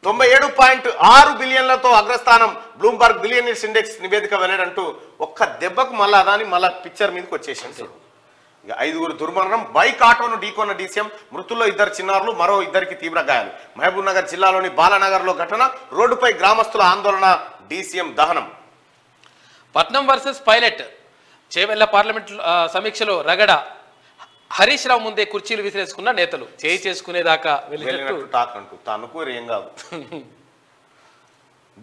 97.6 బిలియన్లతో అగ్రస్థానం బ్లూంబర్గ్ బిలియనీర్స్ ఇండెక్స్ నివేదిక వెల్లడంటూ ఒక్క దెబ్బకు మళ్ళీ అదాని మళ్ళా పిక్చర్ మీదకి వచ్చేసింది చూడు. ఇక 5 దుర్మరణం. బైక్ ఆటోను ఢీకొన్న డీసీఎం, మృతుల్లో 2 చిన్నారులు, మరో 2కి తీవ్ర గాయాలు. మహబూబ్ నగర్ జిల్లాలోని బాలానగర్లో ఘటన, రోడ్డుపై గ్రామస్తుల ఆందోళన, డీసీఎం దహనం. పట్నం వర్సెస్ పైలట్ చేవెళ్ల పార్లమెంట్ సమీక్షలో రగడ, హరీష్ రావు ముందే కుర్చీలు విసిరేసుకున్న నేతలు చేయి చేసుకునేదాకా వెళ్ళినట్టు టాక్ అంటూ తనకు ఏం కాదు.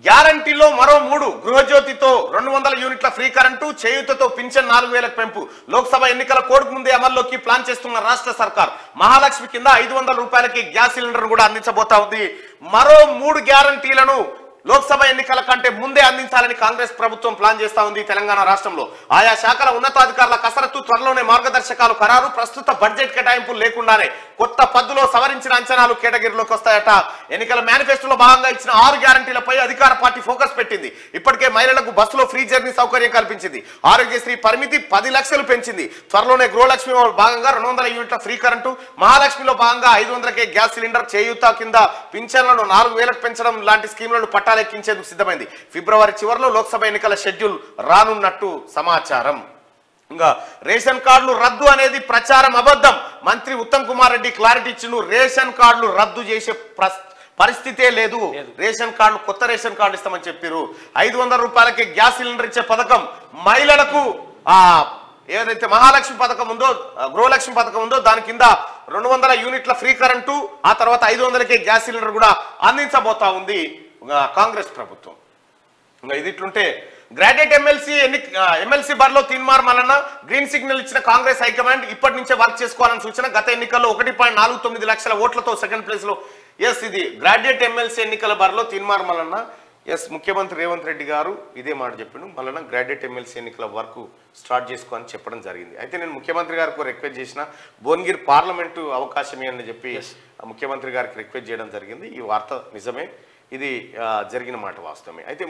గ్యారంటీలో మరో 3. గృహజ్యోతితో 200 యూనిట్ల ఫ్రీ కరెంటు, చేయూతతో పింఛన్ 4000 పెంపు. లోక్సభ ఎన్నికల కోడ్కు ముందే అమల్లోకి ప్లాన్ చేస్తున్న రాష్ట్ర సర్కార్. మహాలక్ష్మి కింద 500 రూపాయలకి గ్యాస్ సిలిండర్ కూడా అందించబోతా ఉంది. మరో 3 గ్యారంటీలను లోక్సభ ఎన్నికల కంటే ముందే అందించాలని కాంగ్రెస్ ప్రభుత్వం ప్లాన్ చేస్తా ఉంది తెలంగాణ రాష్ట్రంలో. ఆయా శాఖల ఉన్నతాధికారుల కసరత్తు, త్వరలోనే మార్గదర్శకాలు ఖరారు. ప్రస్తుత బడ్జెట్ కేటాయింపులు లేకుండానే కొత్త పద్దులో సవరించిన అంచనాలు కేటగిరీలోకి వస్తాయట. ఎన్నికల మేనిఫెస్టోలో భాగంగా ఇచ్చిన 6 గ్యారంటీలపై అధికార పార్టీ ఫోకస్ పెట్టింది. ఇప్పటికే మహిళలకు బస్సులో ఫ్రీ జర్నీ సౌకర్యం కల్పించింది. ఆరోగ్యశ్రీ పరిమితి 10 లక్షలు పెంచింది. త్వరలోనే గృహలక్ష్మిలో భాగంగా 200 యూనిట్ల ఫ్రీ కరెంటు, మహాలక్ష్మిలో భాగంగా 500కే గ్యాస్ సిలిండర్, చేయూత కింద పింఛన్లను 4000కు పెంచడం లాంటి స్కీమ్లను పట్టాలెక్కించేందుకు సిద్ధమైంది. ఫిబ్రవరి చివరిలో లోక్సభ ఎన్నికల షెడ్యూల్ రానున్నట్టు సమాచారం. ఇంకా రేషన్ కార్డులు రద్దు అనేది ప్రచారం, అబద్ధం. మంత్రి ఉత్తమ్ కుమార్ రెడ్డి క్లారిటీ ఇచ్చిండు. రేషన్ కార్డులు రద్దు చేసే పరిస్థితే లేదు. రేషన్ కార్డులు, కొత్త రేషన్ కార్డు ఇస్తామని చెప్పారు. 500 రూపాయలకి గ్యాస్ సిలిండర్ ఇచ్చే పథకం, మహిళలకు ఏదైతే మహాలక్ష్మి పథకం ఉందో, గృహలక్ష్మి పథకం ఉందో దాని కింద 200 యూనిట్ల ఫ్రీ కరెంటు, ఆ తర్వాత 500కే గ్యాస్ సిలిండర్ కూడా అందించబోతా ఉంది కాంగ్రెస్ ప్రభుత్వం. ఇంకా ఇది ఇట్లుంటే గ్రాడ్యుయేట్ ఎమ్మెల్సీ బరిలో తీన్మార్ మల్లన్న గ్రీన్ సిగ్నల్ ఇచ్చిన కాంగ్రెస్ హైకమాండ్. ఇప్పటి నుంచే వర్క్ చేసుకోవాలని సూచన. గత ఎన్నికల్లో 1.49 లక్షల ఓట్లతో సెకండ్ ప్లేస్ లో. ఇది గ్రాడ్యుయేట్ ఎమ్మెల్సీ ఎన్నికల బరిలో తీన్మార్ మల్లన్న. ముఖ్యమంత్రి రేవంత్ రెడ్డి గారు ఇదే మాట చెప్పిండు. మల్లన్న గ్రాడ్యుయేట్ ఎమ్మెల్సీ ఎన్నికల వర్క్ స్టార్ట్ చేసుకోవాలని చెప్పడం జరిగింది. అయితే నేను ముఖ్యమంత్రి గారికి రిక్వెస్ట్ చేసిన, భువనగిరి పార్లమెంటు అవకాశం అని చెప్పి ముఖ్యమంత్రి గారికి రిక్వెస్ట్ చేయడం జరిగింది. ఈ వార్త నిజమే, ఇది జరిగిన మాట వాస్తవమే. అయితే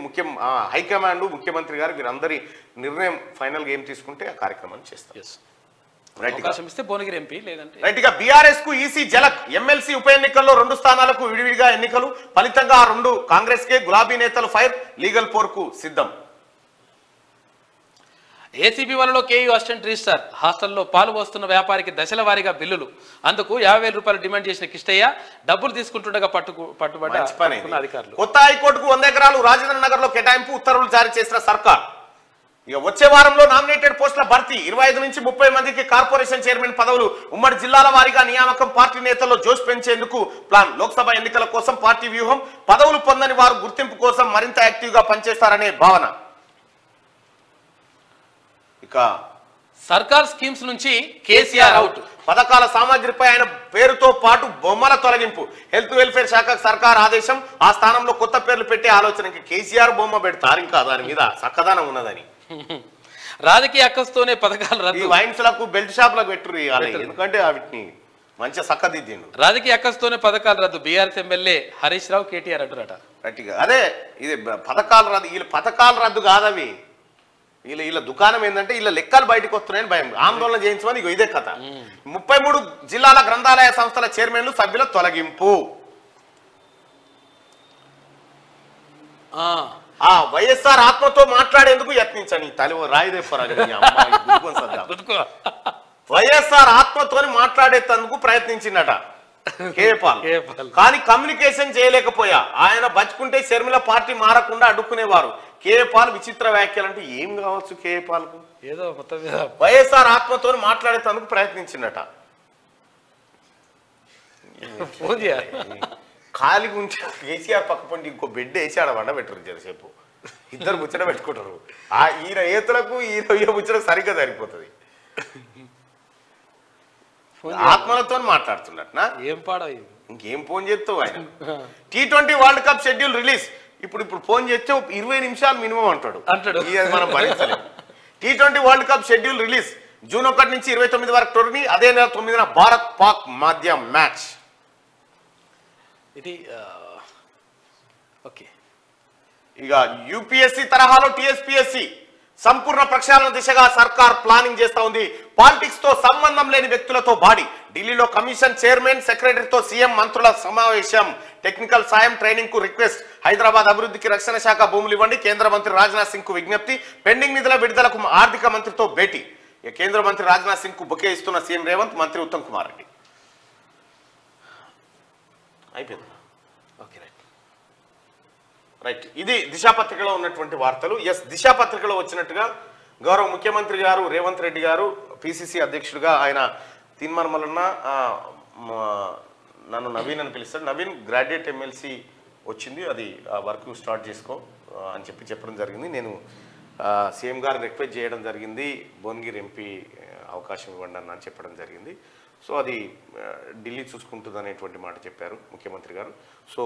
హైకమాండ్, ముఖ్యమంత్రి గారు వీరందరి నిర్ణయం ఫైనల్గా ఏం తీసుకుంటే ఆ కార్యక్రమాన్ని చేస్తారు. రైట్గా బీఆర్ఎస్ కు ఈసీ జలక్. ఎమ్మెల్సీ ఉప ఎన్నికల్లో 2 స్థానాలకు విడివిడిగా ఎన్నికలు. ఫలితంగా 2 కాంగ్రెస్ కే. గులాబీ నేతలు ఫైర్. లీగల్ పోర్కు సిద్ధం. ఏసీబీ వలలో కేయూ అసిస్టెంట్ రిజిస్ట్రార్ హాస్టల్లో పాలు పోస్తున్న వ్యాపారికి దశల వారీగా బిల్లులు. అందుకు 50,000 రూపాయలు డిమాండ్ చేసిన కిష్టయ్య డబ్బులు తీసుకుంటుండగా పట్టుబడ్డ అధికారులు. కొత్త హైకోర్టుకు 100 ఎకరాలు రాజేంద్ర నగర్ లో కేటాయింపు, ఉత్తర్వులు జారీ చేసిన సర్కార్. ఇక వచ్చే వారంలో నామినేటెడ్ పోస్టుల భర్తీ. 25 నుంచి 30 మందికి కార్పొరేషన్ చైర్మన్ పదవులు. ఉమ్మడి జిల్లాల వారీగా నియామకం. పార్టీ నేతల్లో జోష్ పెంచేందుకు ప్లాన్. లోక్సభ ఎన్నికల కోసం పార్టీ వ్యూహం. పదవులు పొందని వారు గుర్తింపు కోసం మరింత యాక్టివ్ గా పనిచేస్తారనే భావన. ఇక సర్కార్ స్కీమ్స్ నుంచి కేసీఆర్ అవుట్. పథకాల సామాగ్రిపై ఆయన పేరుతో పాటు బొమ్మల తొలగింపు. హెల్త్ వెల్ఫేర్ శాఖకు సర్కార్ ఆదేశం. ఆ స్థానంలో కొత్త పేర్లు పెట్టే ఆలోచన. కేసీఆర్ బొమ్మ పెడతారు, ఇంకా దాని మీద చక్కదనం ఉన్నదని. రాజకీయ అక్కస్తోనే పథకాలు రద్దు. వైన్స్లకు, బెల్ట్ షాప్లకు పెట్టుర్రు, ఎందుకంటే వీటిని మంచిగా చక్కదిద్దిండు. రాజకీయ అక్కస్తోనే పథకాలు రద్దు. బీఆర్ఎస్ ఎమ్మెల్యే హరీష్ రావు కేటీఆర్ అంటారట. గట్టిగా అదే ఇది పథకాలు రద్దు. వీళ్ళు పథకాలు రద్దు కాదవి, వీళ్ళ దుకాణం ఏంటంటే వీళ్ళ లెక్కలు బయటకు వస్తున్నాయని భయం. ఆందోళన చేయించమని ఇదే కథ. 33 జిల్లాల గ్రంథాలయ సంస్థల చైర్మన్లు, సభ్యుల తొలగింపు. వైఎస్ఆర్ ఆత్మతో మాట్లాడేందుకు యత్నించని తలి రాయిదేపరా. వైఎస్ఆర్ ఆత్మతో మాట్లాడేందుకు ప్రయత్నించిందట కేపాల్. కానీ కమ్యూనికేషన్ చేయలేకపోయా. ఆయన బతుకుంటే షర్మిల పార్టీ మారకుండా అడ్డుకునేవారు. కేపాల్ విచిత్ర వ్యాఖ్యలు అంటే ఏం కావచ్చు కేపాల్కు? ఏదో వైఎస్ఆర్ ఆత్మతో మాట్లాడేందుకు ప్రయత్నించిందట. ఖాళీగా ఉంటే కేసీఆర్ పక్క పండి ఇంకో బెడ్ వేసి ఆడ వండ పెట్టరు. జరసేపు ఇద్దరు ముచ్చట పెట్టుకుంటారు. ఈయన ఏతులకు ఈయన ముచ్చట సరిగ్గా సరిపోతుంది. ఆత్మలతో మాట్లాడుతున్నట్నా? ఏం పాడ ఇంకేం ఫోన్ చేస్తావు ఆయన. T20 world cup schedule release. ఇప్పుడు ఫోన్ చేస్తే 20 నిమిషాలు మినిమం అంటాడు. మనం భరించలేము. T20 world cup schedule release. June 1 నుంచి 29 వరకు టోర్నీ. అదే నెల 9న భారత్ పాక్ మధ్య మ్యాచ్. ఇది ఓకే. ఇక యూపీఎస్సీ తరహాలో టీఎస్పీఎస్సీ సంపూర్ణ ప్రక్షాళన దిశగా సర్కార్ ప్లానింగ్ చేస్తా ఉంది. పాలిటిక్స్ తో సంబంధం లేని వ్యక్తులతో బాడీ. ఢిల్లీలో కమిషన్ చైర్మన్ సెక్రటరీతో సీఎం మంత్రుల సమావేశం. టెక్నికల్ సాయం ట్రైనింగ్ కు రిక్వెస్ట్. హైదరాబాద్ అభివృద్ధికి రక్షణ శాఖ భూములు ఇవ్వండి. కేంద్ర మంత్రి రాజ్నాథ్ సింగ్ కు విజ్ఞప్తి. పెండింగ్ నిధుల విడుదలకు ఆర్థిక మంత్రితో భేటీ. కేంద్ర మంత్రి రాజ్నాథ్ సింగ్ కు బొకే ఇస్తున్న సీఎం రేవంత్, మంత్రి ఉత్తమ్ కుమార్ రెడ్డి. అయిపోయింది. Okay right. ఇది దిశాపత్రికలో ఉన్నటువంటి వార్తలు. ఎస్, దిశాపత్రికలో వచ్చినట్టుగా గౌరవ ముఖ్యమంత్రి గారు రేవంత్ రెడ్డి గారు పిసిసి అధ్యక్షుడిగా ఆయన తీన్మర్మలన్న నన్ను నవీన్ అని పిలుస్తాడు. నవీన్ గ్రాడ్యుయేట్ ఎమ్మెల్సీ వచ్చింది, అది వర్క్ స్టార్ట్ చేసుకో అని చెప్పడం జరిగింది. నేను సీఎం గారు రిక్వెస్ట్ చేయడం జరిగింది, భువనగిరి ఎంపీ అవకాశం ఇవ్వండి అని చెప్పడం జరిగింది. సో అది ఢిల్లీ చూసుకుంటుంది అనేటువంటి మాట చెప్పారు ముఖ్యమంత్రి గారు. సో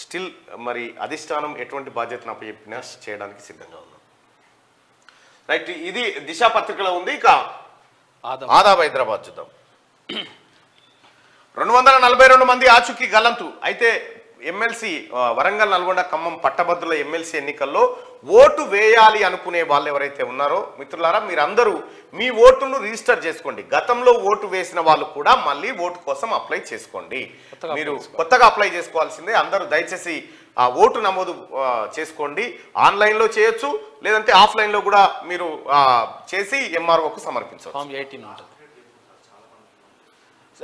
స్టిల్ మరి అధిష్టానం ఎటువంటి బాధ్యతను అప్పచెప్పినా చేయడానికి సిద్ధంగా ఉన్నాం. రైట్, ఇది దిశా పత్రికలో ఉంది. ఇక ఆదాబ్ హైదరాబాద్ చూద్దాం. 242 మంది ఆచూకీ గల్లంతు. అయితే ఎమ్మెల్సీ వరంగల్, నల్గొండ, ఖమ్మం పట్టభద్రుల ఎమ్మెల్సీ ఎన్నికల్లో ఓటు వేయాలి అనుకునే వాళ్ళు ఎవరైతే ఉన్నారో మిత్రులారా, మీరందరూ మీ ఓటును రిజిస్టర్ చేసుకోండి. గతంలో ఓటు వేసిన వాళ్ళు కూడా మళ్ళీ ఓటు కోసం అప్లై చేసుకోండి. మీరు కొత్తగా అప్లై చేసుకోవాల్సిందే. అందరూ దయచేసి ఆ ఓటు నమోదు చేసుకోండి. ఆన్లైన్లో చేయొచ్చు, లేదంటే ఆఫ్లైన్లో కూడా మీరు చేసి ఎంఆర్ఓకు సమర్పించవచ్చు.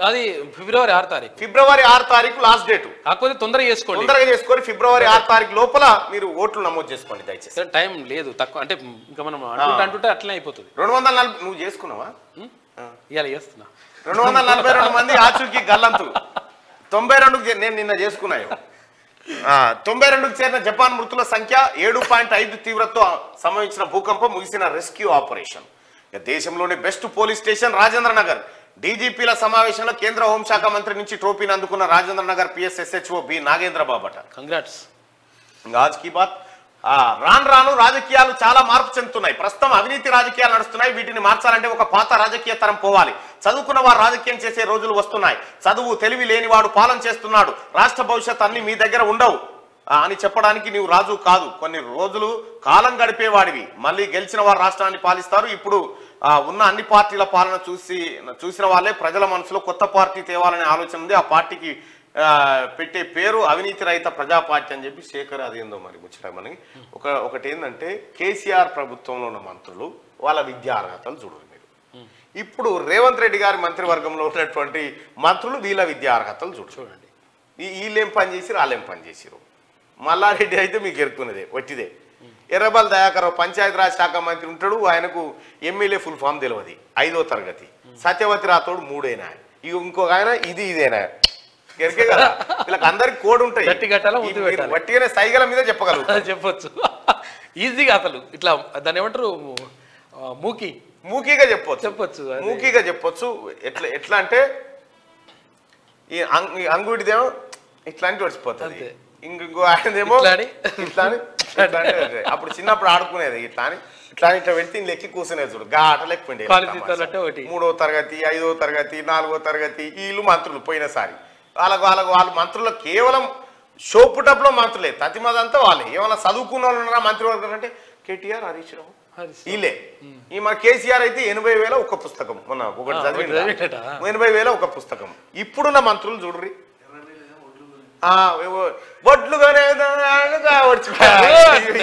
అది ఫిబ్రవరి 6 తారీఖు. ఫిబ్రవరి 6 తారీఖు లాస్ట్ డేట్. కాకపోతే తొందరగా చేసుకోండి. ఫిబ్రవరి 6 తారీఖు లోపల మీరు ఓట్లు నమోదు చేసుకోండి దయచేసి. టైం లేదు, తక్కువ. అంటే ఇంకా మనం అంటుంటే అట్లనే అయిపోతుంది. 240 నువ్వు చేసుకున్నావా? ఇవాళ చేస్తున్నా. 242 మంది ఆచూకీ గల్లంతు. 92 నేను నిన్న చేసుకున్నాను. 92కు చేరిన జపాన్ మృతుల సంఖ్య 7.5 తీవ్రతతో సంభవించిన భూకంపం, ముగిసిన రెస్క్యూ ఆపరేషన్. దేశంలోని best police station Rajendra Nagar. డీజీపీల సమావేశంలో కేంద్ర హోంశాఖ మంత్రి నుంచి ట్రోఫీని అందుకున్న రాజేంద్ర నగర్ పిఎస్ఎస్హెచ్ఓ బి నాగేంద్ర బాబట. కంగ్రాట్స్. ఆజ్ కీ బాత్. రాను రాజకీయాలు చాలా మార్పు చెందుతున్నాయి. ప్రస్తుతం అవినీతి రాజకీయాలు నడుస్తున్నాయి. వీటిని మార్చాలంటే ఒక పాత రాజకీయ తరం పోవాలి. చదువుకున్న వారు రాజకీయం చేసే రోజులు వస్తున్నాయి. చదువు తెలివి లేనివాడు పాలన చేస్తున్నాడు. రాష్ట్ర భవిష్యత్ అన్ని మీ దగ్గర ఉండవు అని చెప్పడానికి నీవు రాజు కాదు. కొన్ని రోజులు కాలం గడిపేవాడివి. మళ్ళీ గెలిచిన వారు రాష్ట్రాన్ని పాలిస్తారు. ఇప్పుడు ఉన్న అన్ని పార్టీల పాలన చూసిన వాళ్ళే ప్రజల మనసులో కొత్త పార్టీ తేవాలనే ఆలోచన ఉంది. ఆ పార్టీకి పెట్టే పేరు అవినీతి రహిత ప్రజా పార్టీ అని చెప్పి శేఖర్, అదేందో మరి ముచ్చట మనకి. ఒకటి ఏంటంటే కేసీఆర్ ప్రభుత్వంలో ఉన్న మంత్రులు వాళ్ళ విద్యా అర్హతలు చూడరు మీరు. ఇప్పుడు రేవంత్ రెడ్డి గారి మంత్రివర్గంలో ఉన్నటువంటి మంత్రులు వీళ్ళ విద్యా అర్హతలు చూడండి. వీళ్ళేం పని చేసిరు, వాళ్ళేం పని చేసిరు. మల్లారెడ్డి అయితే మీకు ఎరుకున్నదే వట్టిదే. ఎర్రబల్ దయాకర్ పంచాయతీరాజ్ శాఖ మంత్రి ఉంటాడు, ఆయనకు ఎమ్మెల్యే ఫుల్ ఫామ్ తెలియదు, 5వ తరగతి. సత్యవతి రాథోడ్ 3ఏనా, ఇంకొక ఆయన ఇదేనా, ఎరికే కదా. వీళ్ళకి అందరికి కోడ్ ఉంటాయి. వట్టిగానే సైగల మీద చెప్పగలుగుతారు, చెప్పొచ్చు ఈజీగా. అసలు ఇట్లా దాన్ని ఏమంటారు, మూకీగా చెప్పొచ్చు. ఎట్లా అంటే ఈ అంగుడిదేమో ఇట్లాంటి వచ్చిపోతుంది, ఇంకో ఆయనదేమో ఇట్లా అని. అప్పుడు చిన్నప్పుడు ఆడుకునేది ఇట్లా పెడితే లెక్కి కూర్చునేది చూడు, గా ఆట లెక్కిపోయింది. 3వ తరగతి, 5వ తరగతి, 4వ తరగతి వీళ్ళు మంత్రులు పోయినసారి. వాళ్ళు మంత్రులు కేవలం షోపుటప్లో మంత్రులే, తతిమదంతా వాళ్ళే. ఏమన్నా చదువుకున్న వాళ్ళు ఉన్నారా మంత్రివర్గం అంటే కేటీఆర్, హరీష్ రావు వీళ్ళే. ఈ మన కేసీఆర్ అయితే 80,000 ఒక పుస్తకం, మొన్న ఒకటి చదివి 80,000 ఒక పుస్తకం. ఇప్పుడున్న మంత్రులు చూడ్రి, వడ్లుగానే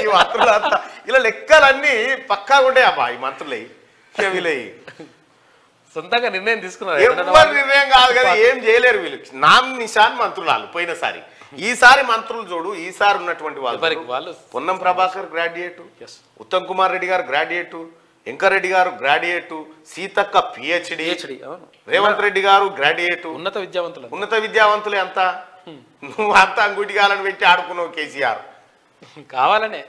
ఈ మంత్రులు అంతా ఇలా లెక్కలన్నీ పక్కా ఉంటాయి అబ్బా. ఈ మంత్రులు వీళ్ళయి సొంతంగా నిర్ణయం తీసుకున్నారు. ఎవరి నిర్ణయం కాదు కదా, ఏం చేయలేరు వీళ్ళు. నిశాన్ మంత్రులు వాళ్ళు పోయినసారి. ఈసారి మంత్రులు చూడు, ఈసారి ఉన్నటువంటి వాళ్ళు పొన్నం ప్రభాకర్ గ్రాడ్యుయేట్, ఉత్తమ్ కుమార్ రెడ్డి గారు గ్రాడ్యుయేట్, వెంకరెడ్డి గారు గ్రాడ్యుయేట్, సీతక్క పిహెచ్డి, రేవంత్ రెడ్డి గారు గ్రాడ్యుయేట్. ఉన్నత విద్యావంతులే అంతా. నువ్వు అంతా అంగుటిగాలను పెట్టి ఆడుకున్నావు కేసీఆర్ కావాలనే.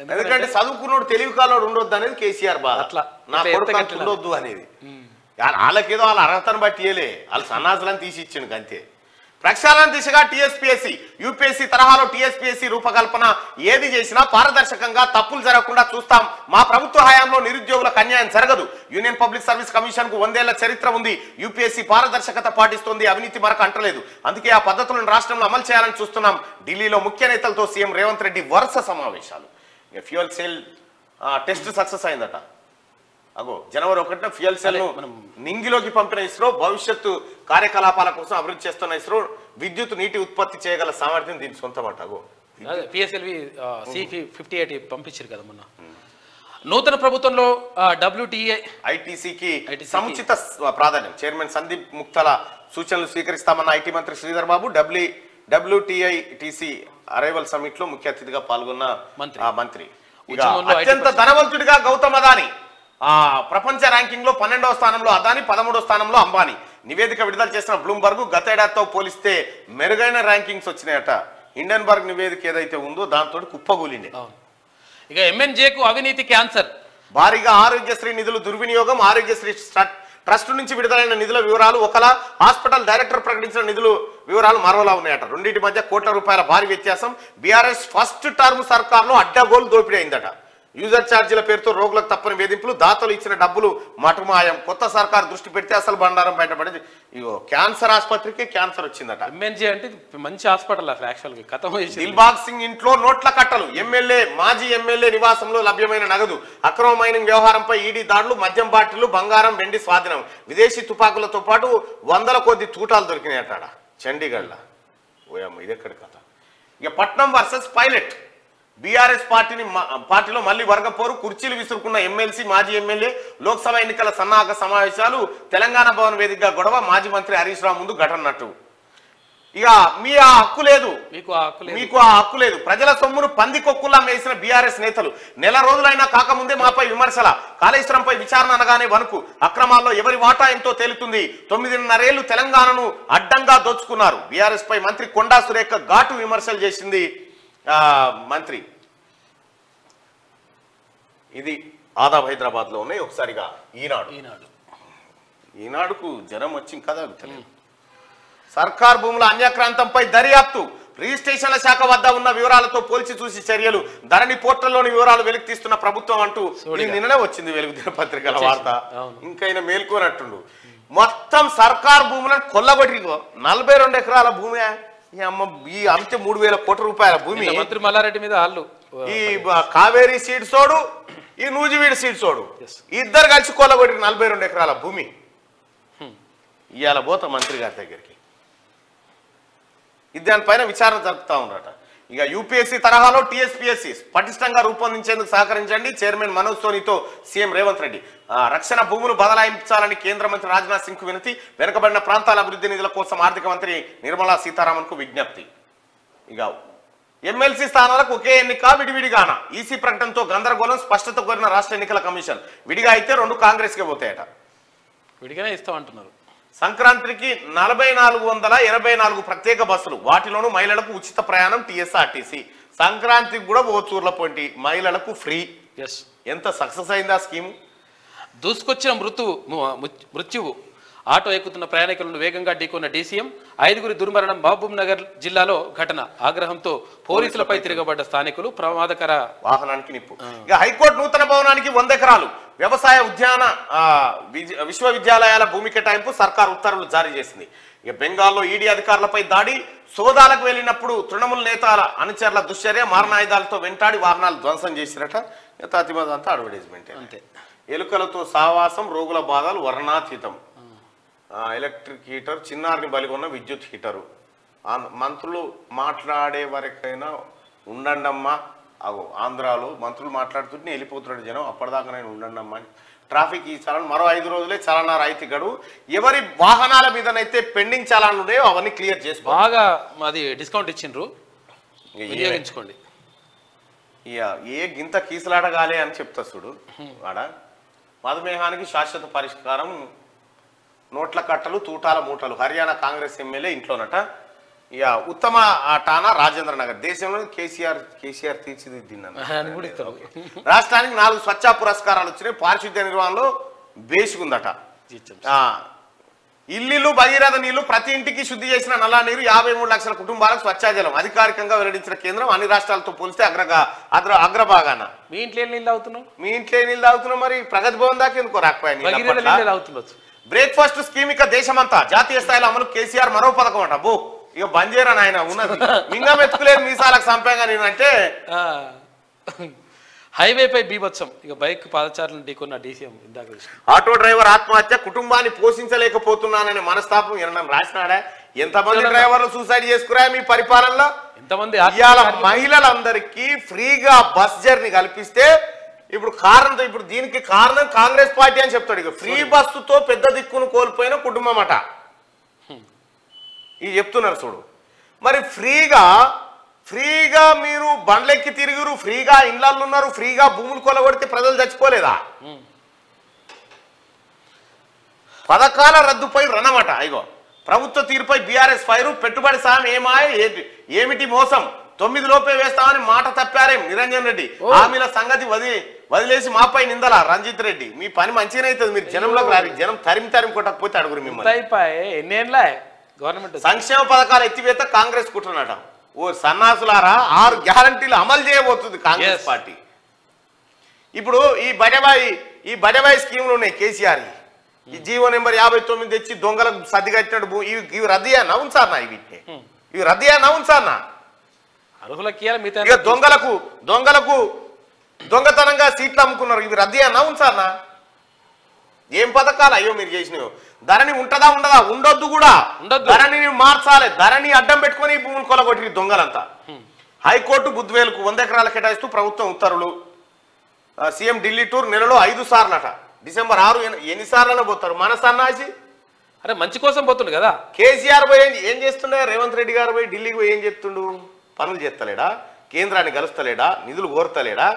ఎందుకంటే చదువుకున్నోడు తెలివి కాలోడు ఉండొద్దు అనేది కేసీఆర్ బాధ. అట్లా నా కొడుకు ఉండొద్దు అనేది. వాళ్ళకేదో వాళ్ళ అర్హతను బట్టి ఇయలే, వాళ్ళు సన్నాసులని తీసి ఇచ్చిండు అంతే. ప్రక్షాళన దిశగా టీఎస్పీఎస్సీ యూపీఎస్సీ తరహాలో టీఎస్పీఎస్సీ రూపకల్పన ఏది చేసినా పారదర్శకంగా తప్పులు జరగకుండా చూస్తాం. మా ప్రభుత్వ హయాంలో నిరుద్యోగులకు అన్యాయం జరగదు. యూనియన్ పబ్లిక్ సర్వీస్ కమిషన్ కు 100 ఏళ్ల చరిత్ర ఉంది. యూపీఎస్సీ పారదర్శకత పాటిస్తుంది, అవినీతి మరక అంటలేదు. అందుకే ఆ పద్ధతులను రాష్ట్రంలో అమలు చేయాలని చూస్తున్నాం. ఢిల్లీలో ముఖ్య నేతలతో సీఎం రేవంత్ రెడ్డి వరుస సమావేశాలు. ఫ్యూయల్ సెల్ టెస్ట్ సక్సెస్ అయిందట. అగో జనవరి 1న ఫ్యూయల్ సెల్ ను నింగిలోకి పంపిన ఇస్రో భవిష్యత్తు కార్యకలాపాల కోసం అభివృద్ధి చేస్తున్న ఇస్రో విద్యుత్ నీటి ఉత్పత్తి చేయగల సామర్థ్యం దీని సొంతమాట. అగో పిఎస్ఎల్వి C58 పంపించారు కదా మొన్న. నూతన ప్రభుత్వంలో WTA ఐటీసీకి సముచిత ప్రాధాన్యం. చైర్మన్ సందీప్ ముక్తల సూచనలు స్వీకరిస్తామన్న ఐటీ మంత్రి Sridhar Babu WTITC arrival summit లో ముఖ్య అతిథిగా పాల్గొన్న మంత్రి. అత్యంత ధనవంతుడిగా గౌతమ్ అదాని ప్రపంచ ర్యాంకింగ్ లో 12వ స్థానంలో అదాని, 13వ స్థానంలో అంబానీ. నివేదిక విడుదల చేసిన బ్లూంబర్గ్ గతేడాదితో పోలిస్తే మెరుగైన ర్యాంకింగ్స్ వచ్చినాయట. హిండెన్బర్గ్ నివేదిక ఏదైతే ఉందో దాంతో కుప్పగూలింది. ఇక MNJకు అవినీతి క్యాన్సర్. భారీగా ఆరోగ్యశ్రీ నిధులు దుర్వినియోగం. ఆరోగ్యశ్రీ ట్రస్ట్ నుంచి విడుదలైన నిధుల వివరాలు ఒకలా, హాస్పిటల్ డైరెక్టర్ ప్రకటించిన నిధుల వివరాలు మరోలా ఉన్నాయట. రెండింటి మధ్య కోట్ల రూపాయల భారీ వ్యత్యాసం. బీఆర్ఎస్ ఫస్ట్ టర్మ్ సర్కార్లో అడ్డగోలు దోపిడీ అయిందట. యూజర్ ఛార్జీల పేరుతో రోగులకు తప్పని వేధింపులు, దాతలు ఇచ్చిన డబ్బులు మటుమాయం. కొత్త సర్కార్ దృష్టి పెడితే అసలు బండారం బయటపడింది. ఇగో క్యాన్సర్ ఆసుపత్రికి క్యాన్సర్ వచ్చిందట. MNJ అంటే మంచి హాస్పిటల్ అసలు యాక్చువల్గా కథం. దిల్బాగ్ సింగ్ ఇంట్లో నోట్ల కట్టలు. మాజీ ఎమ్మెల్యే నివాసంలో లభ్యమైన నగదు. అక్రమ మైనింగ్ వ్యవహారంపై ఈడీ దాడులు. మద్యం బాటిళ్లు, బంగారం, వెండి స్వాధీనం. విదేశీ తుపాకులతో పాటు 100ల కొద్ది తూటాలు దొరికినాయట చండీగఢ్లో. ఓయమ్మ ఇదెక్కడ కథ. ఇక పట్నం వర్సెస్ పైలట్. బీఆర్ఎస్ పార్టీలో మళ్లీ వర్గపోరు. కుర్చీలు విసురుకున్న ఎమ్మెల్సీ, మాజీ ఎమ్మెల్యే. లోక్సభ ఎన్నికల సన్నాహక సమావేశాలు. తెలంగాణ భవన్ వేదికగా గొడవ. మాజీ మంత్రి హరీష్ రావు ముందు ఘటనట్టు. ఇక మీకు ఆ హక్కు లేదు. ప్రజల సొమ్మును పందికొక్కులా మేసిన బీఆర్ఎస్ నేతలు. నెల రోజులైనా కాకముందే మాపై విమర్శల. కాళేశ్వరంపై విచారణ అనగానే వణుకు. అక్రమాల్లో ఎవరి వాటా ఎంతో తేలుతుంది. 9.5 ఏళ్లు తెలంగాణను అడ్డంగా దోచుకున్నారు. బీఆర్ఎస్ పై మంత్రి కొండా సురేఖ ఘాటు విమర్శలు చేసింది. మంత్రి ఇది ఆదాబ్ హైదరాబాద్ లో ఉన్నాయి. ఒకసారిగా ఈనాడుకు జ్వరం వచ్చింది కదా. సర్కార్ భూముల అన్యాక్రాంతంపై దర్యాప్తు. రిజిస్ట్రేషన్ల శాఖ వద్ద ఉన్న వివరాలతో పోల్చి చూసి చర్యలు. ధరణి పోర్టల్లోని వివరాలు వెలికి తీస్తున్న ప్రభుత్వం అంటూ నిన్ననే వచ్చింది వెలుగు దినపత్రికల వార్త. ఇంకైనా మేల్కోనట్టుండు. మొత్తం సర్కార్ భూములను కొల్లగొట్టి 42 ఎకరాల భూమి. ఈ అంతే 3,000 కోట్ల రూపాయల భూమి. మంత్రి మల్లారెడ్డి మీద ఈ కావేరీ సీడ్స్ ఓడు, ఈ నూజివీడు సీడ్స్ ఓడు ఇద్దరు కలిసి కొల్లగొట్టి 42 ఎకరాల భూమి. ఇవాళ పోతా మంత్రి గారి దగ్గరికి. దానిపైన విచారణ జరుపుతా ఉన్నారట. ఇక యూపీఎస్సీ తరహాలో టీఎస్పీఎస్సీ పటిష్టంగా రూపొందించేందుకు సహకరించండి. చైర్మన్ మనోజ్ సోనీతో సీఎం రేవంత్ రెడ్డి. రక్షణ భూములు బదలాయించాలని కేంద్ర మంత్రి రాజ్నాథ్ సింగ్ కు వినతి. వెనుకబడిన ప్రాంతాల అభివృద్ధి నిధుల కోసం ఆర్థిక మంత్రి నిర్మలా సీతారామన్ కు విజ్ఞప్తి. ఇక ఎమ్మెల్సీ స్థానాలకు ఒకే ఎన్నిక విడివిడిగాన. ఈసీ ప్రకటనతో గందరగోళం. స్పష్టత కోరిన రాష్ట్ర ఎన్నికల కమిషన్. విడిగా అయితే 2 కాంగ్రెస్కే పోతాయట. విడిగానే ఇస్తామంటున్నారు. సంక్రాంతికి 4,484 ప్రత్యేక బస్సులు. వాటిలోనూ మహిళలకు ఉచిత ప్రయాణం. టీఎస్ఆర్టీసీ సంక్రాంతికి కూడా ఓచూర్ల పొంటి మహిళలకు ఫ్రీ. ఎంత సక్సెస్ అయింది ఆ స్కీము. దూసుకొచ్చిన మృత్యువు. ఆటో ఎక్కుతున్న ప్రయాణికులను వేగంగా ఢీకొన్న డీసీఎం. 5గురి దుర్మరణం. మహబూబ్ నగర్ జిల్లాలో ఘటన. ఆగ్రహంతో పోలీసులపై తిరగబడ్డ స్థానికులు. ప్రమాదకర వాహనానికి నిప్పు. ఇక హైకోర్టు నూతన భవనానికి 100 ఎకరాలు. వ్యవసాయ ఉద్యాన విశ్వవిద్యాలయాల భూమి కేటాయింపు సర్కార్ ఉత్తర్వులు జారీ చేసింది. ఇక బెంగాల్లో ఈడీ అధికారులపై దాడి. సోదాలకు వెళ్ళినప్పుడు తృణమూల్ నేతల అనుచరుల దుశ్చర్య. మారణాయుధాలతో వెంటాడి వాహనాలు ధ్వంసం చేసిరట. అంతా అడ్వర్టైజ్మెంట్ అంతే. ఎలుకలతో సావాసం. రోగుల బాధలు వర్ణాతీతం. Electric heater. చిన్నారిని బలిగొన్న విద్యుత్ హీటరు. మంత్రులు మాట్లాడే వరకైనా ఉండండమ్మా. అగో ఆంధ్రాలో మంత్రులు మాట్లాడుతుంటే వెళ్ళిపోతున్నాడు జనం. అప్పటిదాకానైనా ఉండండమ్మా అని. ట్రాఫిక్ ఈ చలాన్ మరో 5 రోజులే చలనా రాయితీ గడువు. ఎవరి వాహనాల మీదనైతే పెండింగ్ చలాన్లు ఉన్నాయో అవన్నీ క్లియర్ చేసుకో. బాగా అది డిస్కౌంట్ ఇచ్చిండ్రు, వినియోగించుకోండి. ఇక ఏ గింత కీసులాడగాలి అని చెప్తా చూడు. ఆడ మధుమేహానికి శాశ్వత పరిష్కారం. నోట్ల కట్టలు, తూటాల మూటలు. హర్యానా కాంగ్రెస్ ఎమ్మెల్యే ఇంట్లోనట. ఇక ఉత్తమ టానా రాజేంద్ర నగర్. దేశంలో కేసీఆర్ తీర్చిదిద్దిందన్న. రాష్ట్రానికి 4 స్వచ్ఛ పురస్కారాలు వచ్చినాయి. పారిశుద్ధ్య నిర్వహణలో బేసిగుందట. ఇల్లు భగీరథ నీళ్లు ప్రతి ఇంటికి శుద్ధి చేసిన నల్లా నీరు 53 లక్షల కుటుంబాలకు స్వచ్ఛాజలం అధికారికంగా వెల్లడించిన కేంద్రం అన్ని రాష్ట్రాలతో పోలిస్తే అగ్రభాగాన. మీ ఇంట్లో నీళ్ళు తాగుతున్నావు? మీ ఇంట్లో నీళ్ళు తాగుతున్నావు, మరి ప్రగతి భవన్ దాకా ఎందుకో రాకపోయా? బ్రేక్ఫాస్ట్ స్కీమ్ ఇక దేశమంతా జాతీయ స్థాయిలో అమలు కేసీఆర్ మరో పథకం అంట. బో ఇక బంజేరని ఆయన ఉన్నది మింగా మెత్తుకులేదు మీసాలకు సంపేగా నేనంటే. హైవేపై బీభత్సం, ఇక బైక్ పాదచారులను ఢీకొన్న డీసీఎం ఇందాక. ఆటో డ్రైవర్ ఆత్మహత్య, కుటుంబాన్ని పోషించలేకపోతున్నాననే మనస్తాపం ఎన్నడం రాసినాడా? ఎంతమంది డ్రైవర్లు సూసైడ్ చేసుకురా మీ పరిపాలనలో? ఎంతమంది ఇవాళ మహిళలందరికీ ఫ్రీగా బస్ జర్నీ కల్పిస్తే ఇప్పుడు కారణం, ఇప్పుడు దీనికి కారణం కాంగ్రెస్ పార్టీ అని చెప్తాడు. ఇక ఫ్రీ బస్సుతో పెద్ద దిక్కును కోల్పోయిన కుటుంబం అట ఇది చెప్తున్నారు చూడు. మరి ఫ్రీగా మీరు బండ్లెక్కి తిరుగురు, ఫ్రీగా ఇళ్లలో ఉన్నారు, ఫ్రీగా భూములు కొలగొడితే ప్రజలు చచ్చిపోలేదా? పథకాల రద్దుపై రణమట. ఇగో ప్రభుత్వ తీరుపై బీఆర్ఎస్ ఫైరు, పెట్టుబడి సాయం ఏమిటి మోసం, 9 లోపే వేస్తామని మాట తప్పారేం నిరంజన్ రెడ్డి, హామీల సంగతి వదిలేసి మాపై నిందల రంజిత్ రెడ్డి. మీ పని మంచిగానే అవుతుంది, మీరు జనంలోకి రాలి, జనం తరిమి కొట్టకపోతే అడుగురు మిమ్మల్ని. గవర్నమెంట్ సంక్షేమ పథకాల ఎత్తివేత కాంగ్రెస్ కుట్రనట. ఓ సన్నాసులారా, 6 గ్యారంటీలు అమలు చేయబోతుంది కాంగ్రెస్ పార్టీ. ఇప్పుడు ఈ బడబాయి స్కీములు ఉన్నాయి కేసీఆర్, ఈ జీవో నెంబర్ 59 తెచ్చి దొంగలకు సర్దిగట్టినట్టు ఇవి రద్దు చేయనా ఉంచారనా? ఇవి రద్దు చేయనా ఉంచారనా? దొంగలకు దొంగతనంగా సీట్లు అమ్ముకున్నారు, ఇవి రద్దు చేయనా ఉంచారనా? ఏం పథకాలు అయ్యో మీరు చేసినవి? ధరణి ఉంటదా ఉండదా? ఉండొద్దు కూడా. ధరణిని మార్చాలి, ధరణి అడ్డం పెట్టుకుని భూములు కొలగొట్టి దొంగలంతా. హైకోర్టు బుద్వేలుకు 100 ఎకరాలు కేటాయిస్తూ ప్రభుత్వం ఉత్తర్వులు. సీఎం ఢిల్లీ టూర్ నెలలో 5 సార్లట. డిసెంబర్ 6 ఎన్నిసార్లు పోతారు మన సన్నాసి? అరే మంచి కోసం పోతుండు కదా కేసీఆర్ పోయి ఏం చేస్తుండే? రేవంత్ రెడ్డి గారు పోయి ఢిల్లీకి పోయి ఏం చెప్తుండు? పనులు చేస్తలేడా? కేంద్రాన్ని కలుస్తలేడా? నిధులు కోరతలేడా?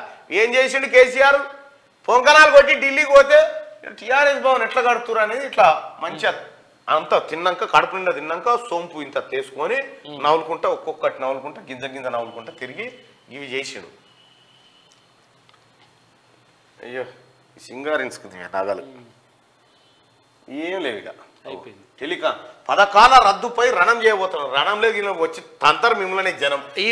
ఏం చేసిండు కేసీఆర్? పొంకనాలు కొట్టి ఢిల్లీకి పోతే టీఆర్ఎస్ భవన్ ఎట్లా కడుతురు అనేది ఇట్లా మంచిగా అంతా తిన్నాక, కడుపు నిండా తిన్నాక సోంపు ఇంత తీసుకొని నవ్వులుకుంటా, ఒక్కొక్కటి నవ్వులుకుంటా, గింజ నవ్వులుకుంటా తిరిగి ఇవి చేసాడు. అయ్యో సింగారిన్స్కి నగలు ఏం లేవు ఇక అయిపోయింది. పథకాల రద్దుపై రణం చేయబోతున్నారు. రణంలోకి వచ్చి తంతరు మిమ్మల్ని జనం. ఈ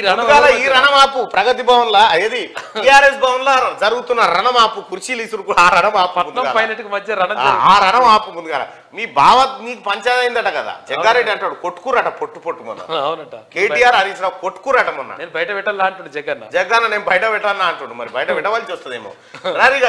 రణమాపు ప్రగతి భవన్ లా ఏది టిఆర్ఎస్ భవన్ లా జరుగుతున్న రణమాపు, కుర్చీలు ఇసురు ఆ రణమాపు ఆ రణమాపు ముందుగా మీ బావ నీకు పంచాయతీ అయిందట కదా. జగ్గారెడ్డి అంటాడు కొట్టుకురట పొట్టు మొన్న. కేటీఆర్ హరీష్ రావు కొట్టుకురట మొన్న. నేను బయట పెట్టాలా అంటాడు జగన్న. నేను బయట పెట్టాలన్నా అంటాడు. మరి బయట పెట్టవలసి వస్తుందేమో. రారిగా